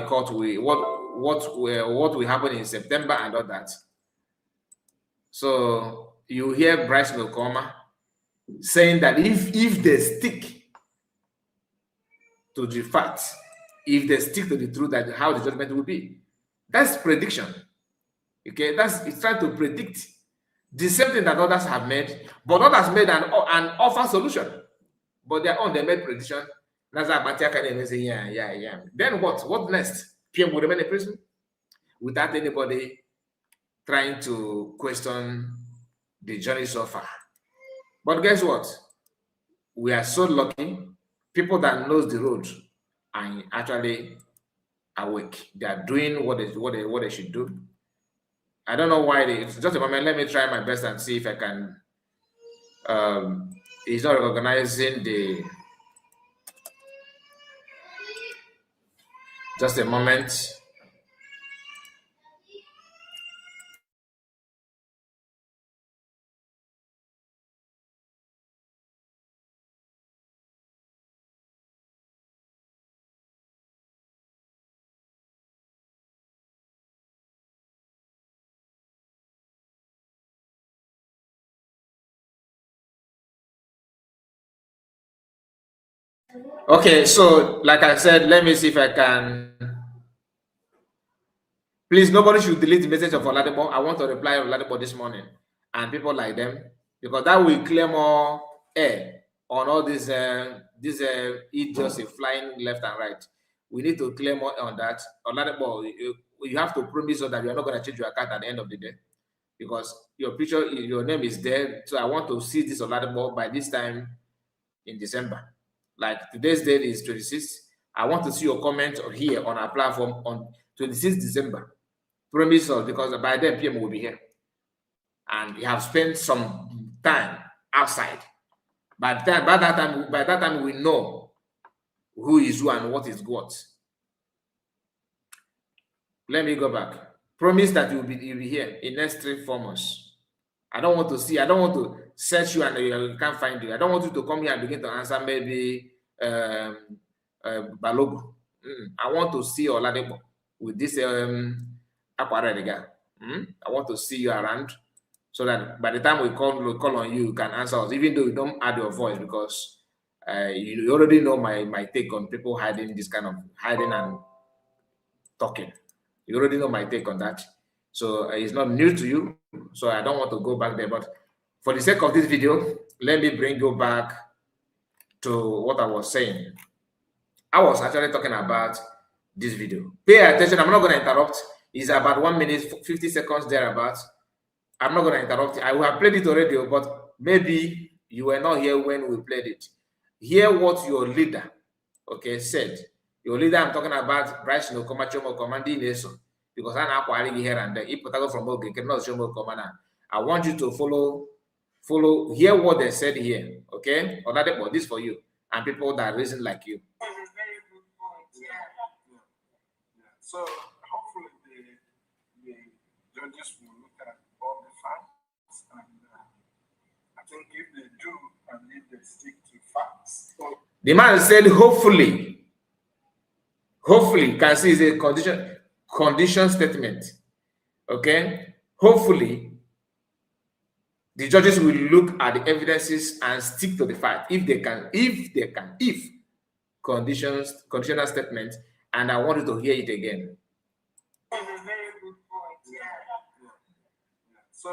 court will what will happen in September and all that. So you hear Bryce Milkoma saying that if they stick to the facts, if they stick to the truth, that how the judgment will be, that's prediction. Okay, it's trying to predict the same thing that others have made, but others made an offer solution, but their own they made prediction. That's say, yeah. Then what? What next? PM will remain in prison without anybody trying to question the journey so far. But guess what? We are so lucky. People that knows the road are actually awake. They are doing what they should do. I don't know why it's just a moment. Let me try my best and see if I can. He's not recognizing the. Just a moment. Okay, so like I said, let me see if I can. Please, nobody should delete the message of Oladipo. I want to reply Oladipo this morning, and people like them, because that will clear more air on all these idiots flying left and right. We need to clear more on that. Oladipo, you have to promise us that you are not going to change your account at the end of the day, because your picture, your name is there. So I want to see this Oladipo by this time in December. Like today's date is 26th. I want to see your comment here on our platform on 26th December. Promise us, because by then PM will be here. And you have spent some time outside. By that time we know who is who and what is what. Let me go back. Promise that you'll be here in next 3-4 months. I don't want to search you and you can't find you. I don't want you to come here and begin to answer maybe Balogu. I want to see Oladipo with this Aquarediga. I want to see you around so that by the time we call on you, you can answer us, even though you don't add your voice, because you already know my take on people hiding and talking. You already know my take on that. So it's not new to you. So I don't want to go back there. But for the sake of this video, let me bring you back to what I was saying. I was actually talking about this video. Pay attention. I'm not going to interrupt. It's about 1 minute, 50 seconds thereabouts. I'm not going to interrupt. I will have played it already, but maybe you were not here when we played it. Hear what your leader, said. Your leader, I'm talking about Bryce Milkoma Chomo commanding Nation, because I'm not quite here and there. If you from okay, cannot show more commander. I want you to follow, hear what they said here, okay? Or that this for you and people that reason like you. That's a very good point. Yeah. So hopefully the judges will look at all the facts, and I think if they do and if they stick to facts. The man said hopefully can see is a condition statement. Okay, hopefully the judges will look at the evidences and stick to the fact if conditional statement. And I wanted to hear it again. That's a very good point. Yeah. So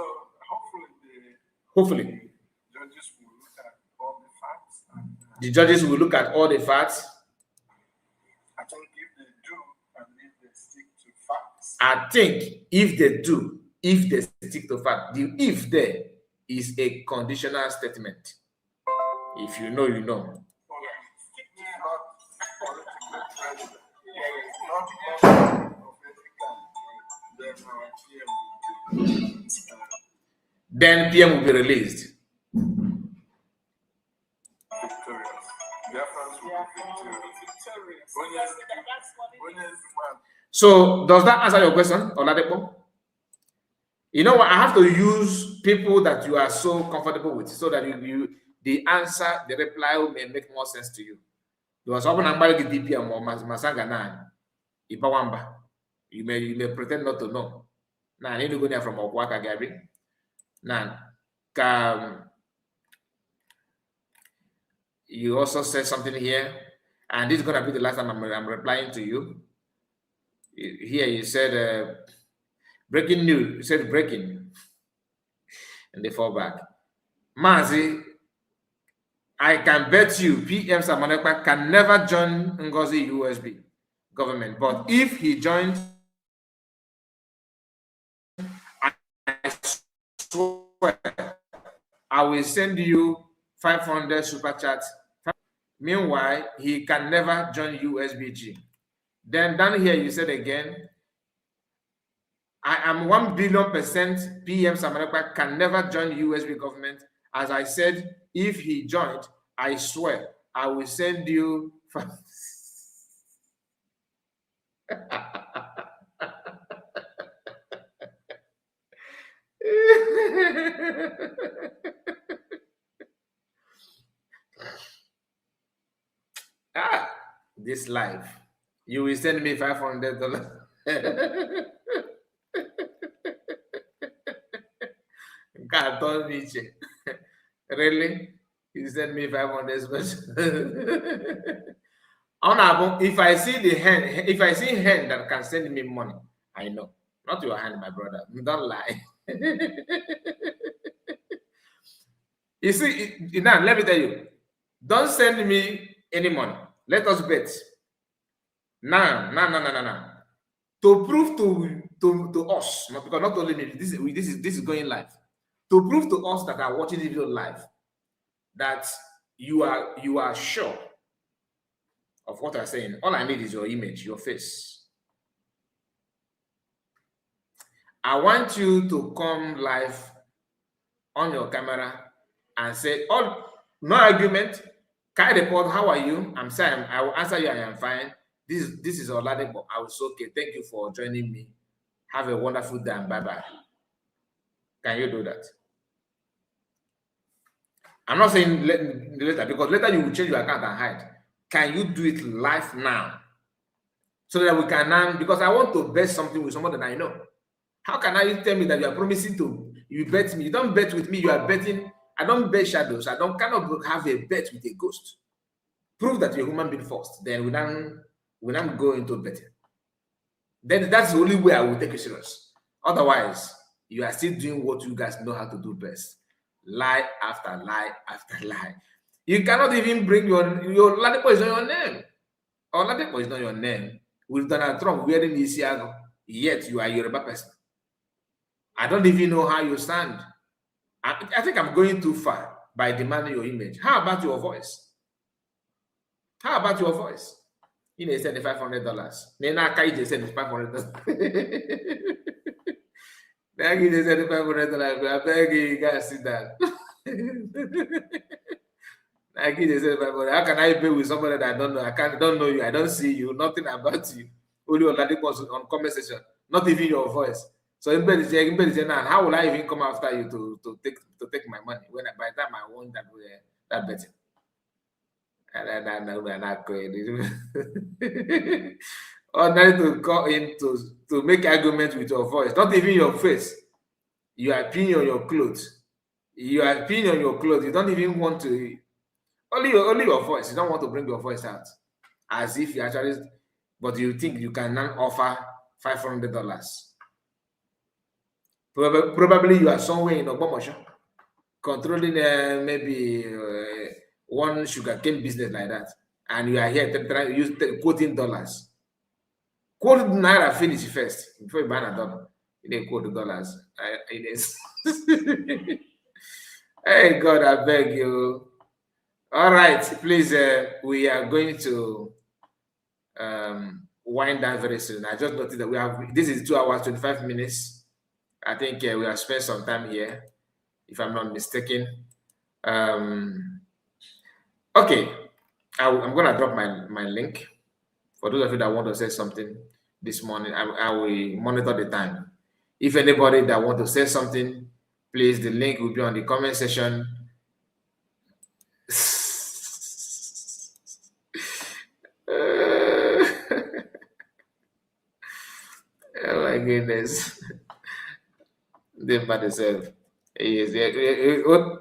hopefully judges will look at all the facts. And, the judges will look at all the facts. I think if they do and if they stick to facts. I think if they do, if they stick to fact. The if there is a conditional statement. If you know, you know. Then PM will be released. So does that answer your question, Oladipo? You know what? I have to use people that you are so comfortable with, so that the answer, the reply may make more sense to you. Because often I'm going to DPM or Masanga 9, Ipawamba. You may pretend not to know. Now I need to go there from Okwaka Gabby. Now, you also said something here, and this is going to be the last time I'm replying to you. Here you said breaking news. You said breaking, and they fall back. Mazi, I can bet you PM Samanekpa can never join Ngozi USB government, but if he joined, I swear I will send you 500 super chats. Meanwhile, he can never join USBG. Then down here you said again, I am 1 billion% PM Samanekpa can never join USB government. As I said, if he joined, I swear I will send you. This life, you will send me $500. God told me, really? You send me 500 if I see the hand, if I see a hand that can send me money, I know. Not your hand, my brother. Don't lie. You see, now let me tell you, don't send me any money. Let us bet. No. To prove to us, not because not only me, this is going live. To prove to us that are watching the video live that you are sure of what I'm saying. All I need is your image, your face. I want you to come live on your camera and say, "Oh, no argument. Kai report, how are you? I'm saying I will answer you. I am fine. This is Oladipo. I was okay. Thank you for joining me. Have a wonderful day and bye-bye." Can you do that? I'm not saying later, because later you will change your account and hide. Can you do it live now? So that we can, because I want to bet something with someone that I know. How can you tell me that you are promising to, you bet me? You don't bet with me, you are betting. I don't bet shadows. I cannot have a bet with a ghost. Prove that you're a human being first. Then we don't go into betting. Then that's the only way I will take you serious. Otherwise, you are still doing what you guys know how to do best. Lie after lie after lie. You cannot even bring your Oladipo is not your name. Oladipo is not your name. With Donald Trump wearing Isiago, yet you are a Yoruba person. I don't even know how you stand. I think I'm going too far by demanding your image. How about your voice? How about your voice? You know, send $500. Then I can't just send $500. Then you send $500. I beg you guys sit down. I give you $500. How can I pay with somebody that I don't know? Don't know you. I don't see you. Nothing about you. Only on comment section. Not even your voice. So everybody say, now, how will I even come after you to take my money when by the time I won that betting? And not crazy. Ordinary to go in to make arguments with your voice, not even your face. You are peeing on your clothes. You are peeing on your clothes. You don't even want to. Only your voice. You don't want to bring your voice out, as if you actually. But you think you can now offer $500. Probably you are somewhere in Ogbomosho, controlling maybe one sugarcane business like that, and you are here quoting dollars. Quote naira finish first before you buy a dollar. They quote the dollars. It is. Hey God, I beg you. All right, please. We are going to wind down very soon. I just noticed that we have. This is 2 hours 25 minutes. I think we have spent some time here, if I'm not mistaken. Okay, I'm gonna drop my link for those of you that want to say something this morning. I will monitor the time. If anybody that want to say something, please, the link will be on the comment section. Oh my goodness. They by themselves. Yes,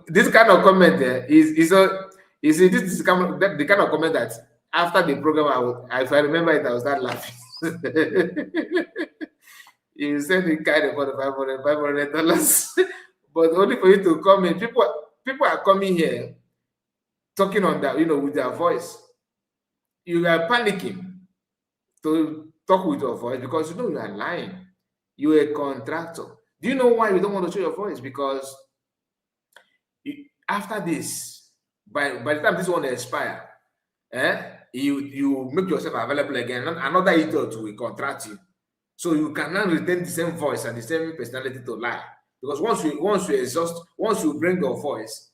this kind of comment is so. You see, this is the kind of comment that after the program, if I remember it, I will start laughing. You send the kind of $500, but only for you to come in. People are coming here talking on that, with their voice. You are panicking to talk with your voice because you are lying. You're a contractor. Do you know why you don't want to show your voice? Because after this, by the time this one expire, you make yourself available again. Another idiot will contract you, so you cannot retain the same voice and the same personality to lie. Because once you exhaust, once you bring your voice,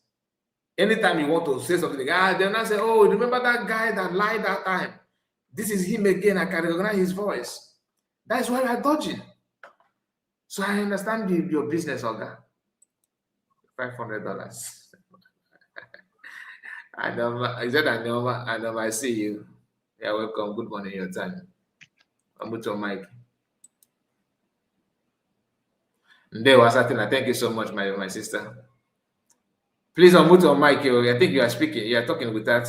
anytime you want to say something, they'll not say, "Oh, remember that guy that lied that time? This is him again. I can recognize his voice." That's why I'm dodging. So I understand your business, Olga. $500. I see you. Yeah, welcome. Good morning, your time. Unmute your mic. Thank you so much, my sister. Please unmute your mic. I think you are speaking. You are talking with that.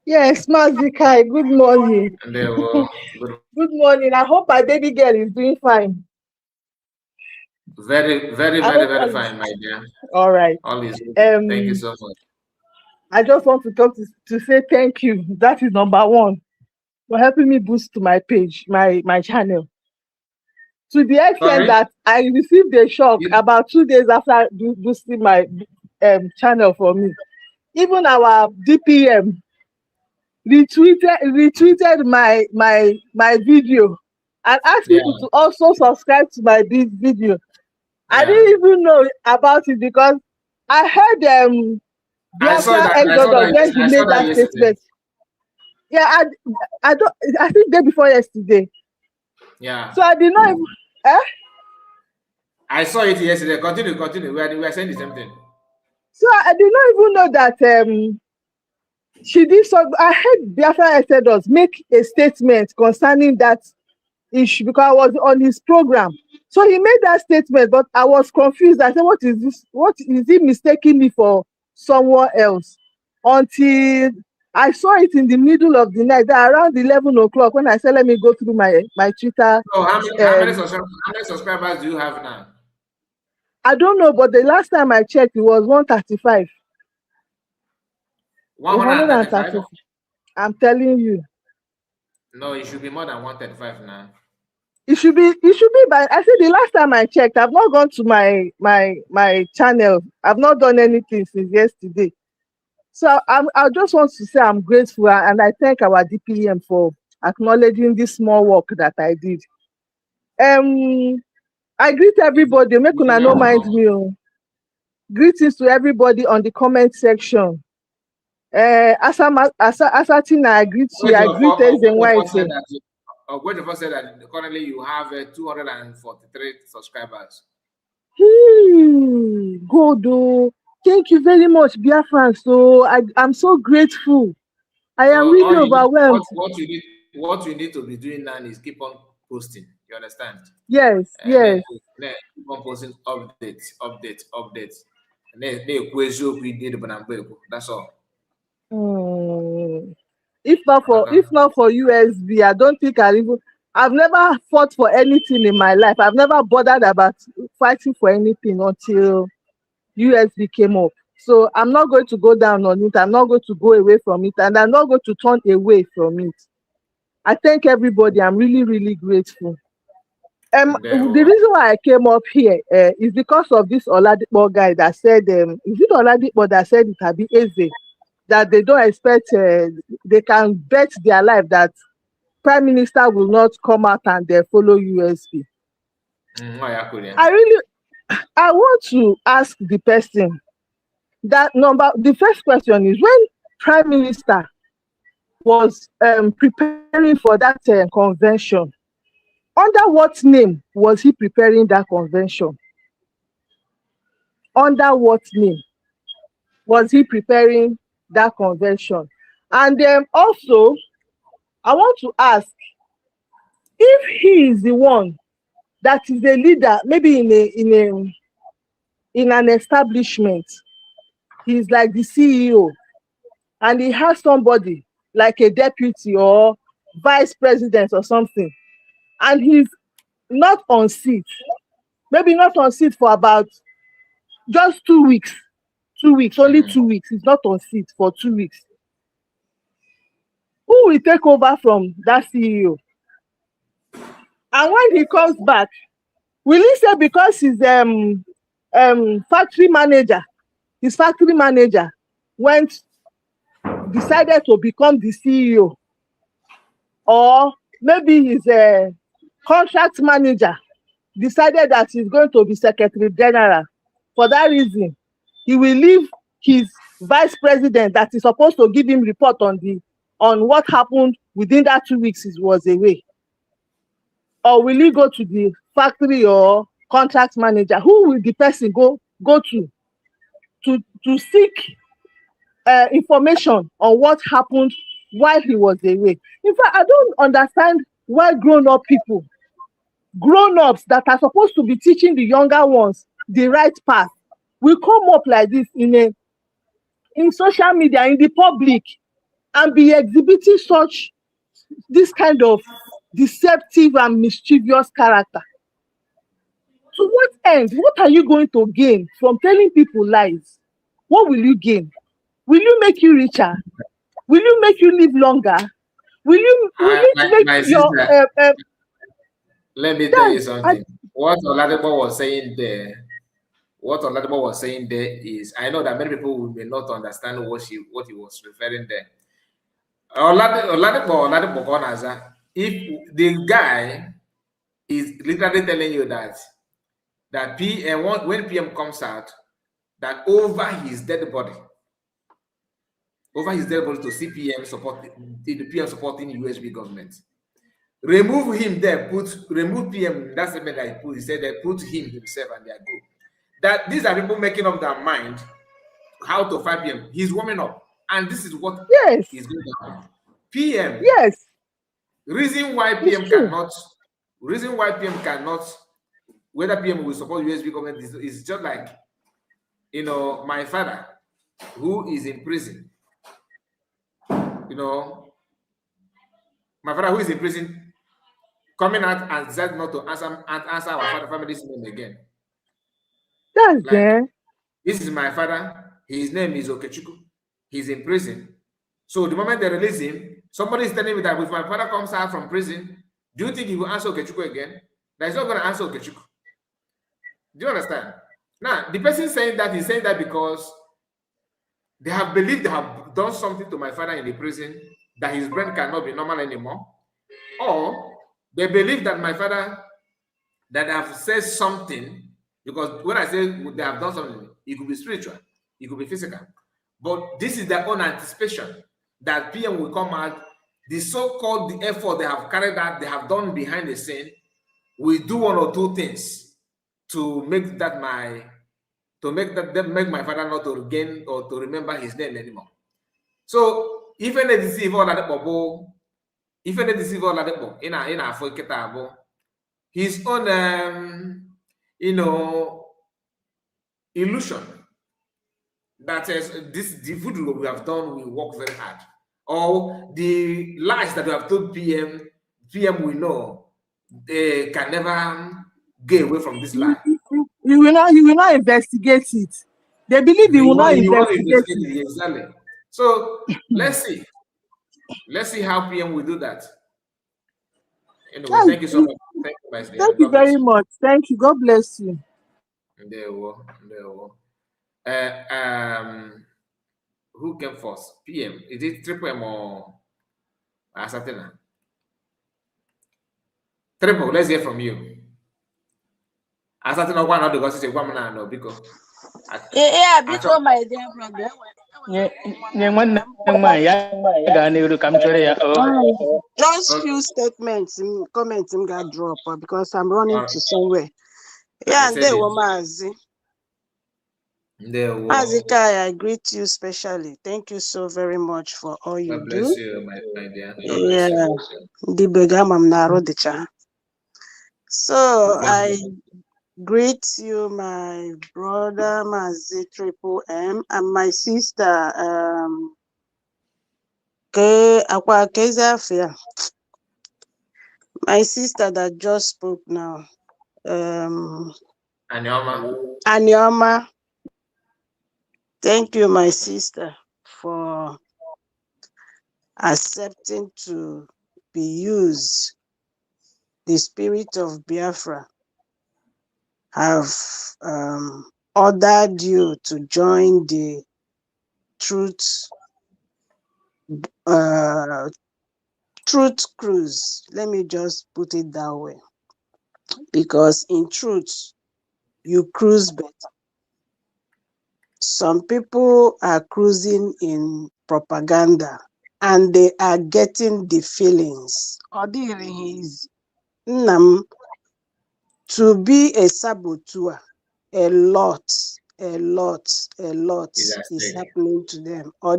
Yes, Mazikai. Good morning. Good morning. I hope my baby girl is doing fine. Very, very, very, very fine, my dear. All right. All is good. Thank you so much. I just want to come to say thank you. That is number one for helping me boost my page, my channel. To the extent that I received a shock about 2 days after boosting my channel for me. Even our DPM retweeted my video and asked people to also subscribe to my video. I didn't even know about it because I heard Biafra Exodus when he made that statement. Yeah, I think day before yesterday. Yeah. So I did not even, I saw it yesterday. Continue. We are saying the same thing. So I did not even know that she did so. I heard Biafra Exodus make a statement concerning that issue because I was on his program. So he made that statement, but I was confused. I said, "What is this? What is he mistaking me for someone else?" Until I saw it in the middle of the night, around 11 o'clock, when I said, "Let me go through my Twitter." So how many subscribers do you have now? I don't know, but the last time I checked, it was 135. 135? I'm telling you. No, it should be more than 135 now. It should be by, I said the last time I checked, I've not gone to my channel. I've not done anything since yesterday. So I just want to say I'm grateful and I thank our DPM for acknowledging this small work that I did. I greet everybody. Make una no mind me. Greetings to everybody on the comment section. Asatina, I greet you. I greet Ezenwaite. Ogwejofor said that currently you have 243 subscribers. Good. Thank you very much, Biafran. So I'm so grateful. I am really overwhelmed. What you need to be doing now is keep on posting. You understand? Yes, yes. Keep on posting updates. That's all. If not for USB, I don't think I've never fought for anything in my life. I've never bothered about fighting for anything until USB came up. So I'm not going to go down on it. I'm not going to go away from it, and I'm not going to turn away from it. I thank everybody. I'm really, really grateful. The reason why I came up here is because of this Oladipo guy that said, is it Oladipo that said it had been easy, that they don't expect, they can bet their life that Prime Minister will not come out and follow USB. I want to ask the person that the first question is, when Prime Minister was preparing for that convention, under what name was he preparing that convention? Under what name was he preparing that convention? And also, I want to ask, if he is the one that is a leader, maybe in an establishment, he's like the CEO, and he has somebody like a deputy or vice president or something, and he's not on seat, maybe not on seat for about just 2 weeks, only 2 weeks, he's not on seat for 2 weeks. Who will take over from that CEO? And when he comes back, will he say because his factory manager decided to become the CEO, or maybe his contract manager decided that he's going to be Secretary General? For that reason, he will leave his vice president that is supposed to give him report on what happened within that 2 weeks he was away. Or will he go to the factory or contract manager? Who will the person go to seek information on what happened while he was away? In fact, I don't understand why grown-ups that are supposed to be teaching the younger ones the right path will come up like this in social media, in the public, and be exhibiting this kind of deceptive and mischievous character. To what end? What are you going to gain from telling people lies? What will you gain? Will you make you richer? Will you make you live longer? Will you make your let me tell you something. What Oladipo was saying there is, I know that many people may not understand what he was referring there. Oladipo Konaza, if the guy is literally telling you that PM, when PM comes out, that over his dead body to see PM supporting USB government. Remove him there, remove PM, that's the man that he said they put him himself and their group. That these are people making up their mind how to fight PM. He's warming up. And this is what is going to happen. PM. Yes. Reason why PM cannot, whether PM will support USB government is just like, my father, who is in prison. My father, who is in prison, coming out and decided not to answer our father family's name again. That's there. This is my father. His name is Okechukwu. He's in prison. So the moment they release him, somebody is telling me that if my father comes out from prison, do you think he will answer Okechukwu again? That he's not going to answer Okechukwu. Do you understand? Now, the person saying that is saying that because they have believed they have done something to my father in the prison, that his brain cannot be normal anymore, or they believe that my father, that they have said something, because when I say they have done something, it could be spiritual, it could be physical, but this is their own anticipation that PM will come out, the so-called effort they have carried out, they have done behind the scene, will do one or two things to make my father not to regain or to remember his name anymore. So even they deceive all that bubble, even they deceive all that bubble in our for his own illusion that the food we have done will work very hard, or the lies that we have told PM we know they can never get away from this lie. He will not investigate it. They believe he will not investigate it. Exactly. So let's see how PM will do that. Anyway, thank you so much. Thank you, my dear. Thank you God bless very you. much. Thank you. God bless you. There we go. Who came first? PM. Is it Triple M or Asatina? Triple, let's hear from you. Asatina, one of the gossips, one man, no, because. Yeah, because my dear brother. Just few statements, comments, got drop because I'm running to somewhere. Yeah, and they were Mazi. Mazi, I greet you specially. Thank you so very much for all you God do. bless you, my dear. God bless you. The Begamam Narodicha. So I greet you, my brother Mazi Triple M, and my sister Kezafia. My sister that just spoke now. Anyoma. Thank you, my sister, for accepting to be used. The spirit of Biafra have ordered you to join the truth cruise. Let me just put it that way. Because in truth, you cruise better. Some people are cruising in propaganda and they are getting the feelings. To be a saboteur, a lot is happening to them. Or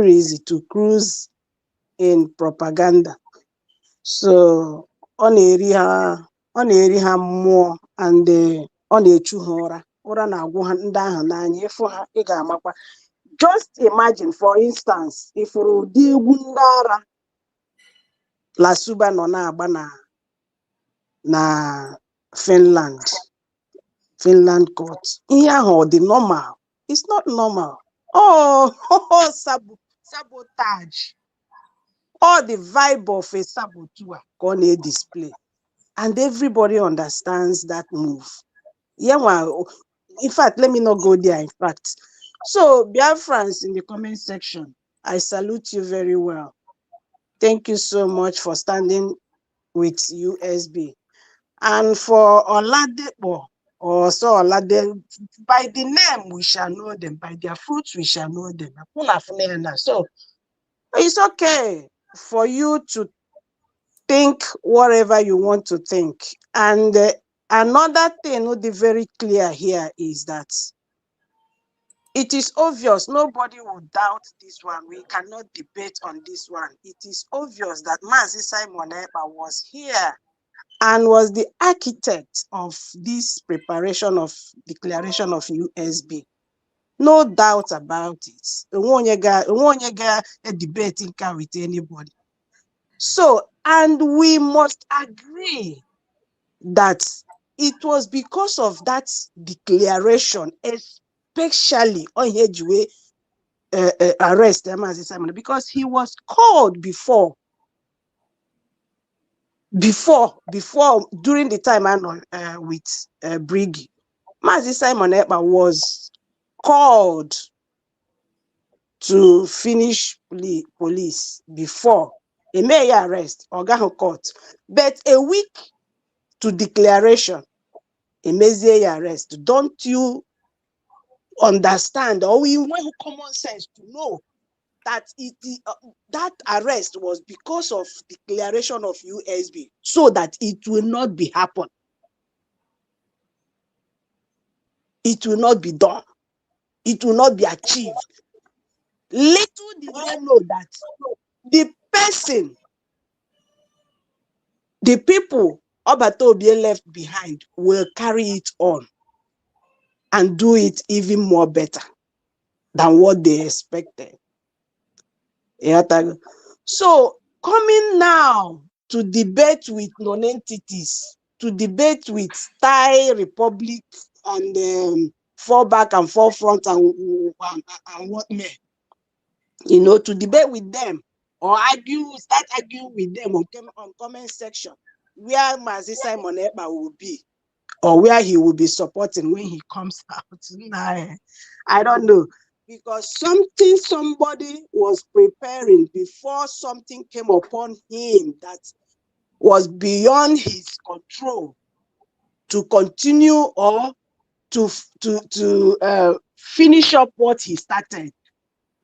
easy to cruise in propaganda. So on area more and on a chuhora or na just imagine, for instance, if Rudi Gundara La Suba nona abana na Finland court. The normal. It's not normal. Sabotage. All the vibe of a saboteur on a display. And everybody understands that move. In fact, let me not go there, in fact. So, Biafrans in the comment section, I salute you very well. Thank you so much for standing with USB. And for Oladepo, or so Olade, by the name we shall know them, by their fruits we shall know them. So, it's okay for you to think whatever you want to think. And another thing to be very clear here is that it is obvious, nobody will doubt this one. We cannot debate on this one. It is obvious that Mazi Simon Ekpa was here and was the architect of this preparation of declaration of USB. No doubt about it. Won't a debating with anybody. So, and we must agree that it was because of that declaration, especially on Hedgeway arrest Mazi Simon, because he was called before during the time with Briggy. Mazi Simon Ekpa was called to finish police before a may arrest or court, but a week to declaration, a may arrest. Don't you understand, or we want common sense to know that that arrest was because of declaration of USB, so that it will not be happen. It will not be done. It will not be achieved. Little did they know that the person, the people Obatobie left behind will carry it on and do it even more better than what they expected. So coming now to debate with non-entities, to debate with Thai Republic and fall back and forefront and what may, to debate with them or start arguing with them on comment section. where Mazi Simon Ekpa will be, or where he will be supporting when he comes out. Nah, I don't know. Because somebody was preparing before something came upon him that was beyond his control to continue or to finish up what he started.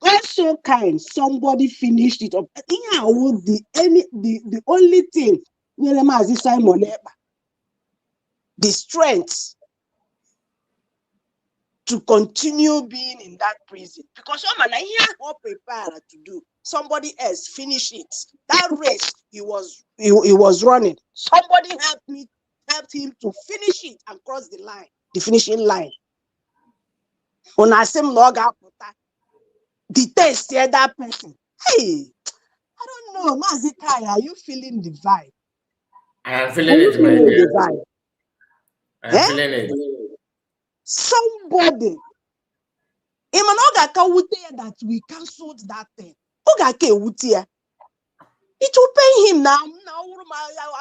That's so kind. Somebody finished it up. The only thing Simon Ekpa, the strength to continue being in that prison, because someone here not prepared to do, somebody else finish it. That race he was running, somebody helped him to finish it and cross the line, the finishing line. On a same log the test here, that person. Hey, I don't know, Mazikai, are you feeling the vibe? I am feeling it, my dear. I am feeling it. Somebody, that we cancelled that thing. It will pain him now. I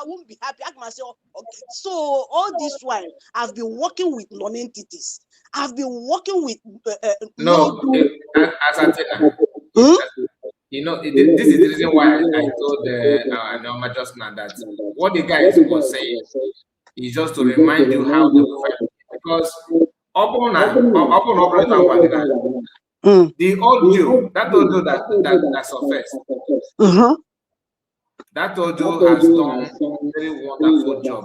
won't be happy. I can say, okay. So all this while, I've been working with non-entities. I've been working with no. As I tell you know, this is the reason why I told Norma just now that what the guy was saying is just to remind you how they will fight, because the audio that audio that surfaced. That audio has done a very wonderful job.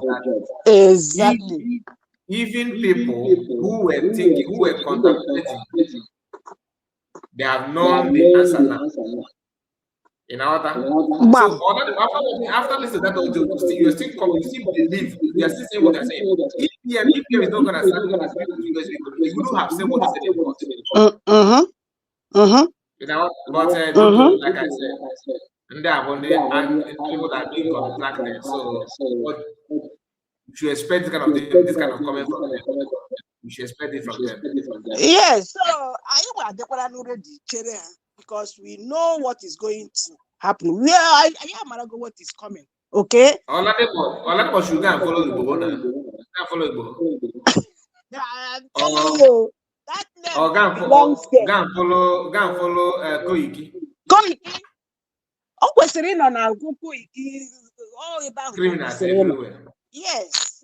Exactly. Even people who were contemplating, they have known the answer now. You know what? So after listening to that audio, you still believe, you are still saying what they're saying. If PM is not going to start, you wouldn't have said what they said. You know, but like I said, and people that are being contracted, so you should expect this kind of comment from them. You should expect it from them. Yes, so I already because we know what is going to happen. I am what is coming. Okay. All that should go and follow the board now. Follow the board. I'm telling you that go and follow Koiki. Koiki. Oh, question on our Koiki. All about criminals everywhere. Yes.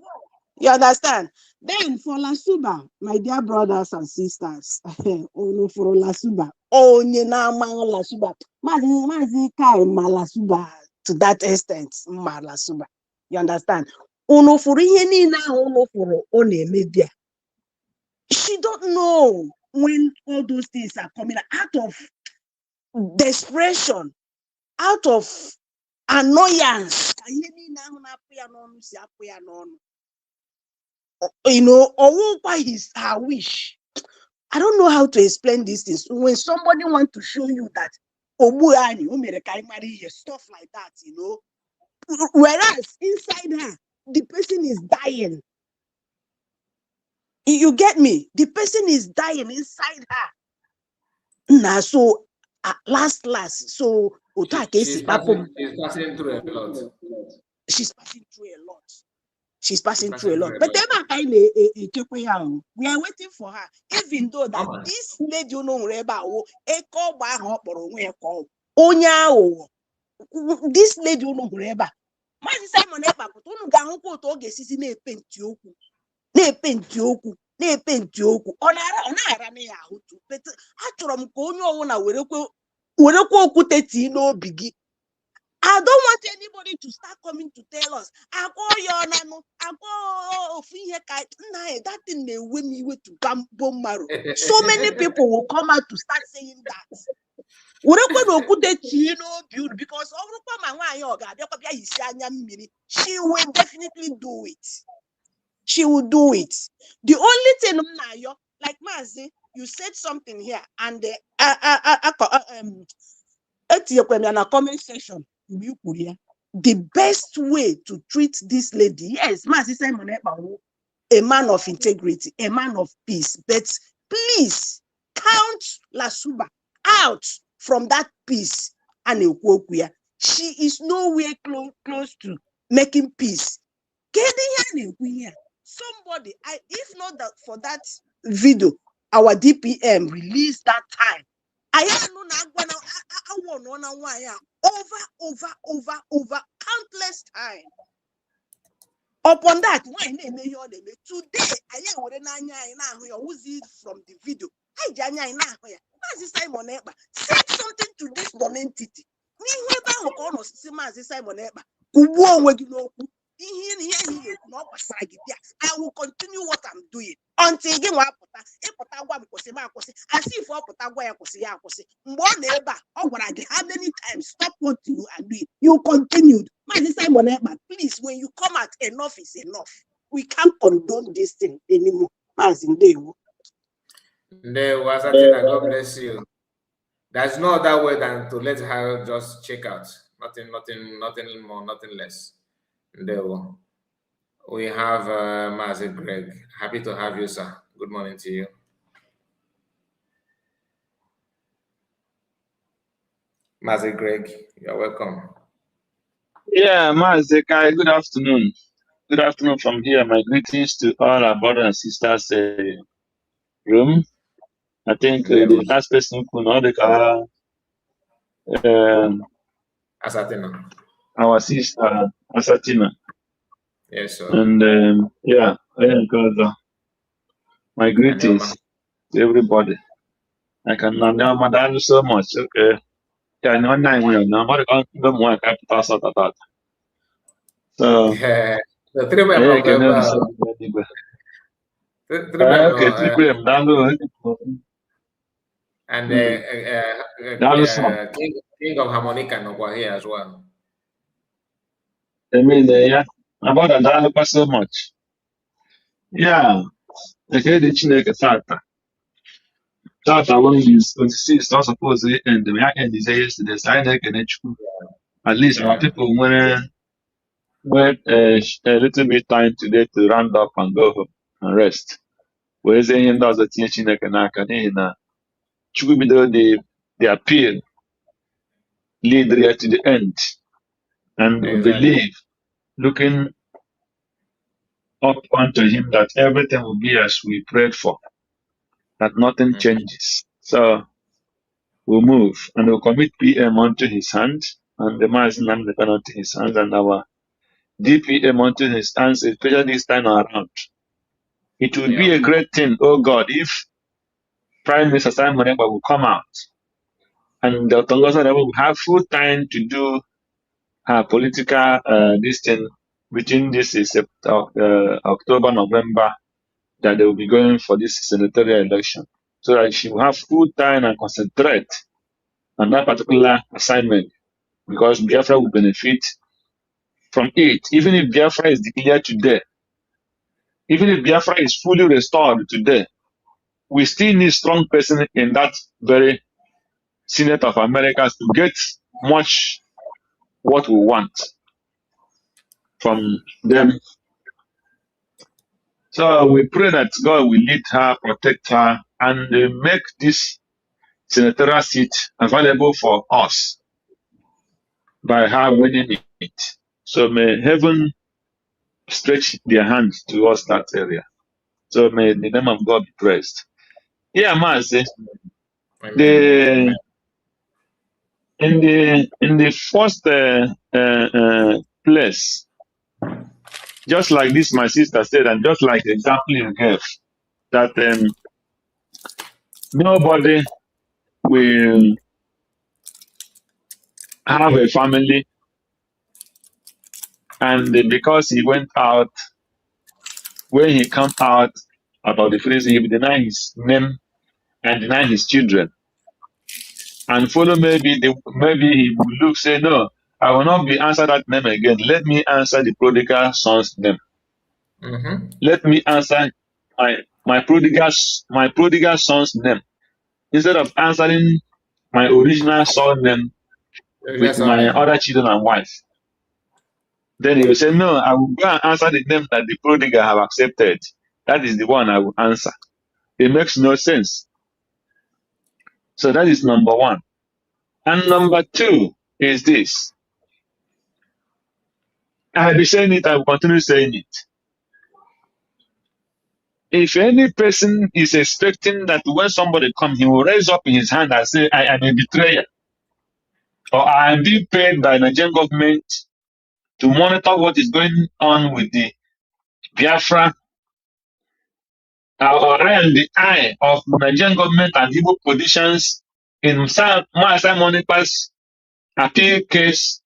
You understand? Then for Lasuba, my dear brothers and sisters, oh for Lasuba, oh Lasuba, Mazi Kai Malasuba to that extent, Malasuba. You understand? Ono for media. She don't know when all those things are coming out of desperation, out of annoyance. You know, or why is her wish. I don't know how to explain these things. When somebody wants to show you that stuff like that, you know, whereas inside her, the person is dying. You get me? The person is dying inside her. Nah, so at last, so she's passing through a lot. She's passing through a lot. She's passing through a lot. But we are waiting for her. Even though that this lady, you know, this lady, you know, Simon Ekpa, I don't want anybody to start coming to tell us, that thing may win me way to bone marrow. So many people will come out to start saying that. Because she will definitely do it. She will do it. The only thing, like Mazi, you said something here, and at your comment section, the best way to treat this lady, yes, Mazi Simon Ekpa, a man of integrity, a man of peace, but please count Lasuba out from that peace and she is nowhere close to making peace. Somebody, if not that for that video, our DPM released that time. Over countless time. Upon that, today, who's it from the video? Simon Ekpa said something to this non-entity. I will continue what I'm doing until again as if how many times stop what you are doing. You continued. Please, when you come out, enough is enough. We can't condone this thing anymore. As in day. There was a thing that God bless you. There's no other way than to let her just check out. Nothing more, nothing less. There we have Mazi Greg. Happy to have you, sir. Good morning to you. Mazi Greg, you're welcome. Yeah, Mazi Kai, good afternoon. Good afternoon from here. My greetings to all our brothers and sisters room. I think the last person who know Asatina. Our sister Asatina. Yes, sir. And my greetings to everybody. I can now so much. Okay. Yeah, no, so the 3 and King of Harmonica no here as well. I mean, about that so much. Yeah, okay, the Chineke Sata. Sata along these 26 not supposed to end. The end is yesterday. At least our people went a little bit time today to round up and go home and rest. Whereas the end of the Chineke Naka, the appeal lead to the end. And believe, looking up unto him that everything will be as we prayed for, that nothing changes. So we'll move and we'll commit PM unto his hand and the Muslim unto his hands and our DPM unto his hands, especially this time around. It would be a great thing, oh God, if Prime Minister Simon Ekpa will come out and Dr. Ngozi will have full time to do her political this thing between this is October, November, that they will be going for this senatorial election, so that she will have full time and concentrate on that particular assignment, because Biafra will benefit from it. Even if Biafra is declared today, even if Biafra is fully restored today, we still need strong person in that very Senate of Americas to get much what we want from them. So we pray that God will lead her, protect her, and make this senatorial seat available for us by her winning it. So may heaven stretch their hands towards that area. So may the name of God be praised. Yeah, Mazi, in the first place, just like this, my sister said, and just like the example you gave, that nobody will have a family, and because he went out, when he come out of the prison, he will deny his name and deny his children, and follow maybe he will look, say, no, I will not be answer that name again. Let me answer the prodigal son's name. Let me answer my prodigal son's name, instead of answering my original son name with my other children and wife. Then he will say, no, I will go and answer the name that the prodigal have accepted. That is the one I will answer. It makes no sense. So that is number one. And number two is this. I have been saying it, I will continue saying it. If any person is expecting that when somebody comes, he will raise up his hand and say, I am a betrayer, or I am being paid by the Nigerian government to monitor what is going on with the Biafra, or I am the eye of the Nigerian government and Igbo politicians in Simon Ekpa's appeal case,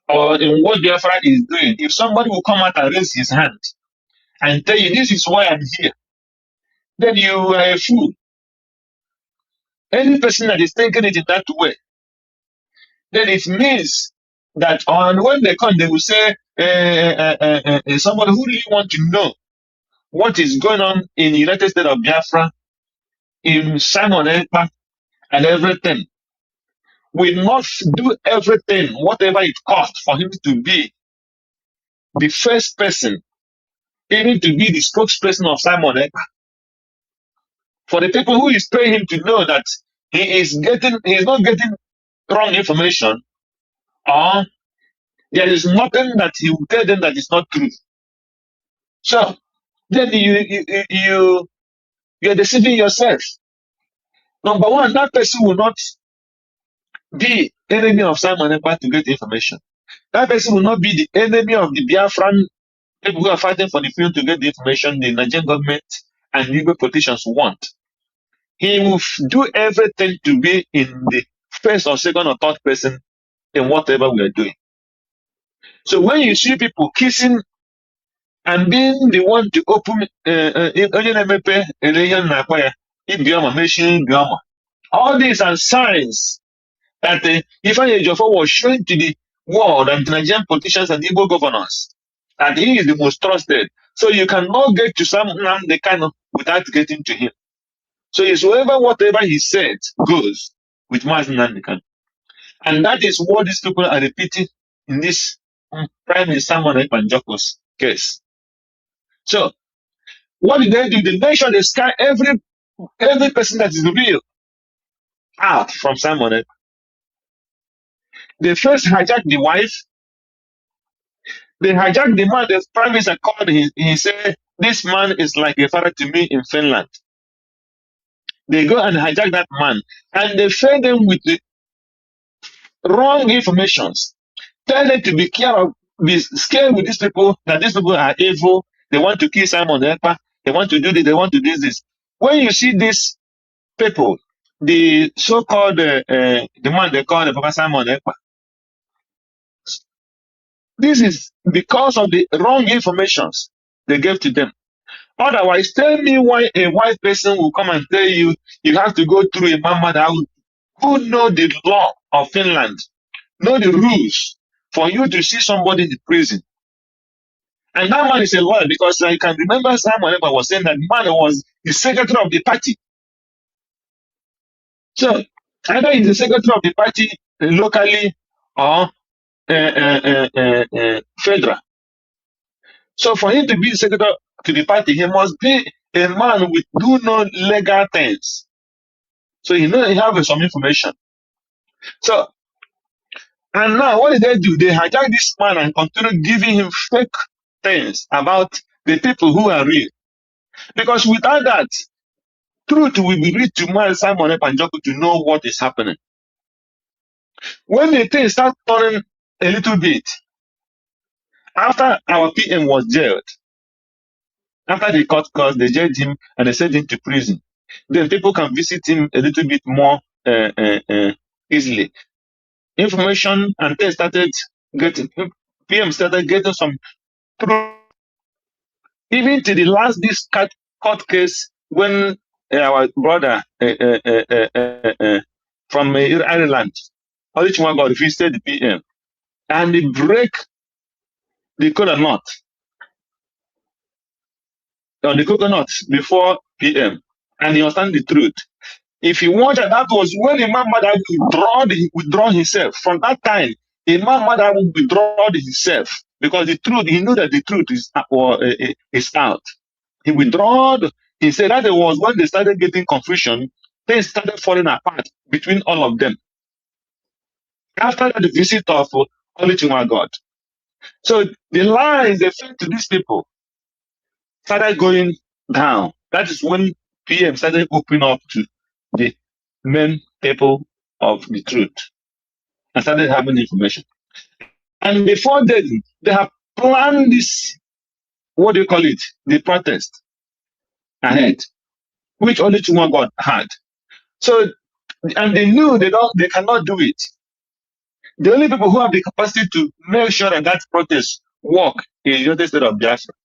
or in what Biafra is doing. If somebody will come out and raise his hand and tell you, this is why I'm here, then you are a fool. Any person that is thinking it in that way, then it means that when they come, they will say, somebody who really want to know what is going on in the United States of Biafra, in Simon Ekpa, and everything. We must do everything, whatever it costs, for him to be the first person, even to be the spokesperson of Simon Ekpa. For the people who is paying him to know that he is not getting wrong information, or there is nothing that he will tell them that is not true. So then you're deceiving yourself. Number one, that person will not be enemy of Simon Ekpa to get information. That person will not be the enemy of the Biafran people who are fighting for the field to get the information the Nigerian government and legal politicians want. He will do everything to be in the first or second or third person in whatever we are doing. So when you see people kissing and being the one to open all these are signs that Ifeanyi Ejiofor was showing to the world and the Nigerian politicians and Igbo governors that he is the most trusted. So you cannot get to some the kind of without getting to him. So it's whatever he said goes with Mazi Nnamdi Kanu. And that is what these people are repeating in this Prime Minister Simon Ekpa Njoko's case. So what did they do? They make sure they scan every person that is real out from Simon Ekpa. They first hijacked the wife. They hijacked the man. The Prime Minister called. He said, "This man is like a father to me in Finland." They go and hijack that man, and they fed them with the wrong informations. Tell them to be scared with these people, that these people are evil. They want to kill Simon Ekpa. They want to do this. They want to do this. When you see these people, the so-called the man they call the Papa Simon Ekpa, this is because of the wrong informations they gave to them. Otherwise, tell me why a white person will come and tell you you have to go through a man who know the law of Finland, know the rules for you to see somebody in the prison. And that man is a lawyer, because I can remember Simon Ekpa was saying that man was the secretary of the party. So either he's the secretary of the party locally or federal. So for him to be the secretary to the party, he must be a man with do no legal things. So he have some information. So, and now what did they do? They hijack this man and continue giving him fake things about the people who are real. Because without that, truth will be read to man Simon Ekpa Njoku to know what is happening. When the thing starts turning a little bit, after our PM was jailed, after the court cause, they jailed him and they sent him to prison. Then people can visit him a little bit more easily. Information and they started getting, PM started getting some proof. Even to the last this court case when our brother from Ireland, Oluchiwan got visited the PM and they break the coconut on the coconut before PM, and he understand the truth. If you watch that was when Imam Mada withdraw himself. From that time, Imam Mada would withdraw himself because the truth, he knew that the truth is out. He withdrawed. He said that it was when they started getting confusion, things started falling apart between all of them. After the visit of Oluchiwan God, So the lies they fed to these people started going down. That is when PM started opening up to the main people of the truth and started having information. And before then, they have planned this, what do you call it, the protest ahead, which only Chuma God had. So, and they knew they cannot do it. The only people who have the capacity to make sure that that protest work is the United States of Biafra.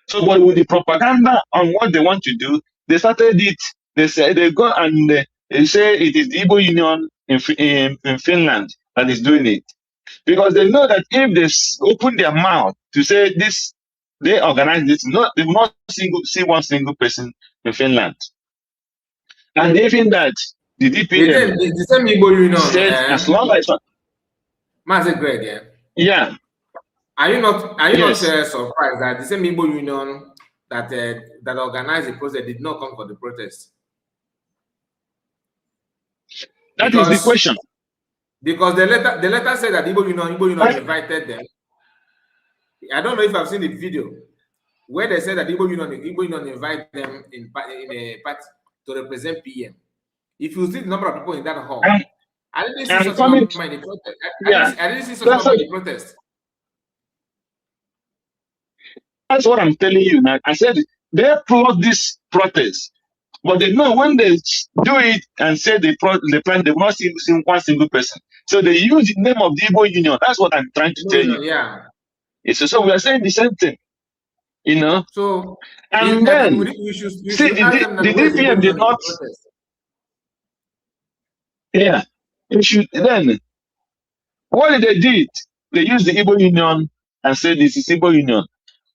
So, but with the propaganda on what they want to do, they started it. They say they go and they say it is the Igbo Union in Finland that is doing it, because they know that if they open their mouth to say this, they organize this. They will not see one single person in Finland, and even that the DPM the same Igbo Union said as long as Master Greg, yeah. Are you not Yes. surprised that the same Igbo Union that organized the protest did not come for the protest? That is the question. Because the letter said that Igbo Union invited them. I don't know if I've seen the video where they said that Igbo Union invited them in a party to represent PM. If you see the number of people in that hall, I didn't see such number in the protest. I didn't see such number in the protest. That's what I'm telling you now. I said they plot this protest, but they know when they do it and say they plan, they will not see one single person. So they use the name of the Igbo Union. That's what I'm trying to tell you. Yeah. So we are saying the same thing, you know. So and then we should see the DPM did not. Yeah, you should then. What did they do? They used the Igbo Union and said this is Igbo Union.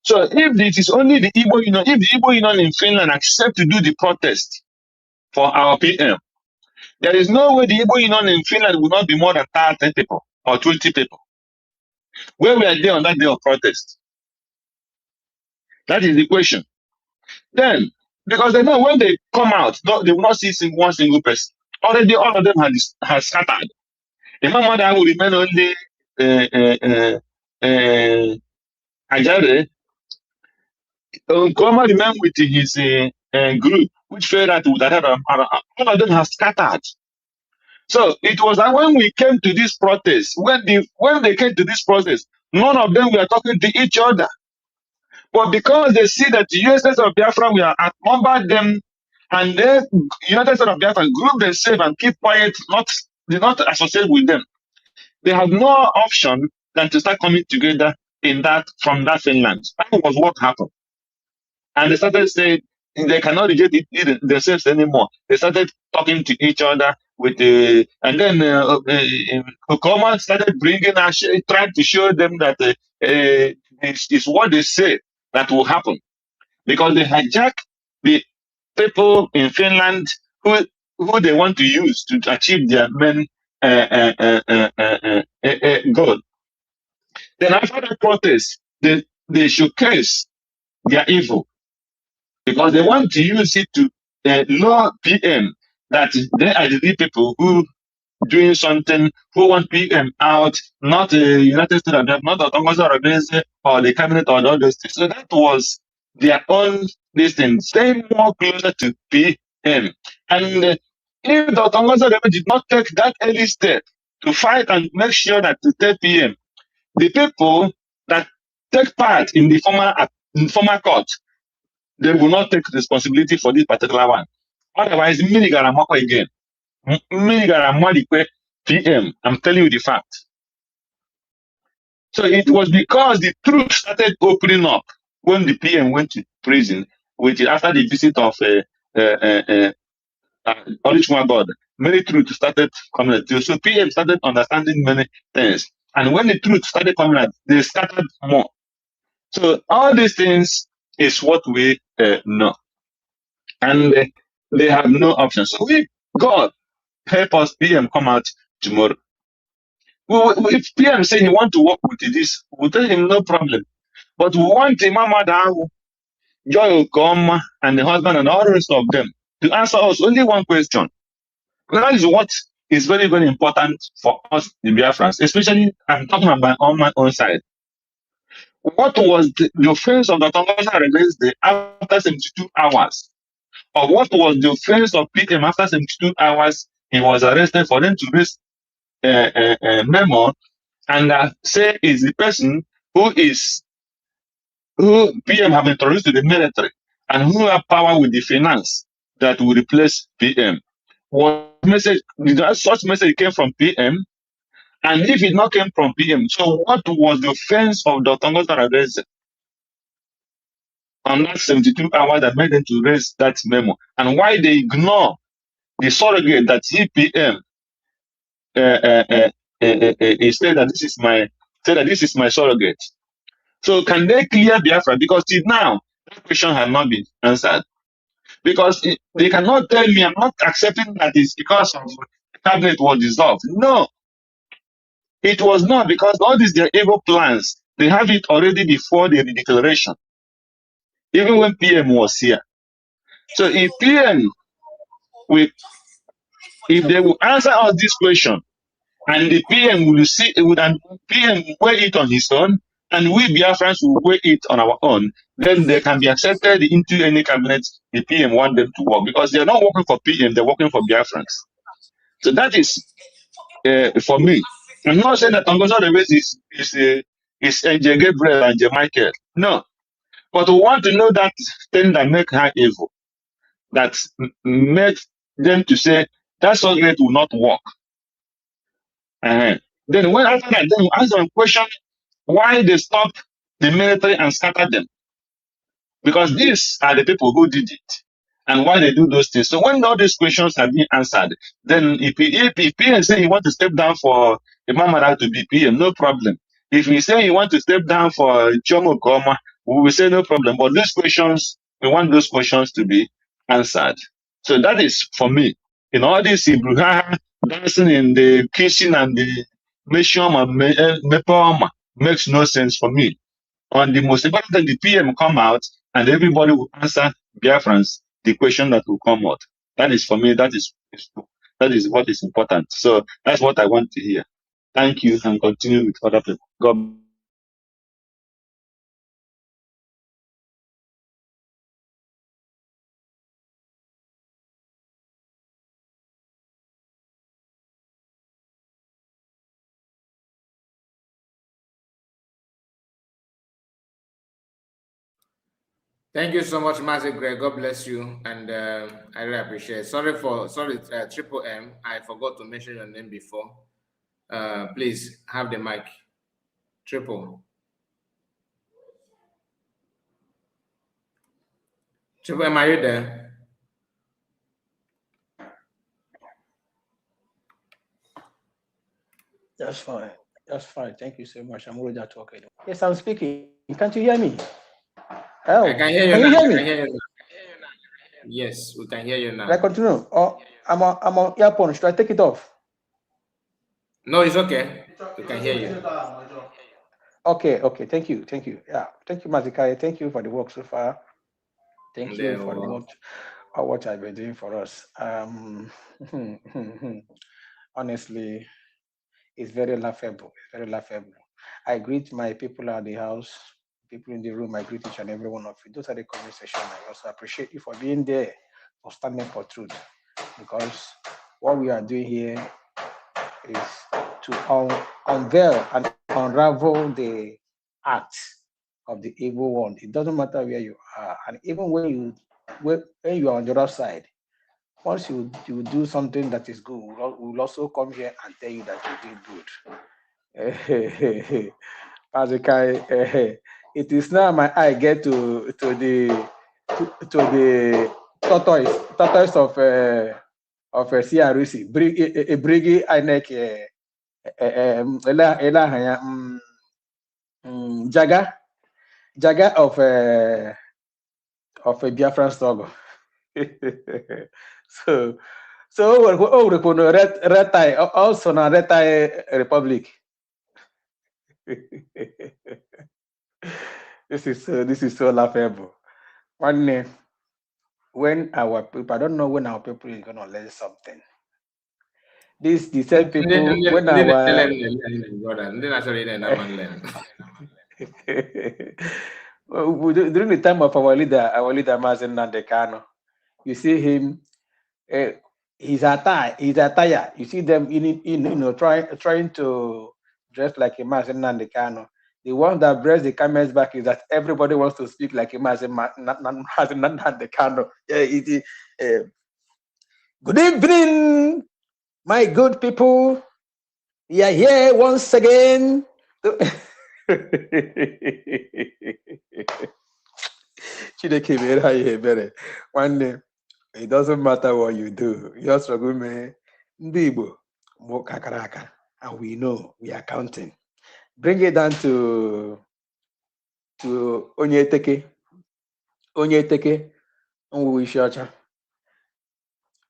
So if it is only the Igbo Union, if the Igbo Union in Finland accept to do the protest for our PM, there is no way the Igbo Union in Finland will not be more than 30 people or 20 people. Where we are there on that day of protest. That is the question. Then, because they know when they come out, they will not see one single person. Already all of them has scattered. The moment that will remain only Ajare, Nkrumah remained with his group, which felt that all of them have scattered. So it was that when we came to this protest, when they came to this protest, none of them were talking to each other. But because they see that the USS of Biafra, we are outnumbered them, and the United States of Biafra group themselves and keep quiet, do not associate with them. They have no option than to start coming together from that Finland. That was what happened. And they started saying they cannot reject it themselves anymore. They started talking to each other and then Nkrumah started trying to show them that it's what they say that will happen, because they hijack the people in Finland who they want to use to achieve their main goal. Then after the protest, they showcase their evil, because they want to use it to lure PM that they are the people who doing something, who want PM out, not the United States of not the Congress or the cabinet or all those things. So that was their own thing, stay more closer to PM. And if the Congress did not take that early step to fight and make sure that to tell PM, the people that take part in the former court, they will not take responsibility for this particular one. Otherwise, Minigaramoko again. PM, I'm telling you the fact. So it was because the truth started opening up when the PM went to prison, which after the visit of Olishma God, many truth started coming out. So PM started understanding many things. And when the truth started coming out, they scattered more. So all these things is what we know. And they have no option. So God, help us, PM, come out tomorrow. If PM say he want to work with this, we'll tell him no problem. But we want Mama Dahu, Joy Okoma, and the husband and all the rest of them to answer us only one question. That is what is very, very important for us, the Biafrans, especially I'm talking about on my own side. What was the offense of the Tongoza against the after 72 hours? Or what was the offense of PM after 72 hours? He was arrested for them to raise a memo and say is the person who PM have introduced to the military and who have power with the finance that will replace PM. What message? Such message came from PM, and if it not came from PM, so what was the offense of Dr. Ngozi on that 72 hours that made them to raise that memo, and why they ignore the surrogate that EPM said that this is my surrogate. So can they clear Biafra? Because till now that question has not been answered. Because they cannot tell me I'm not accepting that it's because of the cabinet was dissolved. No, it was not, because all these their evil plans, they have it already before the declaration, even when PM was here. So if PM if they will answer us this question, and the PM will see it, and PM weigh it on his own, and we Biafrans will weigh it on our own, then they can be accepted into any cabinet the PM want them to work, because they're not working for PM, they're working for Biafrans. So that is for me. I'm not saying that Tongoza is Angel Gabriel and Angel Michael. No. But we want to know that thing that make her evil, that makes them to say that surrogate will not work. Then when after that, then we ask them a question why they stop the military and scatter them. Because these are the people who did it and why they do those things. So when all these questions have been answered, then if PM say he want to step down for Imamara to be PM, no problem. If he say he want to step down for Chomo Koma, we will say no problem. But these questions, we want those questions to be answered. So that is for me. In all this Ibrahim dancing in the kitchen and the Meshoma Mepoma makes no sense for me. On the most important thing, the PM come out and everybody will answer Biafrans the question that will come out. That is for me, that is what is important. So that's what I want to hear. Thank you, and continue with other people. God. Thank you so much, Master Greg. God bless you, and I really appreciate it. Sorry, Triple M. I forgot to mention your name before. Please have the mic. Triple M, are you there? That's fine. That's fine. Thank you so much. I'm already talking. Yes, I'm speaking. Can't you hear me? Oh, I can hear you. Can you now. hear me? I can hear you now. Yes, we can hear you now. Can I continue? Oh, I'm on earphone. Should I take it off? No, it's okay. We can hear you. Okay. Thank you. Yeah. Thank you, Mazikai. Thank you for the work so far. Thank you for the work, what I've been doing for us. Honestly, it's very laughable. I greet my people at the house, people in the room. I greet each and every one of you. Those are the conversation. I also appreciate you for being there, for standing for truth, because what we are doing here is to unveil and unravel the act of the evil one. It doesn't matter where you are, and even when you are on the other side, once you do something that is good, we'll also come here and tell you that you did good. Azikai, it is now my eye get to the tortoise of CRC, Brigi Inek Jaga of a Biafran struggle. So red tie, also na red tie republic. This is so laughable. When our people, I don't know when our people is gonna learn something. This the same people when Ndị our na-ele brother, ndị na-achọrọ ile na man learn. during the time of our leader Mazen Nnamdi Kanu, you see him, his attire, you see them trying to dress like a Mazen Nnamdi Kanu. The one that breaks the camel's back is that everybody wants to speak like a Mazen Nnamdi Kanu. Good evening, my good people. We are here once again. Chineke mere ha ihe ebere. Nwanne, it doesn't matter what you do. You struggle me. Ndị Igbo mụ kakara aka, and we know we are counting. Bring it down to onye teke nwuwe isi ọcha.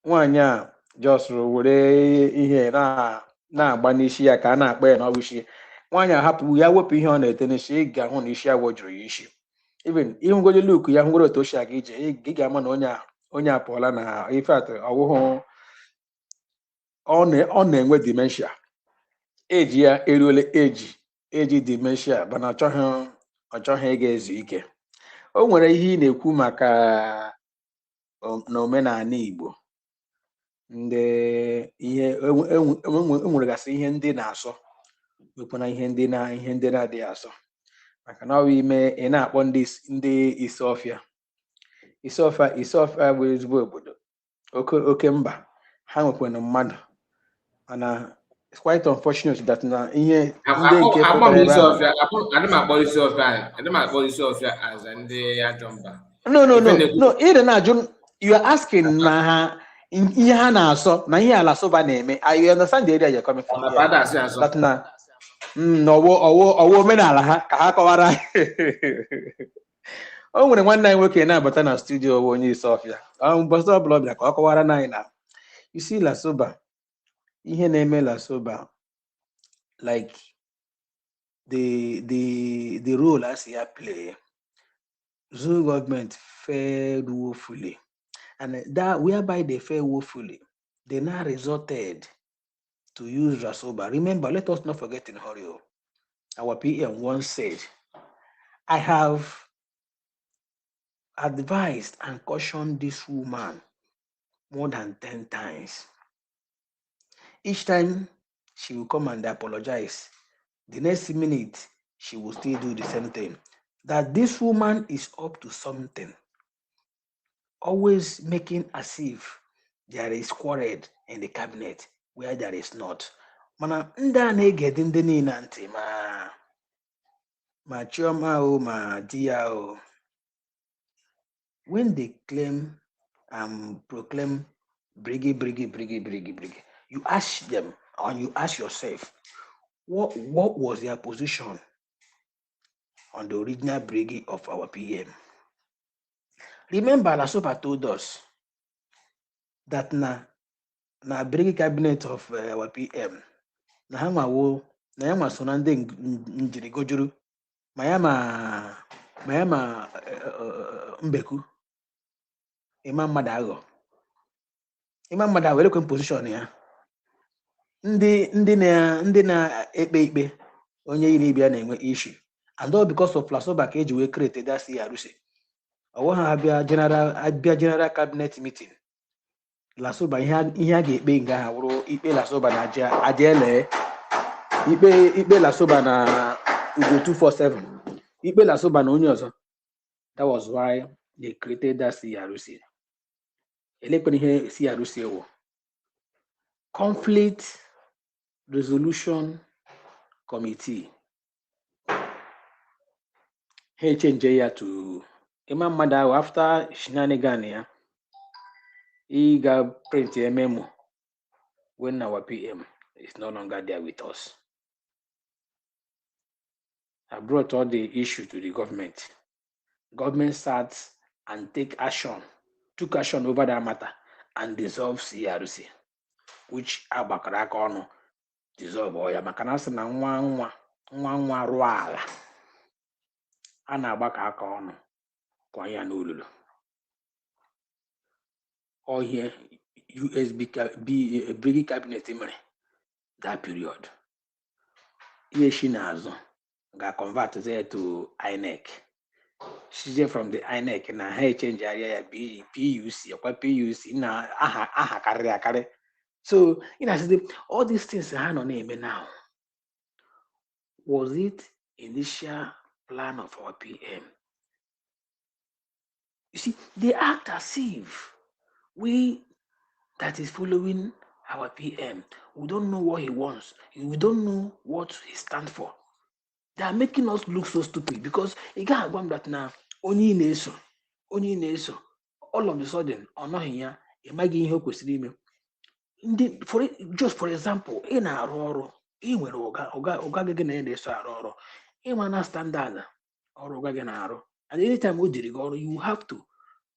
Nwaanyị a just were ihe na-agba n'isi ya ka a na-akpọ ya n'ọwụshi. Nwaanyị a hapụ ya wepụ ihe ọ na-ete n'isi, ị ga-ahụ na isi awọ jụrụ ya isi. Even ihugodi look ya hụgoro otu o si aga ije, ị ga-ama na onye apụọla na ife atụ ọwụhụ, ọ na-enwe dementia. Eji ya eruole eji dementia, mana ọ chọghị ịga ezu ike. O nwere ihe ị na-ekwu maka na omenala Igbo, ndị ihe enweregasị ihe ndị na-asọ, nwekwana ihe ndị na-adịghị asọ. Maka na ọ bụ ime ị na-akpọ ndị Isiofia bụ ezigbo obodo, oke mba, ha nwekwana mmadụ, mana it's quite unfortunate that na ihe ndị nke as ndị ajọ mba. No, ị na-ajụ, you are asking na ha ihe ha na-asọ na ihe ala soba na-eme. I understand the area you're coming from. That na ọwụ omenala ha ka ha kọwara. O nwere nwanne anyị nwoke na-abata na studio bụ onye Isiofia. Mbọsị ọbụla ọbịa ka ọ kọwara na anyị na you see la soba, ihe na-eme la soba, like the role as ya play, Zulu government failed woefully, and that whereby they failed woefully, they now resorted to use Rasoba. Remember, let us not forget in hurry. Our PM once said, I have advised and cautioned this woman more than 10 times. Each time she will come and apologize. The next minute, she will still do the same thing. That this woman is up to something. Always making as if there is quarrel in the cabinet where there is not. Mana ndị a na-egede ndị niile ntị, ma Chioma o, ma di ya o. When they claim and proclaim brigi, you ask them, or you ask yourself, what was their position on the original brigi of our PM? Remember, Lasoba told us that na brigi cabinet of our PM, na ha nwa so na ndị njiri gojuru, ma ya ma Mbeku, Imam Madago. Imam Madago were kwen position ya. Ndị na-ekpe ikpe onye iri bịa na-enwe issue, and all because of Lasoba ka eji wee create that CRC. Ọwụ ha abịa general cabinet meeting. Lasoba ihe a ga-ekpe nga ha wụrụ ikpe Lasoba na ajele, ikpe Lasoba na Ugo 247, ikpe Lasoba na onye ọzọ. That was why they created that CRC. Elekwana ihe CRC wụ Conflict Resolution Committee. He changed ya to Imam Madago after shenanigan ya. He got print a memo when our PM is no longer there with us. I brought all the issue to the government. Government sat and took action over that matter and dissolved CRC, which Abakaraka ono dissolve oya makanasi na nwa ruala ana agbaka aka ọnụ kwa ya n'olulu. Or here USB Brigade cabinet that period. Yeshinazo got converted to INEC. She's from the INEC na her change area PUC or PUC na aha carry. So all these things are on name now. Was it initial plan of our PM? You see, they act as if we that is following our PM, we don't know what he wants. We don't know what he stands for. They are making us look so stupid because you can't go that now. Only nation, all of a sudden, or not here, imagine how could see me. Just for example, in our Aurora, even Oga again, they saw Aurora, in one standard or Ogaganaro. And anytime we did go, you have to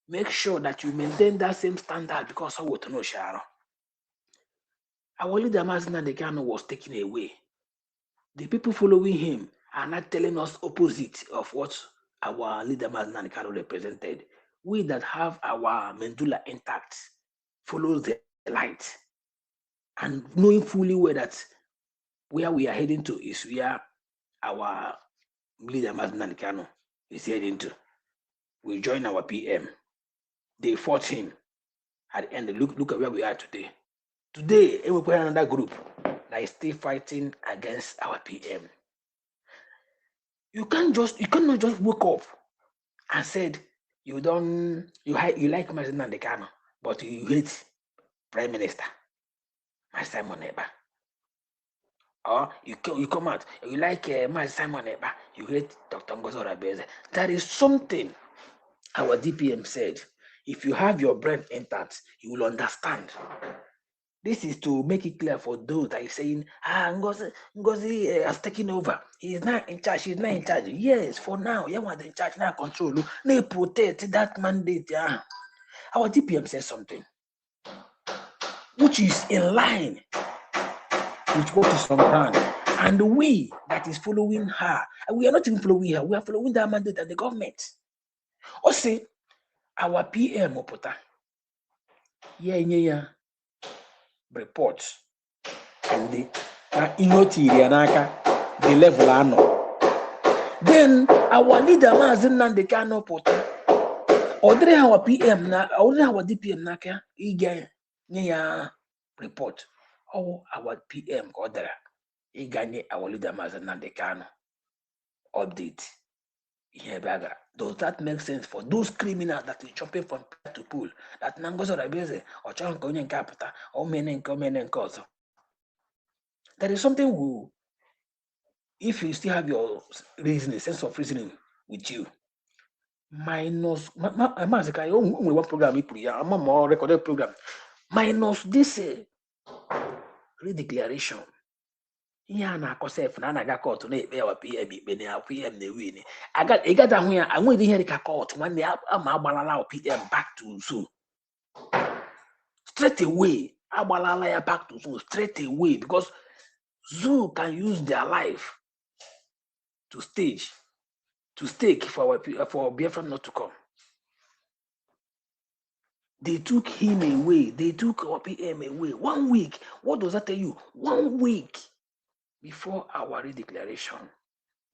make sure that you maintain that same standard because of what no share. Our leader Mazina Dekano was taken away. The people following him are not telling us opposite of what our leader Mazina Dekano represented. We that have our medulla intact follow the light and knowing fully well that where we are heading to is where our leader Mazina Dekano is heading to. We join our PM. They fought him. At the end, look at where we are today. Today, we put another group that is still fighting against our PM. You cannot just wake up and said you like Mazina Dekano, but you hate Prime Minister Simon Ekpa. Or you come out, you like Simon Ekpa, you hate Dr. Ngozi Orebeze. That is something our DPM said. If you have your brain intact, you will understand. This is to make it clear for those that are saying, Ngozi has taken over. He is not in charge. He's not in charge. Yes, for now, you want in charge, now control. They protect that mandate. Our DPM says something which is in line with what is on ground. And we that is following her, and we are not even following her, we are following that mandate and the government. Also, our PM Opota, report and the level I know. Then our leader Mazina Dekano Pota, or our PM na, or our DPM naka, report. Oh, our PM order, our leader Mazina Dekano update. Does that make sense for those criminals that are jumping from pool to pool? That Ngozi Orebeze or John Konyen Capital or men cause. There is something if you still have your reasoning, sense of reasoning with you, minus one program, I'm a more recorded program, minus this redeclaration. Yeah, na kosef na naga court na ekpe our PM ikpe na PM na win. I got here. I want to hear the court when they allow PM back to zoo. Straight away, allow back to zoo straight away because zoo can use their life to stake for Biafra not to come. They took him away. They took our PM away. 1 week. What does that tell you? 1 week. Before our redeclaration,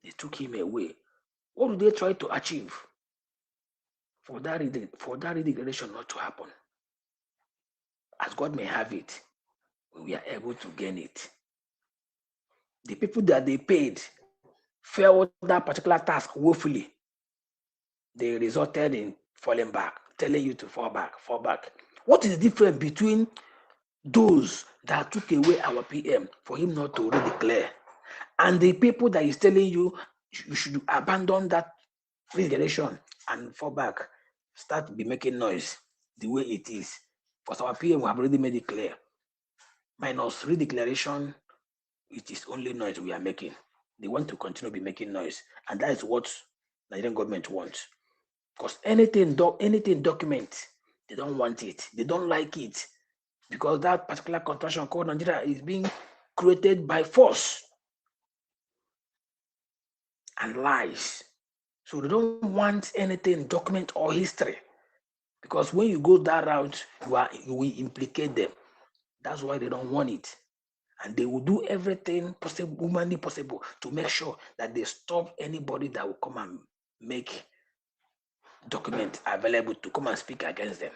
they took him away. What do they try to achieve for that redeclaration not to happen? As God may have it, we are able to gain it. The people that they paid failed that particular task woefully. They resulted in falling back, telling you to fall back. What is the difference between those that took away our PM for him not to redeclare and the people that is telling you you should abandon that redeclaration and fall back, start to be making noise the way it is? Because our PM have already made it clear. Minus redeclaration, it is only noise we are making. They want to continue to be making noise, and that is what the Nigerian government wants. Because anything document, they don't want it. They don't like it. Because that particular contraction called Nigeria is being created by force and lies. So they don't want anything document or history. Because when you go that route, you will implicate them. That's why they don't want it. And they will do everything possible, humanly possible, to make sure that they stop anybody that will come and make documents available to come and speak against them,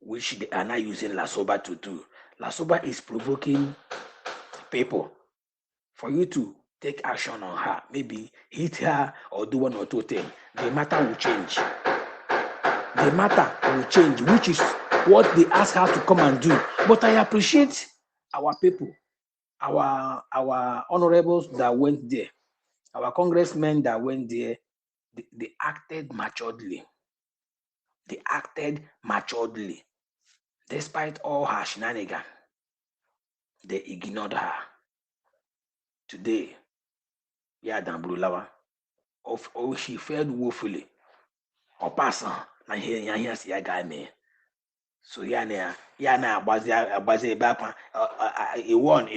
which they are not using Lasoba to do. Lasoba is provoking people for you to take action on her, maybe hit her or do one or two things. The matter will change. The matter will change, which is what they ask her to come and do. But I appreciate our people, our honorables that went there, our congressmen that went there. They acted maturely. They acted maturely. Despite all her shenanigans, they ignored her. Today, Yadan Brulawa, she failed woefully. Or person, na here see a guy me. So yana bazi back he won.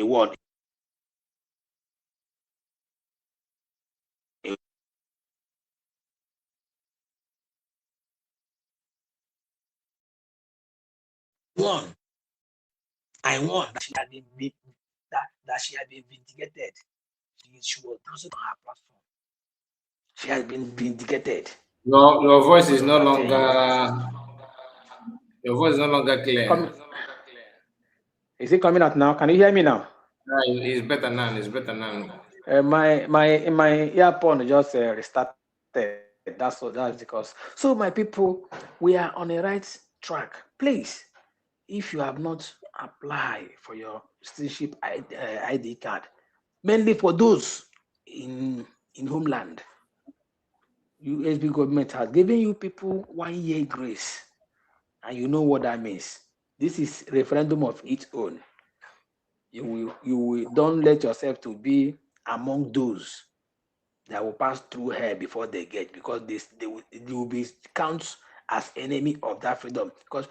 I won that she had been that she had been vindicated. She was dancing on her platform. She has been vindicated. Your voice is no longer. Your voice is no longer clear. Is it coming out now? Can you hear me now? It's better now. It's better now. My earphone just restarted. That's because. So my people, we are on the right track. Please, if you have not applied for your citizenship ID card, mainly for those in homeland, USB government has given you people 1 year grace, and you know what that means. This is referendum of its own. You will don't let yourself to be among those that will pass through here before they get, because they will be counts as enemy of that freedom. Because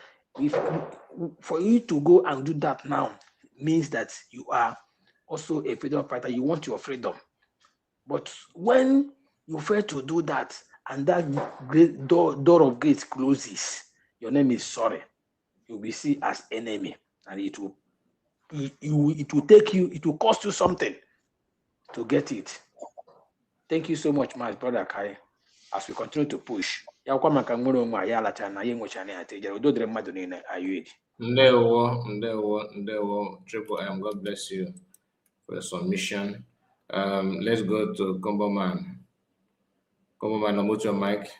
for you to go and do that now means that you are also a freedom fighter. You want your freedom. But when you fail to do that and that great door of grace closes, your name is sorry. You'll be seen as enemy, and it will take you, it will cost you something to get it. Thank you so much, my brother Kai, as we continue to push. Ndewo, Triple M, God bless you for your submission. Let's go to Combo Man. Combo Man, unmute your mic.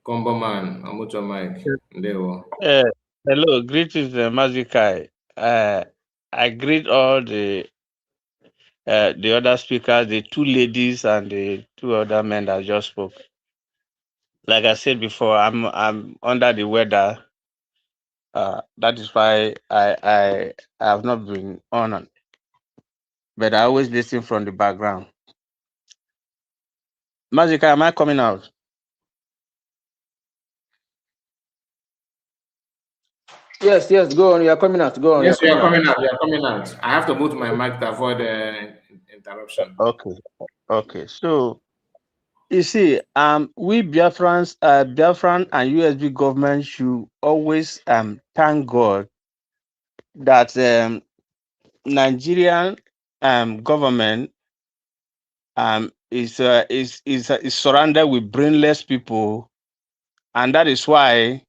Combo Man, unmute your mic. Ndewo. Hello, greetings, Mazikai. I greet all the other speakers, the two ladies and the two other men that just spoke. Like I said before, I'm under the weather. That is why I have not been on, but I always listen from the background. Mazikai, am I coming out? Yes, go on. You are coming out. Go on. Yes, you are coming out. You are coming out. I have to mute my mic to avoid interruption. Okay. So you see, we Biafrans, Biafran and USB government should always thank God that Nigerian government is surrounded with brainless people, and that is why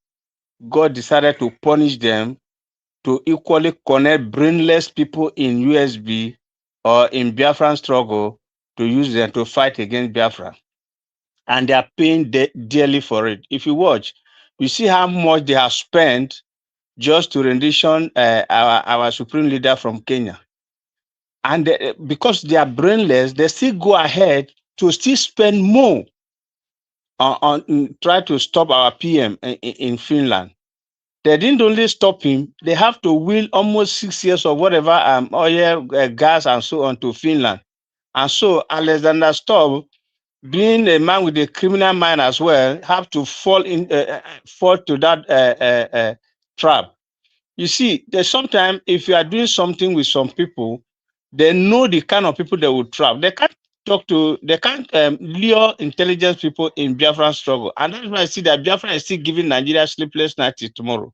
God decided to punish them to equally connect brainless people in USB or in Biafran struggle to use them to fight against Biafra. And they are paying dearly for it. If you watch, you see how much they have spent just to rendition our supreme leader from Kenya. And because they are brainless, they still go ahead to still spend more on try to stop our PM in Finland. They didn't only stop him, they have to wheel almost 6 years of whatever oil, gas, and so on to Finland. And so Alexander Stubb, being a man with a criminal mind as well, have to fall to that trap. You see, there's sometimes if you are doing something with some people, they know the kind of people they will trap. They can't talk to, they can't lure intelligence people in Biafran struggle. And that's why I see that Biafran is still giving Nigeria sleepless nights till tomorrow.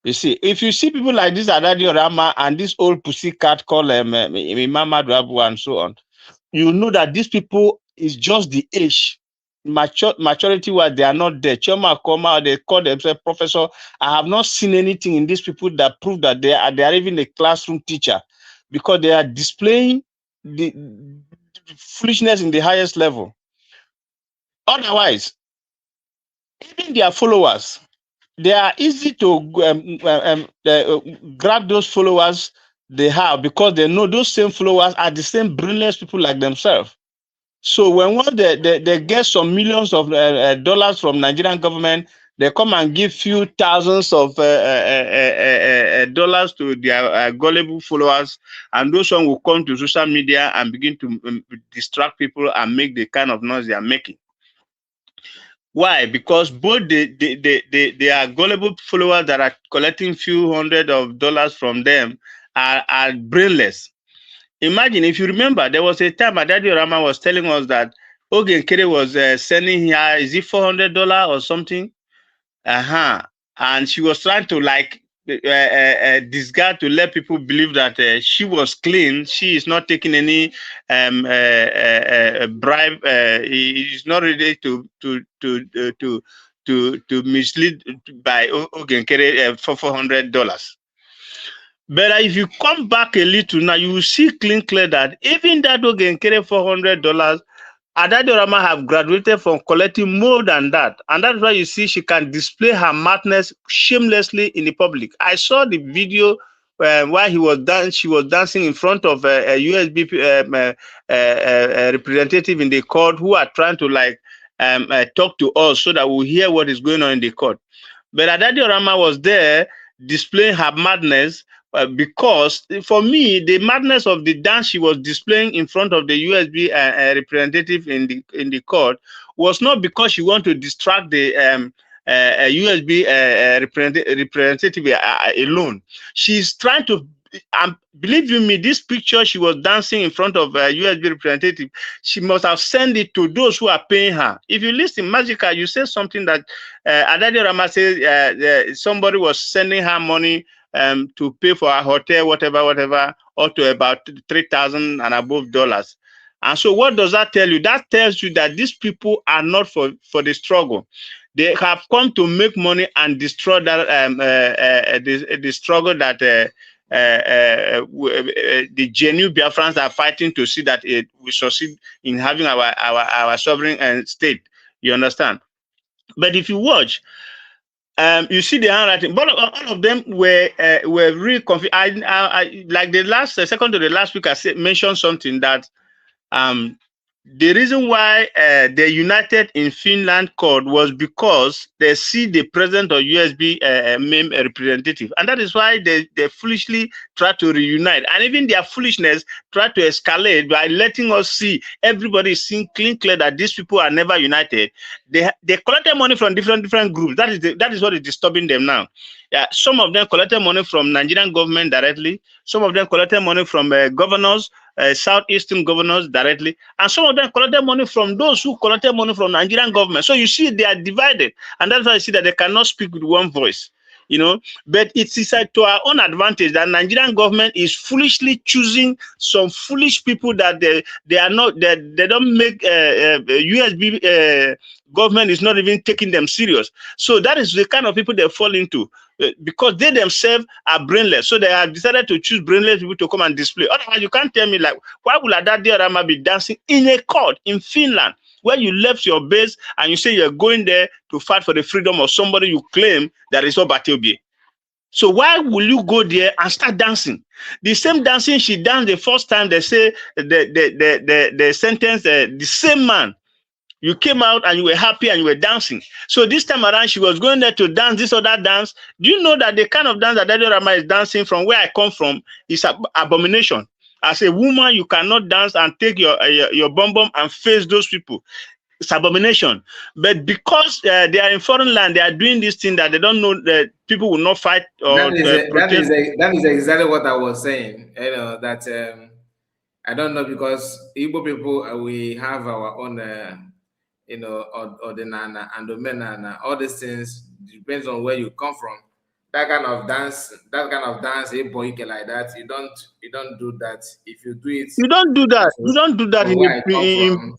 You see, if you see people like this Adadio Rama and this old pussycat called Mama Dwabu and so on, you know that these people is just the age. Maturity wise, they are not there. Choma Koma, they call themselves professor. I have not seen anything in these people that prove that they are even a classroom teacher, because they are displaying the foolishness in the highest level. Otherwise, even their followers, they are easy to grab those followers they have, because they know those same followers are the same brilliant people like themselves. So when they get some millions of dollars from Nigerian government, they come and give few thousands of dollars to their gullible followers, and those one will come to social media and begin to distract people and make the kind of noise they are making. Why? Because both they are gullible followers that are collecting few hundred of dollars from them are brainless. Imagine, if you remember, there was a time Adadio Rama was telling us that Ogen Kere was sending her, is it $400 or something? And she was trying to like disguise to let people believe that she was clean. She is not taking any bribe. He is not ready to mislead by Ogen Kere for $400. But if you come back a little now, you will see clear that even that Ogen Kere $400, Adadio Rama have graduated from collecting more than that. And that's why you see she can display her madness shamelessly in the public. I saw the video while she was dancing in front of a USB representative in the court, who are trying to like talk to us so that we'll hear what is going on in the court. But Adadio Rama was there displaying her madness, because for me, the madness of the dance she was displaying in front of the USB representative in the court was not because she wanted to distract the USB representative alone. She's trying to, believe you me, this picture she was dancing in front of a USB representative, she must have sent it to those who are paying her. If you listen, Magica, you say something that Adadio Rama says somebody was sending her money to pay for a hotel, whatever, or to about $3,000 and above dollars. And so what does that tell you? That tells you that these people are not for the struggle. They have come to make money and destroy that the struggle that the genuine Biafrans are fighting to see that we succeed in having our sovereign state. You understand? But if you watch, you see the handwriting, but all of them were really confused. I like the last second to the last week, I mentioned something that the reason why they united in Finland court was because they see the president of USB MIM representative, and that is why they foolishly try to reunite, and even their foolishness try to escalate by letting us see everybody seeing clear that these people are never united. They collected money from different groups. That is what is disturbing them now. Yeah, some of them collected money from Nigerian government directly. Some of them collected money from governors, southeastern governors directly, and some of them collected money from those who collected money from Nigerian government. So you see, they are divided, and that's why I see that they cannot speak with one voice. You know, but it's to our own advantage that Nigerian government is foolishly choosing some foolish people that they are not, they don't make USB government is not even taking them serious. So that is the kind of people they fall into, because they themselves are brainless. So they have decided to choose brainless people to come and display. Otherwise, you can't tell me, like, why would Adadio Rama be dancing in a court in Finland, where you left your base and you say you're going there to fight for the freedom of somebody you claim that is Obatiobi? So why will you go there and start dancing? The same dancing she danced the first time they say they sentenced the same man. You came out and you were happy and you were dancing. So this time around, she was going there to dance this or that dance. Do you know that the kind of dance that Adadio Rama is dancing from where I come from is an abomination? As a woman, you cannot dance and take your bum and face those people. It's abomination. But because they are in foreign land, they are doing this thing that they don't know that people will not fight or that is exactly what I was saying. You know that I don't know, because Igbo people, we have our own, ordinana and domenana, all these things depends on where you come from. That kind of dance, a boy like that, you don't do that. If you do it, You don't do that. You don't do that from in where I come in from,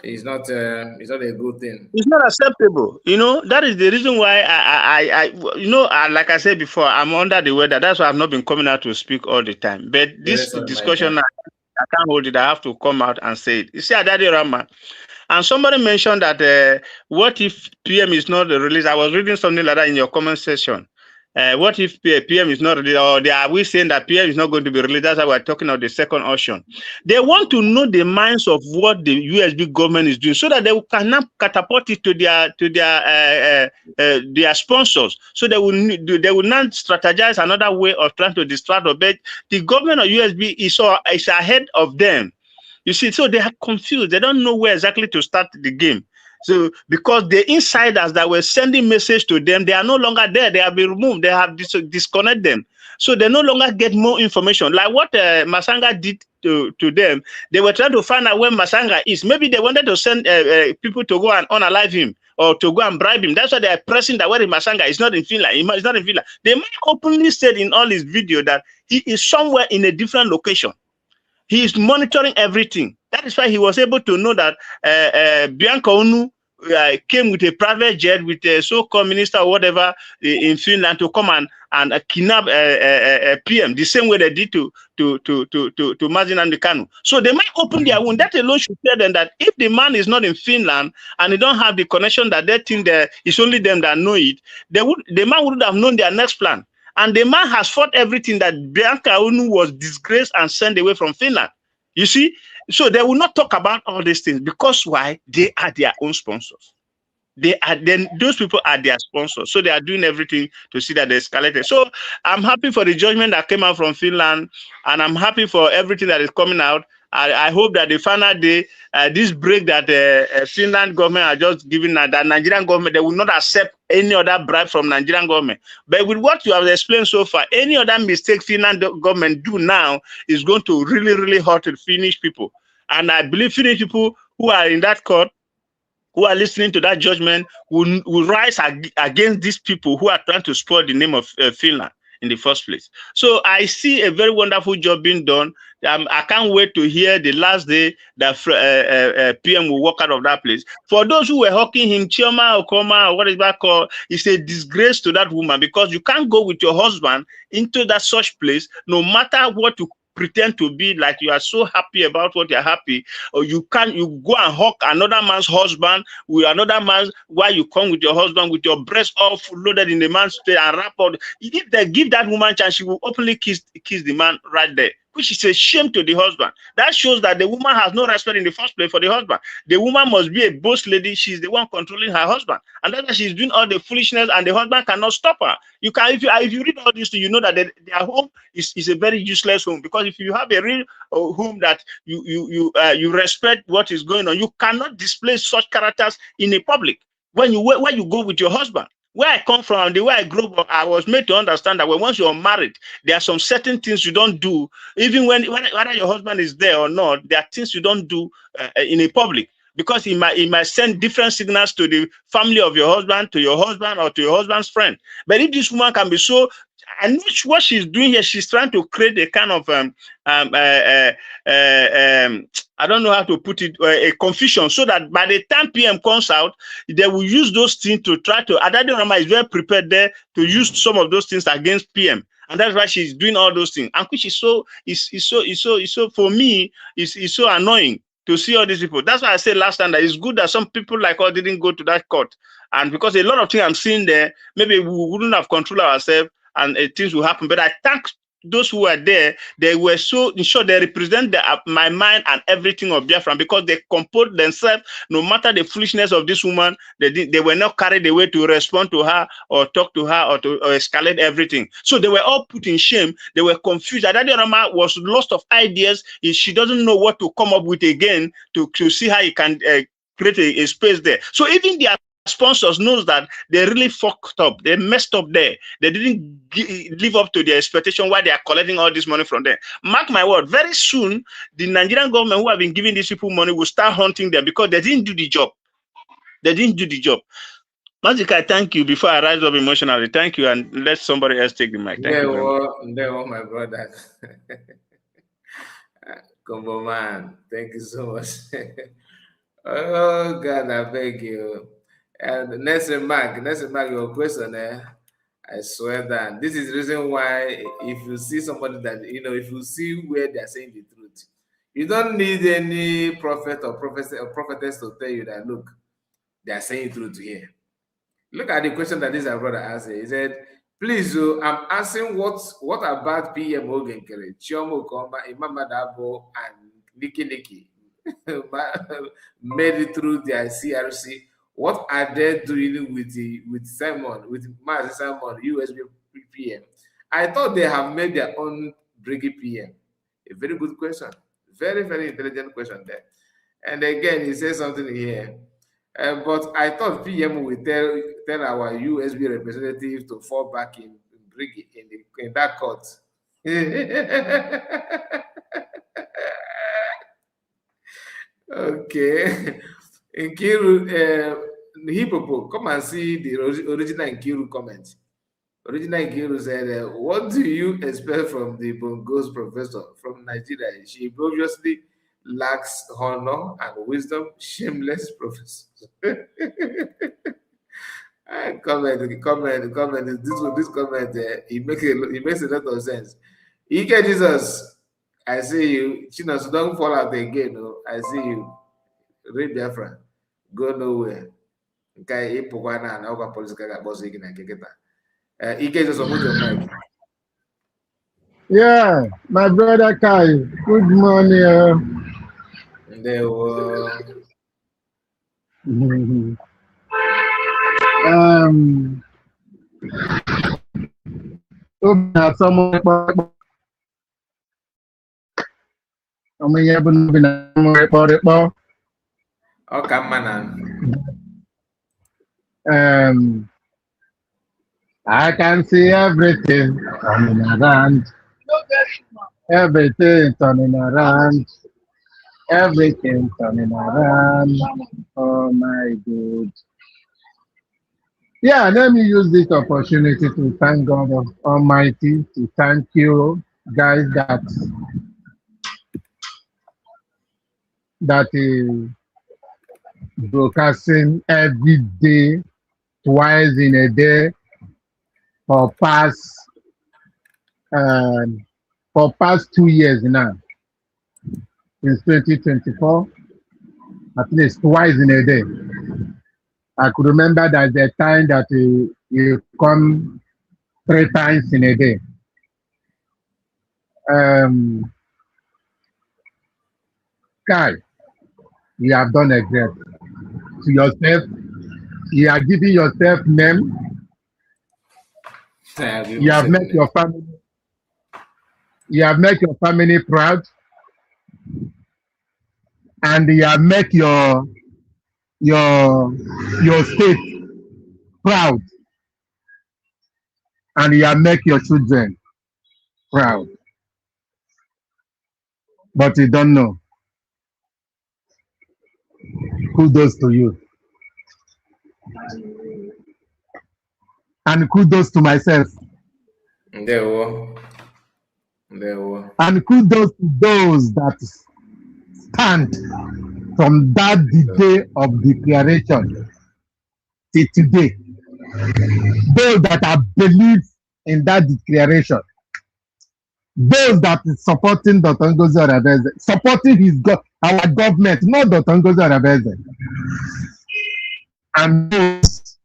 it's not a good thing. it's not acceptable. That is the reason why like I said before, I'm under the weather. That's why I've not been coming out to speak all the time. But this Sorry, my discussion, God. I can't hold it. I have to come out and say it. You see, Adadi Rama, and somebody mentioned that what if PM is not released? I was reading something like that in your comment section. What if PM is not released, or are we saying that PM is not going to be released? That's why we're talking of the second option. They want to know the minds of what the USB government is doing, so that they can now catapult it to their sponsors. So they will not strategize another way of trying to distract. But the government of USB is ahead of them. You see, so they are confused. They don't know where exactly to start the game. So because the insiders that were sending message to them, they are no longer there. They have been removed. They have disconnected them. So they no longer get more information. Like what Masanga did to them, they were trying to find out where Masanga is. Maybe they wanted to send people to go and unalive him or to go and bribe him. That's why they are pressing that where Masanga is not in Finland. He's not in Finland. They might openly said in all his video that he is somewhere in a different location. He is monitoring everything. That is why he was able to know that Bianca Onu came with a private jet with a so-called minister or whatever in Finland to come and kidnap PM the same way they did to Mazin and Kanu. So they might open their wound. That alone should tell them that if the man is not in Finland and they don't have the connection that they think that it's only them that know it, the man would have known their next plan. And the man has fought everything that Bianca Onu was disgraced and sent away from Finland. You see? So they will not talk about all these things because why? They are their own sponsors. Those people are their sponsors. So they are doing everything to see that they escalated. So I'm happy for the judgment that came out from Finland, and I'm happy for everything that is coming out. I hope that the final day, this break that Finland government are just giving, that Nigerian government, they will not accept any other bribe from Nigerian government. But with what you have explained so far, any other mistake Finland government do now is going to really, really hurt the Finnish people. And I believe Finnish people who are in that court, who are listening to that judgment, will rise against these people who are trying to spoil the name of Finland in the first place. So I see a very wonderful job being done. I can't wait to hear the last day that PM will walk out of that place. For those who were hawking him, Chioma or Koma, or what is that called, it's a disgrace to that woman, because you can't go with your husband into that such place, no matter what you pretend to be, like you are so happy about what you're happy, or you go and hawk another man's husband with another man's, while you come with your husband with your breast all loaded in the man's face and wrap up. If they give that woman chance, she will openly kiss the man right there, which is a shame to the husband. That shows that the woman has no respect in the first place for the husband. The woman must be a boss lady. She's the one controlling her husband, and that's why she's doing all the foolishness, and the husband cannot stop her. You can, if you read all this, you know that their home is a very useless home, because if you have a real home that you respect what is going on, you cannot display such characters in a public. When you go with your husband. Where I come from, the way I grew up, I was made to understand that once you're married, there are some certain things you don't do, even whether your husband is there or not. There are things you don't do in a public, because he might send different signals to the family of your husband, to your husband, or to your husband's friend. But if this woman can be so, I know what she's doing here. She's trying to create a kind of I don't know how to put it, a confusion, so that by the time PM comes out, they will use those things to try to. Adadi Rama is very prepared there to use some of those things against PM, and that's why she's doing all those things. And which is so for me, is so annoying to see all these people. That's why I said last time that it's good that some people like us didn't go to that court, and because a lot of things I'm seeing there, maybe we wouldn't have control ourselves, and things will happen. But I thank those who were there. They were so in short, they represent my mind and everything of Biafran, because they composed themselves. No matter the foolishness of this woman, they were not carried away to respond to her or talk to her or to escalate everything. So they were all put in shame. They were confused. Adadi Rama was lost of ideas. She doesn't know what to come up with again to see how he can create a space there. So even the sponsors knows that they really fucked up. They messed up there. They didn't live up to their expectation while they are collecting all this money from them. Mark my word, very soon, the Nigerian government who have been giving these people money will start hunting them because they didn't do the job. They didn't do the job. Magic, thank you. Before I rise up emotionally, thank you, and let somebody else take the mic. Thank you very much. There were my brother. Combo man, thank you so much. Oh God, I beg you. And Nelson Mark, your question, I swear that this is the reason why if you see somebody that if you see where they are saying the truth, you don't need any prophet or prophetess to tell you that look, they are saying truth here. Look at the question that this our brother asked. He said, please, I'm asking what about PM Ogenkere, Chiomo Komba, Imam Dabo, and Niki made it through their CRC? What are they doing with Simon, with Mazi Simon, USB PM? I thought they have made their own Briggy PM. A very good question. Very, very intelligent question there. And again, he says something here. But I thought PM will tell our USB representative to fall back in Briggy in that court. Okay. Nkiru, Hippopo, come and see the original Nkiru comment. Original Nkiru said, what do you expect from the Bongos professor from Nigeria? She obviously lacks honor and wisdom, shameless professor. Comment. This comment, it makes a lot of sense. Ike Jesus, I see you. Chinos, don't fall out again. No? I see you. Read Biafra. Go nowhere. Okay, Ipukwana and Oka Politica boss again and Kikita. Ike Jesus, on your mic. Yeah, my brother Kai. Good morning. There were I can see everything turning around. Everything turning around. Everything turning around. Oh my God. Yeah, let me use this opportunity to thank God Almighty, to thank you guys that is broadcasting every day, twice in a day, for past 2 years now. Since 2024, at least twice in a day. I could remember that the time that you come 3 times in a day. Guy, you have done a great to yourself. You are giving yourself name. You have made your family. You have made your family proud, and you have made your state proud, and you have made your children proud. But you don't know. Kudos to you. And kudos to myself. There were. And kudos to those that stand from that day of declaration till today. Those that have believed in that declaration. Those that is supporting Dr. Ngozi Oraveze, supporting our government, not Dr. Ngozi Oraveze. And those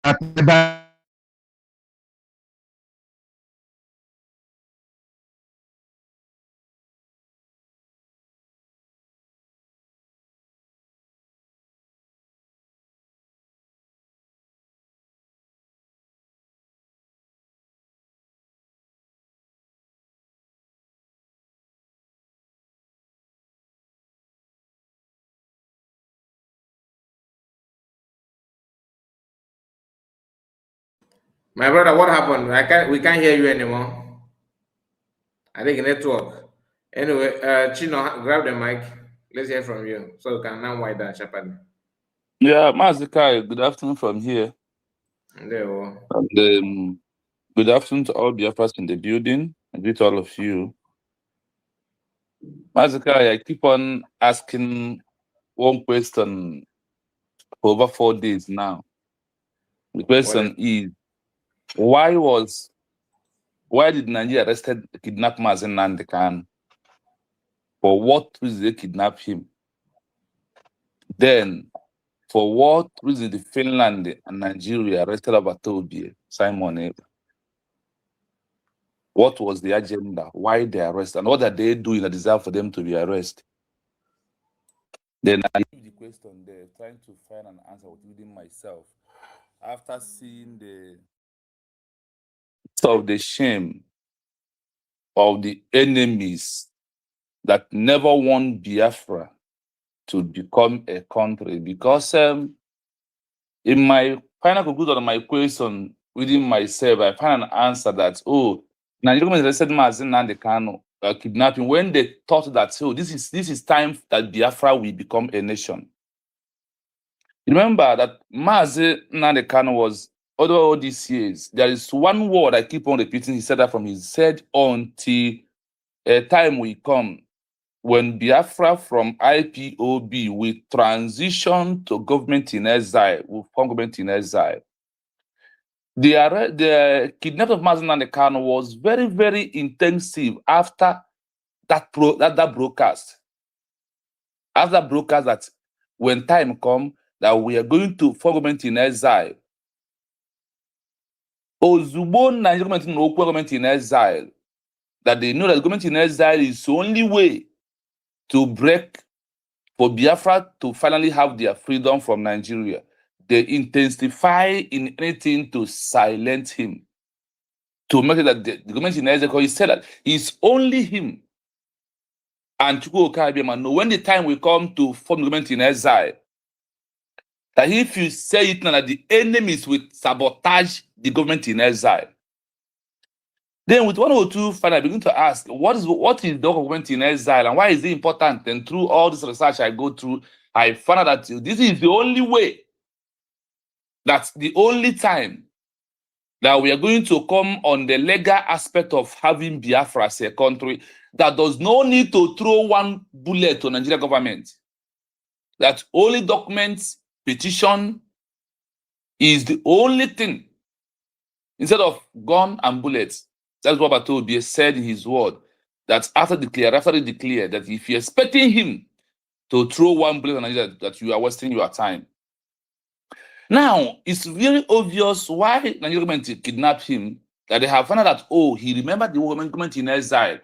that never My brother, what happened? We can't hear you anymore. I think network. Anyway, Chino, grab the mic. Let's hear from you. So we can now widen that sharply. Yeah, Mazikai, good afternoon from here. There we go. And good afternoon to all Biafras in the building. I greet all of you. Mazikai, I keep on asking one question for over 4 days now. The question is, why did Nigeria arrested kidnap Mazen Nnamdi Kanu? For what reason they kidnap him? Then, for what reason did Finland and Nigeria arrested Abatobi, Simon Ekpa? What was the agenda? Why they arrested? And what are they doing that deserve for them to be arrested? Then I leave the question there, trying to find an answer within myself. After seeing the shame of the enemies that never want Biafra to become a country, because in my final conclusion of my question within myself, I found an answer that, Nigeria government arrested Mazen Nnamdi Kanu kidnapping when they thought that, this is time that Biafra will become a nation. Remember that Mazen Nnamdi Kanu was, all these years, there is one word I keep on repeating. He said that from his head until a time will come when Biafra from IPOB will transition to government in exile, will form government in exile. The kidnapping of Mazen Nnamdi Kanu was very, very intensive after that broadcast. After that broadcast, that when time comes that we are going to form government in exile, Ozugbo Nigerian government no government in exile, that they know that government in exile is the only way to break for Biafra to finally have their freedom from Nigeria. They intensify in anything to silence him, to make it that the government in exile, because he said that it's only him and Chukwu Oka know when the time will come to form the government in exile, that if you say it now, that the enemies will sabotage the government in exile. Then with 102, I begin to ask, what is the government in exile and why is it important? And through all this research I go through, I found out that this is the only way, that's the only time that we are going to come on the legal aspect of having Biafra as a country that does no need to throw one bullet to Nigerian government. That only documents, petition is the only thing instead of gun and bullets. That's what Abatobi said in his word, that after he declared that if you're expecting him to throw one bullet on Nigeria, that you are wasting your time. Now, it's very obvious why Nigerian government kidnapped him, that they have found out that, he remembered the government in exile,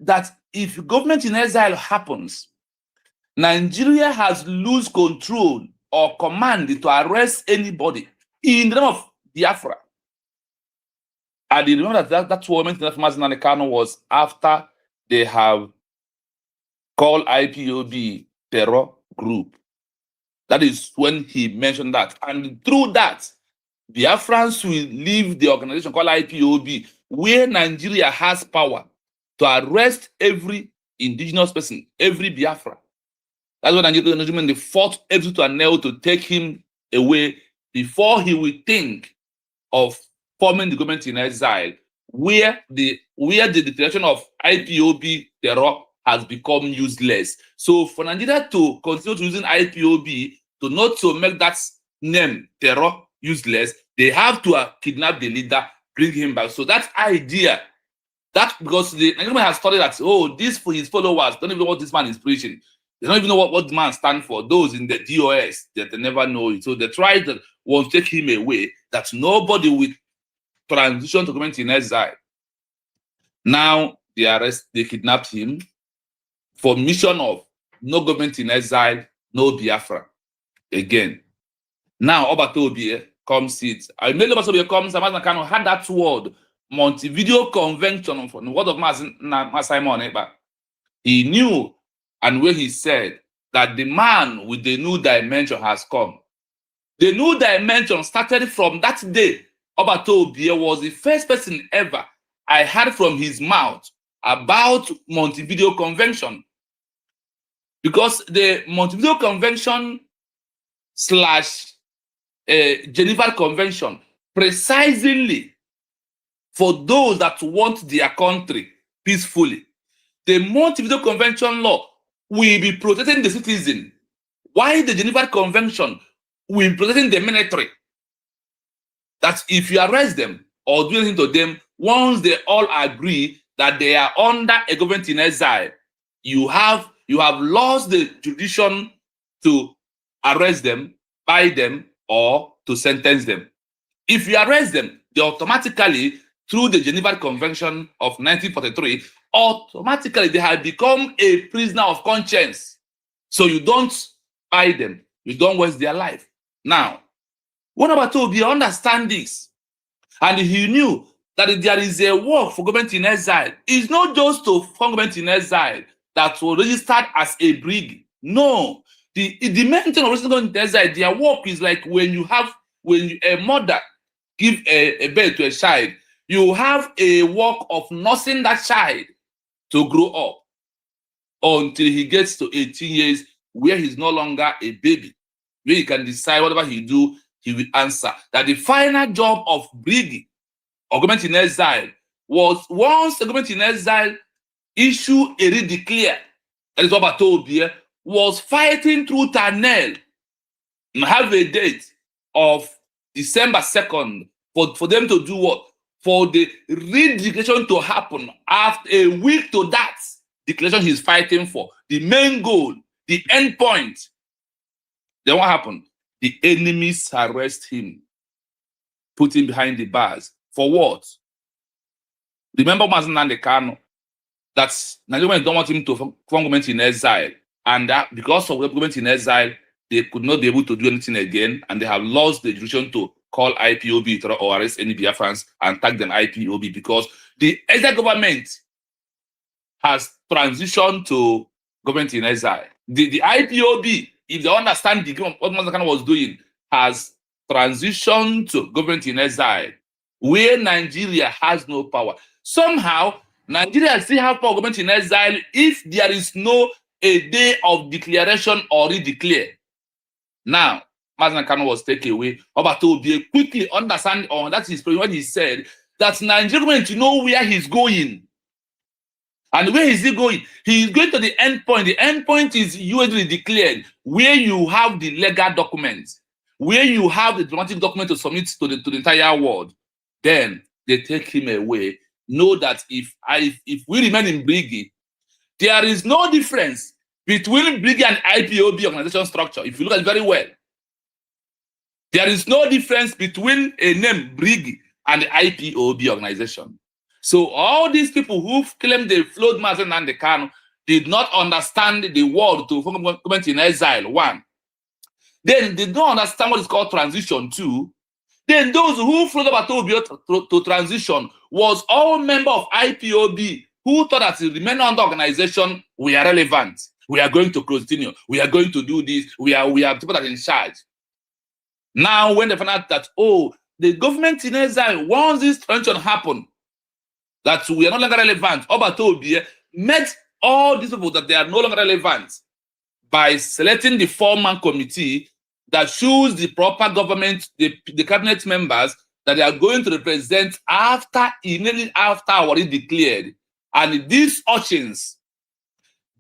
that if government in exile happens, Nigeria has lose control or command to arrest anybody in the name of Biafra. And you remember that moment that Mazen Nnamdi Kanu was after they have called IPOB terror group. That is when he mentioned that. And through that, Biafrans will leave the organization called IPOB, where Nigeria has power to arrest every indigenous person, every Biafra. That's when Nigeria fought everything to a nail to take him away before he will think of forming the government in exile, where the declaration of IPOB terror has become useless. So for Nigeria to continue to using IPOB, to not to make that name terror useless, they have to kidnap the leader, bring him back. So that idea, that because the Nigerian has studied that, this for his followers don't even know what this man is preaching. They don't even know what the man stands for. Those in the DOS, that they never know it. So they try to want to take him away, that nobody will transition to government in exile. Now they kidnapped him for mission of no government in exile, no Biafra again. Now Abatobi comes it. I made Abatobi comes, Mazen Kanu had that word, Montevideo Convention, from the word of Simon Ekpa. He knew, and where he said that the man with the new dimension has come. The new dimension started from that day Obato Obie was the first person ever I heard from his mouth about Montevideo Convention. Because the Montevideo Convention / Geneva Convention, precisely for those that want their country peacefully, the Montevideo Convention law will be protecting the citizen, while the Geneva Convention will be protecting the military. That if you arrest them or do anything to them, once they all agree that they are under a government in exile, you have lost the jurisdiction to arrest them, buy them, or to sentence them. If you arrest them, they automatically, through the Geneva Convention of 1943, automatically they have become a prisoner of conscience. So you don't buy them, you don't waste their life. Now, what about Obie understand this? And he knew that there is a work for government in exile. It's not just to form government in exile that was registered as a brig. No. The main thing of registered government in exile, their work is like when a mother give a birth to a child, you have a work of nursing that child to grow up until he gets to 18 years, where he's no longer a baby, where he can decide whatever he do, he will answer. That the final job of brig or government in exile was, once the government in exile issue a redeclare, that is what Obato Obie was fighting through tunnel and have a date of December 2nd for them to do what? For the redeclaration to happen after a week to that declaration he's fighting for. The main goal, the end point. Then what happened? The enemies arrest him, put him behind the bars. For what? Remember Mazen Nnamdi Kanu, that Nigerians don't want him to form government in exile. And that because of the government in exile, they could not be able to do anything again, and they have lost the jurisdiction to call IPOB or arrest any Biafrans and tag them IPOB, because the exile government has transitioned to government in exile. The IPOB, if they understand what Mazen Kanu was doing, has transitioned to government in exile, where Nigeria has no power. Somehow, Nigeria still have power government in exile if there is no a day of declaration or redeclare. Now, Mazen Kanu was taken away. Obato Obie quickly understand on that is when he said that Nigeria government know where he's going. And where is he going? He is going to the end point. The end point is usually declared, where you have the legal documents, where you have the diplomatic document to submit to the entire world. Then they take him away. Know that if we remain in Briggy, there is no difference between Briggy and IPOB organization structure. If you look at it very well, there is no difference between a name Briggy and the IPOB organization. So all these people who claim they flowed Mazen Nnamdi Kanu did not understand the word to government in exile, one. Then they don't understand what is called transition, two. Then those who followed Obato Obie to transition was all members of IPOB who thought that the remaining under organization, we are relevant. We are going to continue. We are going to do this. We are people that are in charge. Now, when they find out that, oh, the government in exile, once this transition happened, that we are no longer relevant, Obato Obie met all these people that they are no longer relevant by selecting the four-man committee that choose the proper government, the cabinet members that they are going to represent immediately after already declared. And these urchins,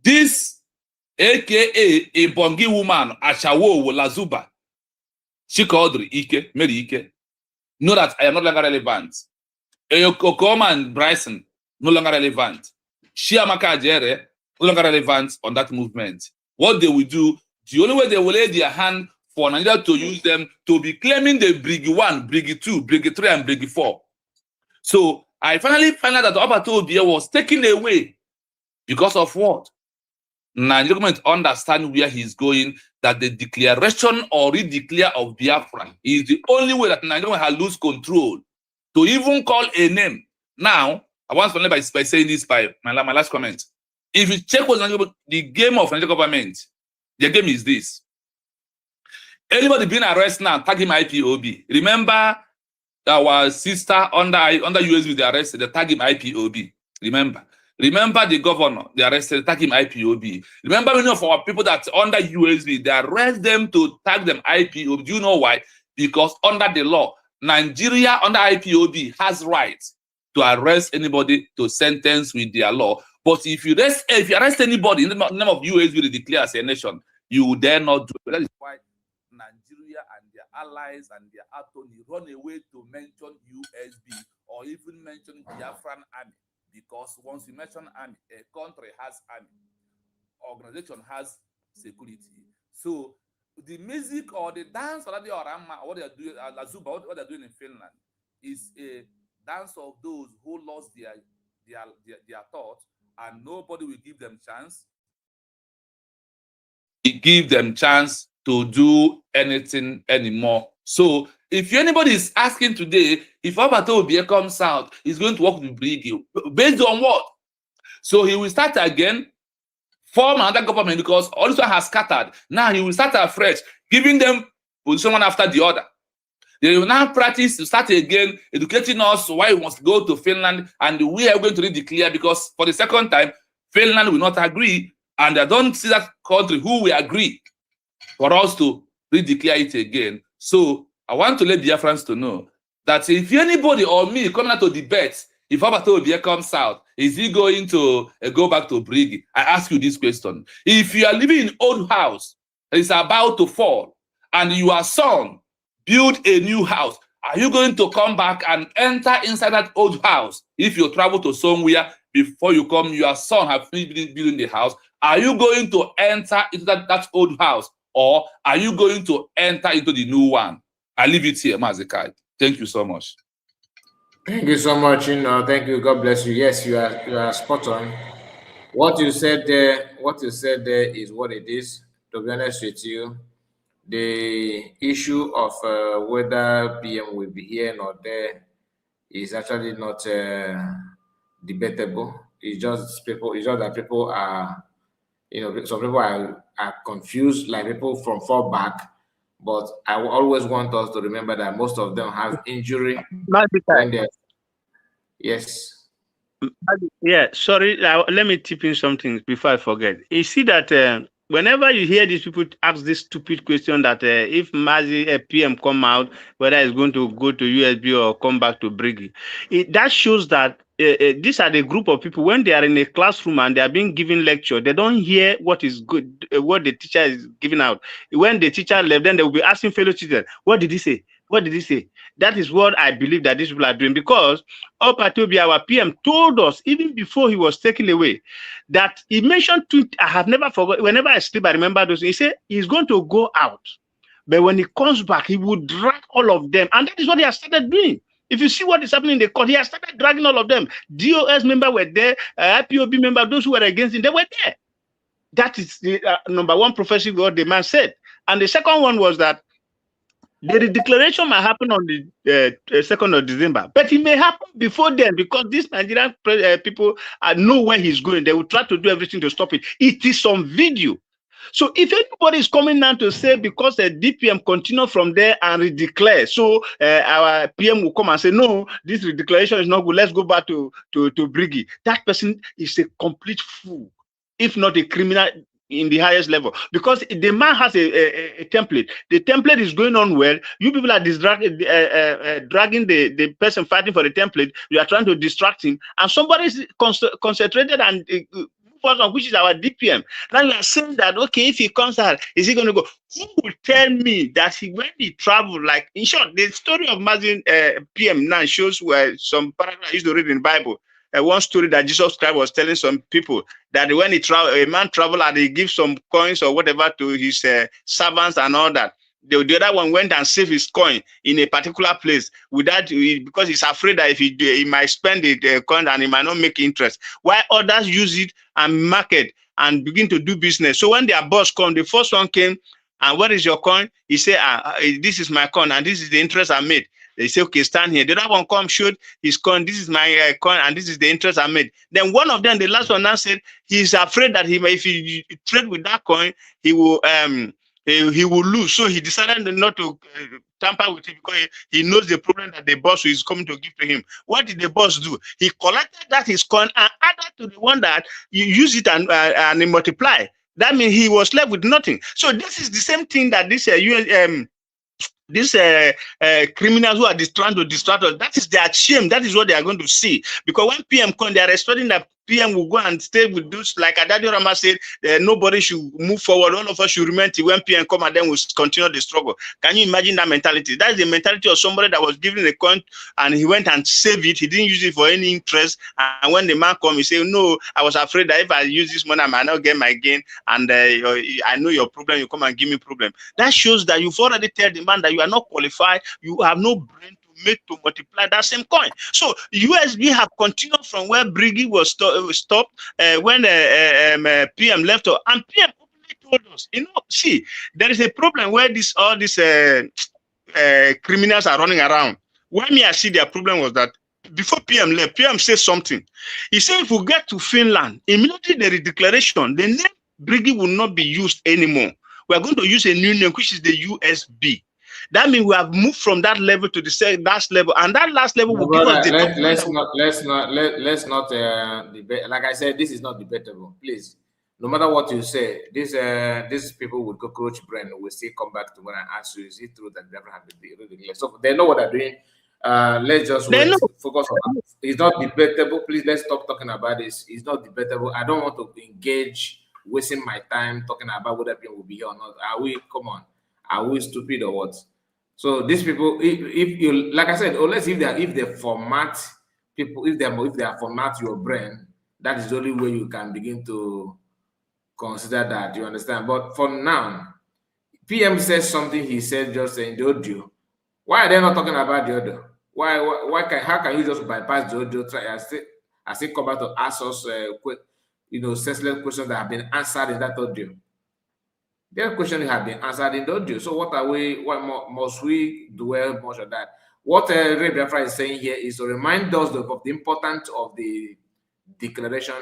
this aka a Bongi woman, Ashawo Lazuba, Chikaudri Ike, Mary Ike, know that I am no longer relevant. Eyokokoma and Bryson, no longer relevant. Shiamaka Ajere, no longer relevant on that movement. What they will do, the only way they will lay their hand for Nigeria to use them to be claiming the Briggy 1, Briggy 2, Briggy 3, and Briggy 4. So I finally found out that Obato Obie was taken away because of what? Nigeria government understand where he's going, that the declaration or redeclare of Biafra is the only way that Nigeria has lose control to even call a name. Now, I want to end by saying this by my last comment. If you check what's the game of Nigeria government, the game is this. Anybody being arrested now, tag him IPOB. Remember our sister under USB, they arrested, they tag him IPOB. Remember the governor, they arrested, tag him IPOB. Remember many of our people that under USB, they arrest them to tag them IPOB. Do you know why? Because under the law, Nigeria under IPOB has rights to arrest anybody to sentence with their law. But if you arrest anybody in the name of USB to declare as a nation, you dare not do it. That is why Nigeria and their allies and their attorney run away to mention USB or even mention Biafran army, because once you mention army, a country has army, organization has security. So the music or the dance or what they are doing, Lazuba, what they are doing in Finland is a dance of those who lost their thoughts, and nobody will give them chance. Give them chance to do anything anymore. So if anybody is asking today, if Obato Obie comes out, he's going to work with Briggy. Based on what? So he will start again, form another government, because all this one has scattered. Now he will start afresh, giving them position one after the other. They will now practice to start again, educating us why we must go to Finland, and we are going to redeclare, because for the second time, Finland will not agree, and I don't see that country who will agree for us to redeclare it again. So I want to let Biafrans to know that if anybody or me coming out to debate, if Obato Obie comes out, is he going to go back to Briggy? I ask you this question. If you are living in old house that is about to fall, and your son build a new house, are you going to come back and enter inside that old house? If you travel to somewhere before you come, your son have finished building the house, are you going to enter into that old house, or are you going to enter into the new one? I leave it here, Mazekai. Thank you so much. Thank you so much. Thank you. God bless you. Yes, you are spot on. What you said there is what it is. To be honest with you, the issue of whether PM will be here or there is actually not debatable. It's just that people are, some people are confused, like people from far back. But I always want us to remember that most of them have injury. Yes. Yeah, sorry. Let me tip in something before I forget. You see that whenever you hear these people ask this stupid question that if Mazi PM come out, whether it's going to go to USB or come back to Briggy, that shows that these are the group of people, when they are in a classroom and they are being given lecture, they don't hear what is good, what the teacher is giving out. When the teacher left, then they will be asking fellow children, what did he say? What did he say? That is what I believe that these people are doing, because Obato Obie, our PM, told us even before he was taken away that he mentioned to, I have never forgotten, whenever I sleep, I remember those. He said he's going to go out, but when he comes back, he will drag all of them. And that is what he has started doing. If you see what is happening in the court, he has started dragging all of them. DOS members were there, IPOB members, those who were against him, they were there. That is the number one prophecy what the man said. And the second one was that the declaration might happen on the 2nd of December, but it may happen before then, because these Nigerian people know where he's going. They will try to do everything to stop it. It is on video. So if anybody is coming now to say because the DPM continue from there and redeclare, so our PM will come and say, no, this redeclaration is not good, let's go back to Briggy. That person is a complete fool, if not a criminal in the highest level, because the man has a template. The template is going on well. You people are dragging the person fighting for the template. You are trying to distract him, and somebody is concentrated and on which is our DPM. Now you are saying that, okay, if he comes out, is he going to go? Who will tell me that when he traveled, like, in short, the story of Mazin PM now shows where some paragraph I used to read in the Bible. One story that Jesus Christ was telling some people that when he a man traveled and he gives some coins or whatever to his servants and all that. The other one went and saved his coin in a particular place without, because he's afraid that if he might spend the coin and he might not make interest. While others use it and market and begin to do business. So when their boss come, the first one came, and what is your coin? He said, this is my coin and this is the interest I made. They say, okay, stand here. The other one come, showed his coin. This is my coin, and this is the interest I made. Then one of them, the last one now said, he's afraid that if he trade with that coin, he will he will lose. So he decided not to tamper with it because he knows the problem that the boss is coming to give to him. What did the boss do? He collected that his coin and added to the one that you use it and multiply. That means he was left with nothing. So this is the same thing that this these criminals who are trying to distract us, that is their shame. That is what they are going to see. Because when PM come, they are expecting that PM will go and stay with those, like Adadio Rama said, nobody should move forward. All of us should remain till when PM come and then we'll continue the struggle. Can you imagine that mentality? That is the mentality of somebody that was given a coin and he went and saved it. He didn't use it for any interest. And when the man come, he said, no, I was afraid that if I use this money, I might not get my gain. And I know your problem, you come and give me problem. That shows that you've already told the man that you are not qualified. You have no brain to multiply that same coin. So USB have continued from where Briggy was stopped when PM left, and PM openly told us, see, there is a problem where all these criminals are running around. When I see their problem was that before PM left, PM said something. He said if we get to Finland, immediately there is declaration, the name Briggy will not be used anymore. We are going to use a new name, which is the USB. That means we have moved from that level to the last level, and that last level will give us the. Let's not debate. Like I said, this is not debatable. Please, no matter what you say, these people with cockroach brain will still come back to when I ask you, is it true that they never have the so they know what they're doing. Let's just focus on that. It's not debatable. Please, let's stop talking about this. It's not debatable. I don't want to engage, wasting my time talking about whether people will be here or not. Come on, are we stupid or what? So these people, if you, like I said, unless if they format people, if they format your brain, that is the only way you can begin to consider that. You understand? But for now, PM says something he said just in the audio. Why are they not talking about the audio? How can you just bypass the audio? I still come back to ask us, senseless questions that have been answered in that audio. Their questions have been answered in the audio. So what more must we dwell much on that? What Ray Biafra is saying here is to remind us of the importance of the declaration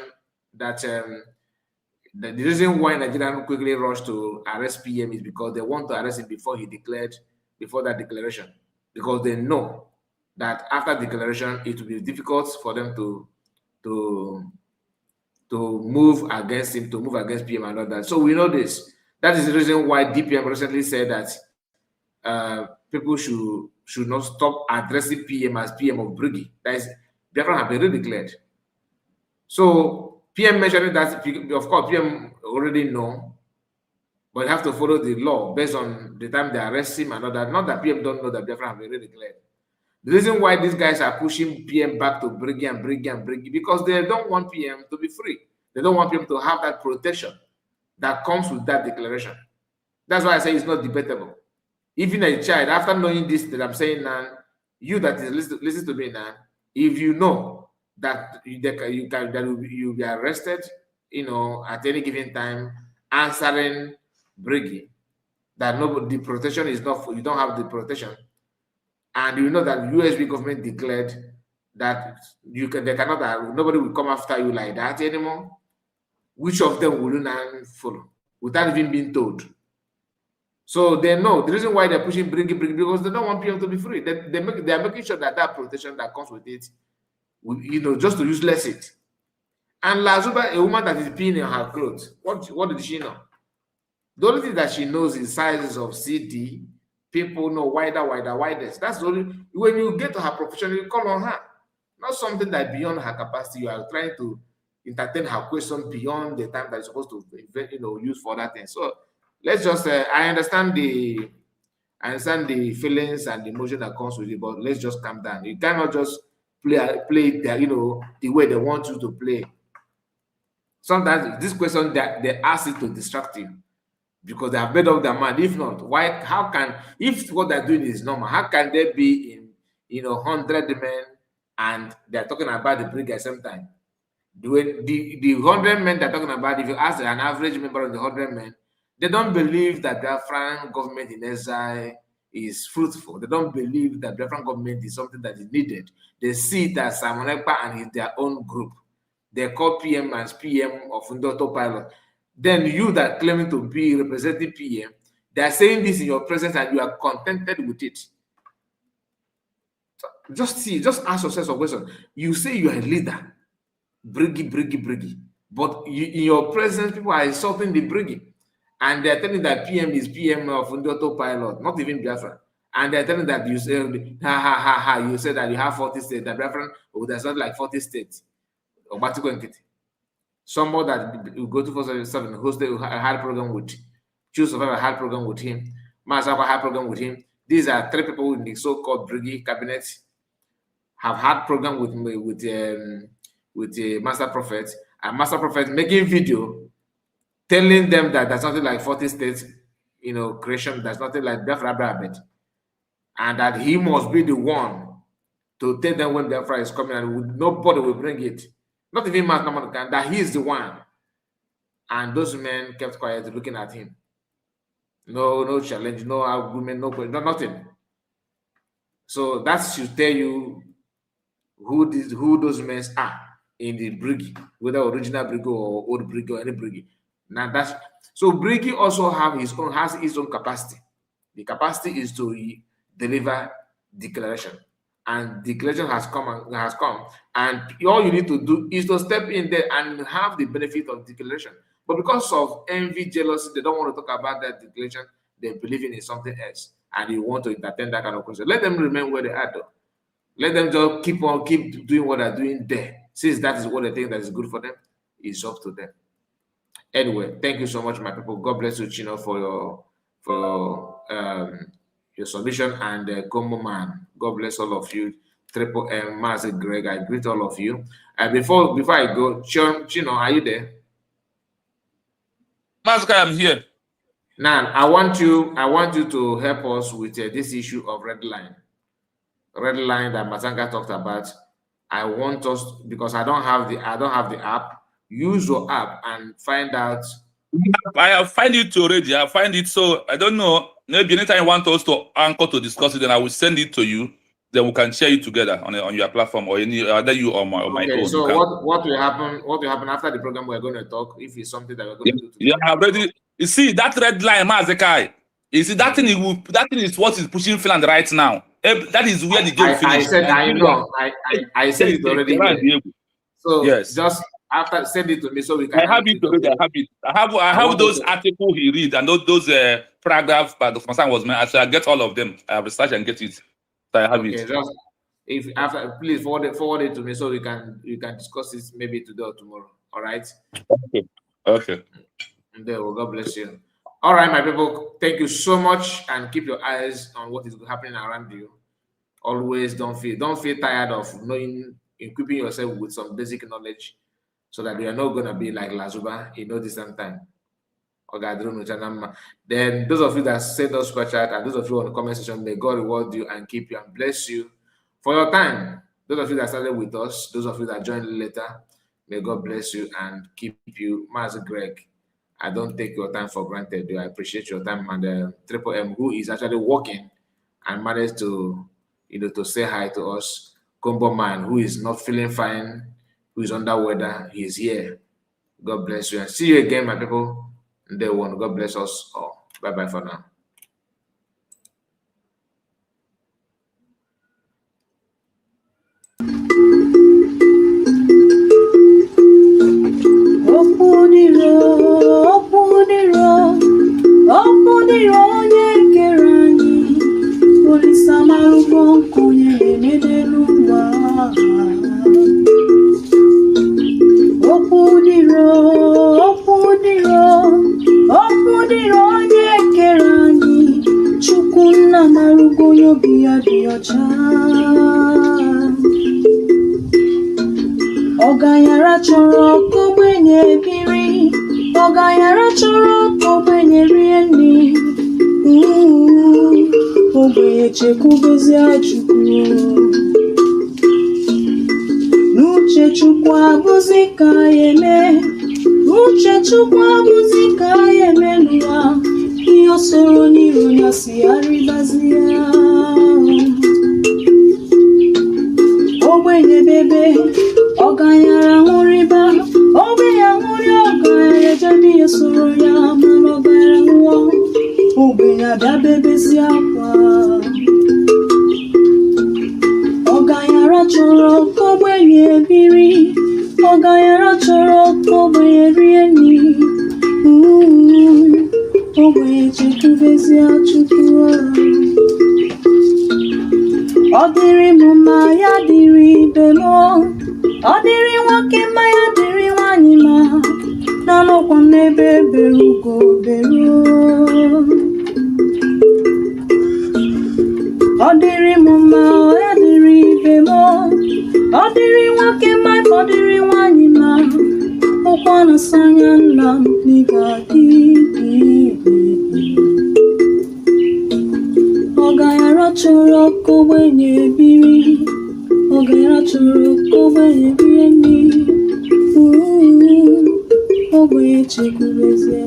that the reason why Nigerians quickly rushed to arrest PM is because they want to arrest him before that declaration. Because they know that after declaration, it will be difficult for them to move against him, to move against PM and all that. So we know this. That is the reason why DPM recently said that people should not stop addressing PM as PM of Briggy. That is, Biafra have been redeclared. So PM mentioned that, of course, PM already know, but you have to follow the law based on the time they arrest him and all that. Not that PM don't know that Biafra have been redeclared. The reason why these guys are pushing PM back to Briggy and Briggy and Briggy, because they don't want PM to be free. They don't want PM to have that protection that comes with that declaration. That's why I say it's not debatable. Even a child, after knowing this that I'm saying now, you that is listen to me now, if you know that you'll be arrested, at any given time, answering Briggy, that the protection is not for you, don't have the protection, and you know that USB government declared that nobody will come after you like that anymore. Which of them will you now follow without even being told? So they know the reason why they're pushing Briggy because they don't want people to be free. They are making sure that protection that comes with it, just to useless it. And Lazuba, a woman that is peeing in her clothes, what did she know? The only thing that she knows is sizes of CD. People know widest. That's the only. When you get to her profession, you call on her, not something that beyond her capacity. You are trying to entertain her question beyond the time that you're supposed to use for that thing. So let's just I understand the feelings and the emotion that comes with it, but let's just calm down. You cannot just play the way they want you to play. Sometimes this question they ask it to distract you because they have made up their mind. If not, if what they're doing is normal, how can they be in 100 men and they're talking about the Briggy at the same time? The 100 men they're talking about, if you ask an average member of the 100 men, they don't believe that the Biafran government in exile is fruitful. They don't believe that the Biafran government is something that is needed. They see it as Simon Ekpa and their own group. They call PM as PM of Ndoto Pilot. Then you that claiming to be representing PM, They are saying this in your presence and you are contented with it. Just ask yourself some questions. You say you are a leader, briggy, but in your presence, people are insulting the briggy, and they are telling that PM is PM of the autopilot, not even Biafra. And they are telling that you say, you said that you have 40 states. That Biafra, there's not like 40 states. Someone that you go to 477 hosted a hard program with, choose to have a hard program with him, Mazaba hard program with him. These are 3 people in the so-called briggy cabinet have had program with the Master Prophet, and Master Prophet making video telling them that there's nothing like 40 states, creation, there's nothing like Biafra Abraham, and that he must be the one to tell them when Biafra is coming, and nobody will bring it. Not even Master that he is the one. And those men kept quiet looking at him. No challenge, no argument, no nothing. So that should tell you who those men are in the briggy, whether original briggy or old briggy or any briggy. Now so briggy also has its own capacity. The capacity is to deliver declaration, and declaration has come, and all you need to do is to step in there and have the benefit of declaration. But because of envy, jealousy, they don't want to talk about that declaration. They're believing in something else, and you want to entertain that kind of question. Let them remain where they are, though. Let them just keep doing what they're doing there. Since that is what they think that is good for them, it's up to them. Anyway, thank you so much, my people. God bless you, Chino, for your submission, and Combo Man. God bless all of you. Triple M, Master Greg, I greet all of you. And before I go, Chino, are you there? Master, I'm here. Now, I want you to help us with this issue of red line that Matanga talked about. I want us, because I don't have the app. Use your app and find out. I have find it already. I find it, so I don't know. Maybe anytime you want us to anchor to discuss it, then I will send it to you. Then we can share it together on your platform, or either you or my own. So what will happen after the program? We're going to talk if it's something that we're going to do. Yeah, already. You see that red line, Mazekai. You see that thing. That thing is what is pushing Finland right now. That is where the game finished. I said it already. So yes, just after send it to me so we can. I have it already. I have those articles he read and those paragraphs by the concern was made. I get all of them. I research and get it. So I have it. Just if after, please forward it to me so we can discuss this maybe today or tomorrow. All right. Okay. And there, God bless you. All right, my people. Thank you so much, and keep your eyes on what is happening around you. Always don't feel tired of equipping yourself with some basic knowledge, so that you are not going to be like Lazuba in no distant time. Then those of you that send us super chat, and those of you on the comment section, may God reward you and keep you and bless you for your time. Those of you that started with us, those of you that joined later, may God bless you and keep you. Master Greg, I don't take your time for granted. I appreciate your time. And Triple M, who is actually working and managed to say hi to us. Combo Man, who is not feeling fine, who is under weather, he is here. God bless you, and see you again, my people. Day one. God bless us all. Bye-bye for now. Ọgayara chọrọ kogbenye biri, ọgayara chọrọ kogbenye rie nri, ogbenye chekwubezi Chukwu. N'uche Chukwu abụzi ka ya eme, n'uche Chukwu abụzi ka ya eme n'ụwa, ihe o soro n'iru ya si arịbazi ya. Ogbenye bebe, ọgayara nwụrịba, ogbenye nwụrị ọgayara jebe ya soro ya, mana ọgayara nwụọ, ogbenye bịa bebezi akwa. Ọgaranya chọrọ ka ogbenye biri, ọgaranya chọrọ ka ogbenye rie nri. Ogbenye chekwubezi Chukwu. Ọ dịrị m mma ya dịrị ibe m, ọ dịrị nwoke mma ya dịrị nwanyị mma, na-anọkwa m n'ebe bere ugo bere. Ọ dịrị m mma ya dịrị ibe m, ọ dịrị nwoke mma ọ dịrị nwanyị mma, ọkwa na-asa anya nna m n'ịga dị. Ọgaranya chọrọ ka ogbenye biri, ọgaranya chọrọ ka ogbenye rie nri. Ogbenye chekwubezi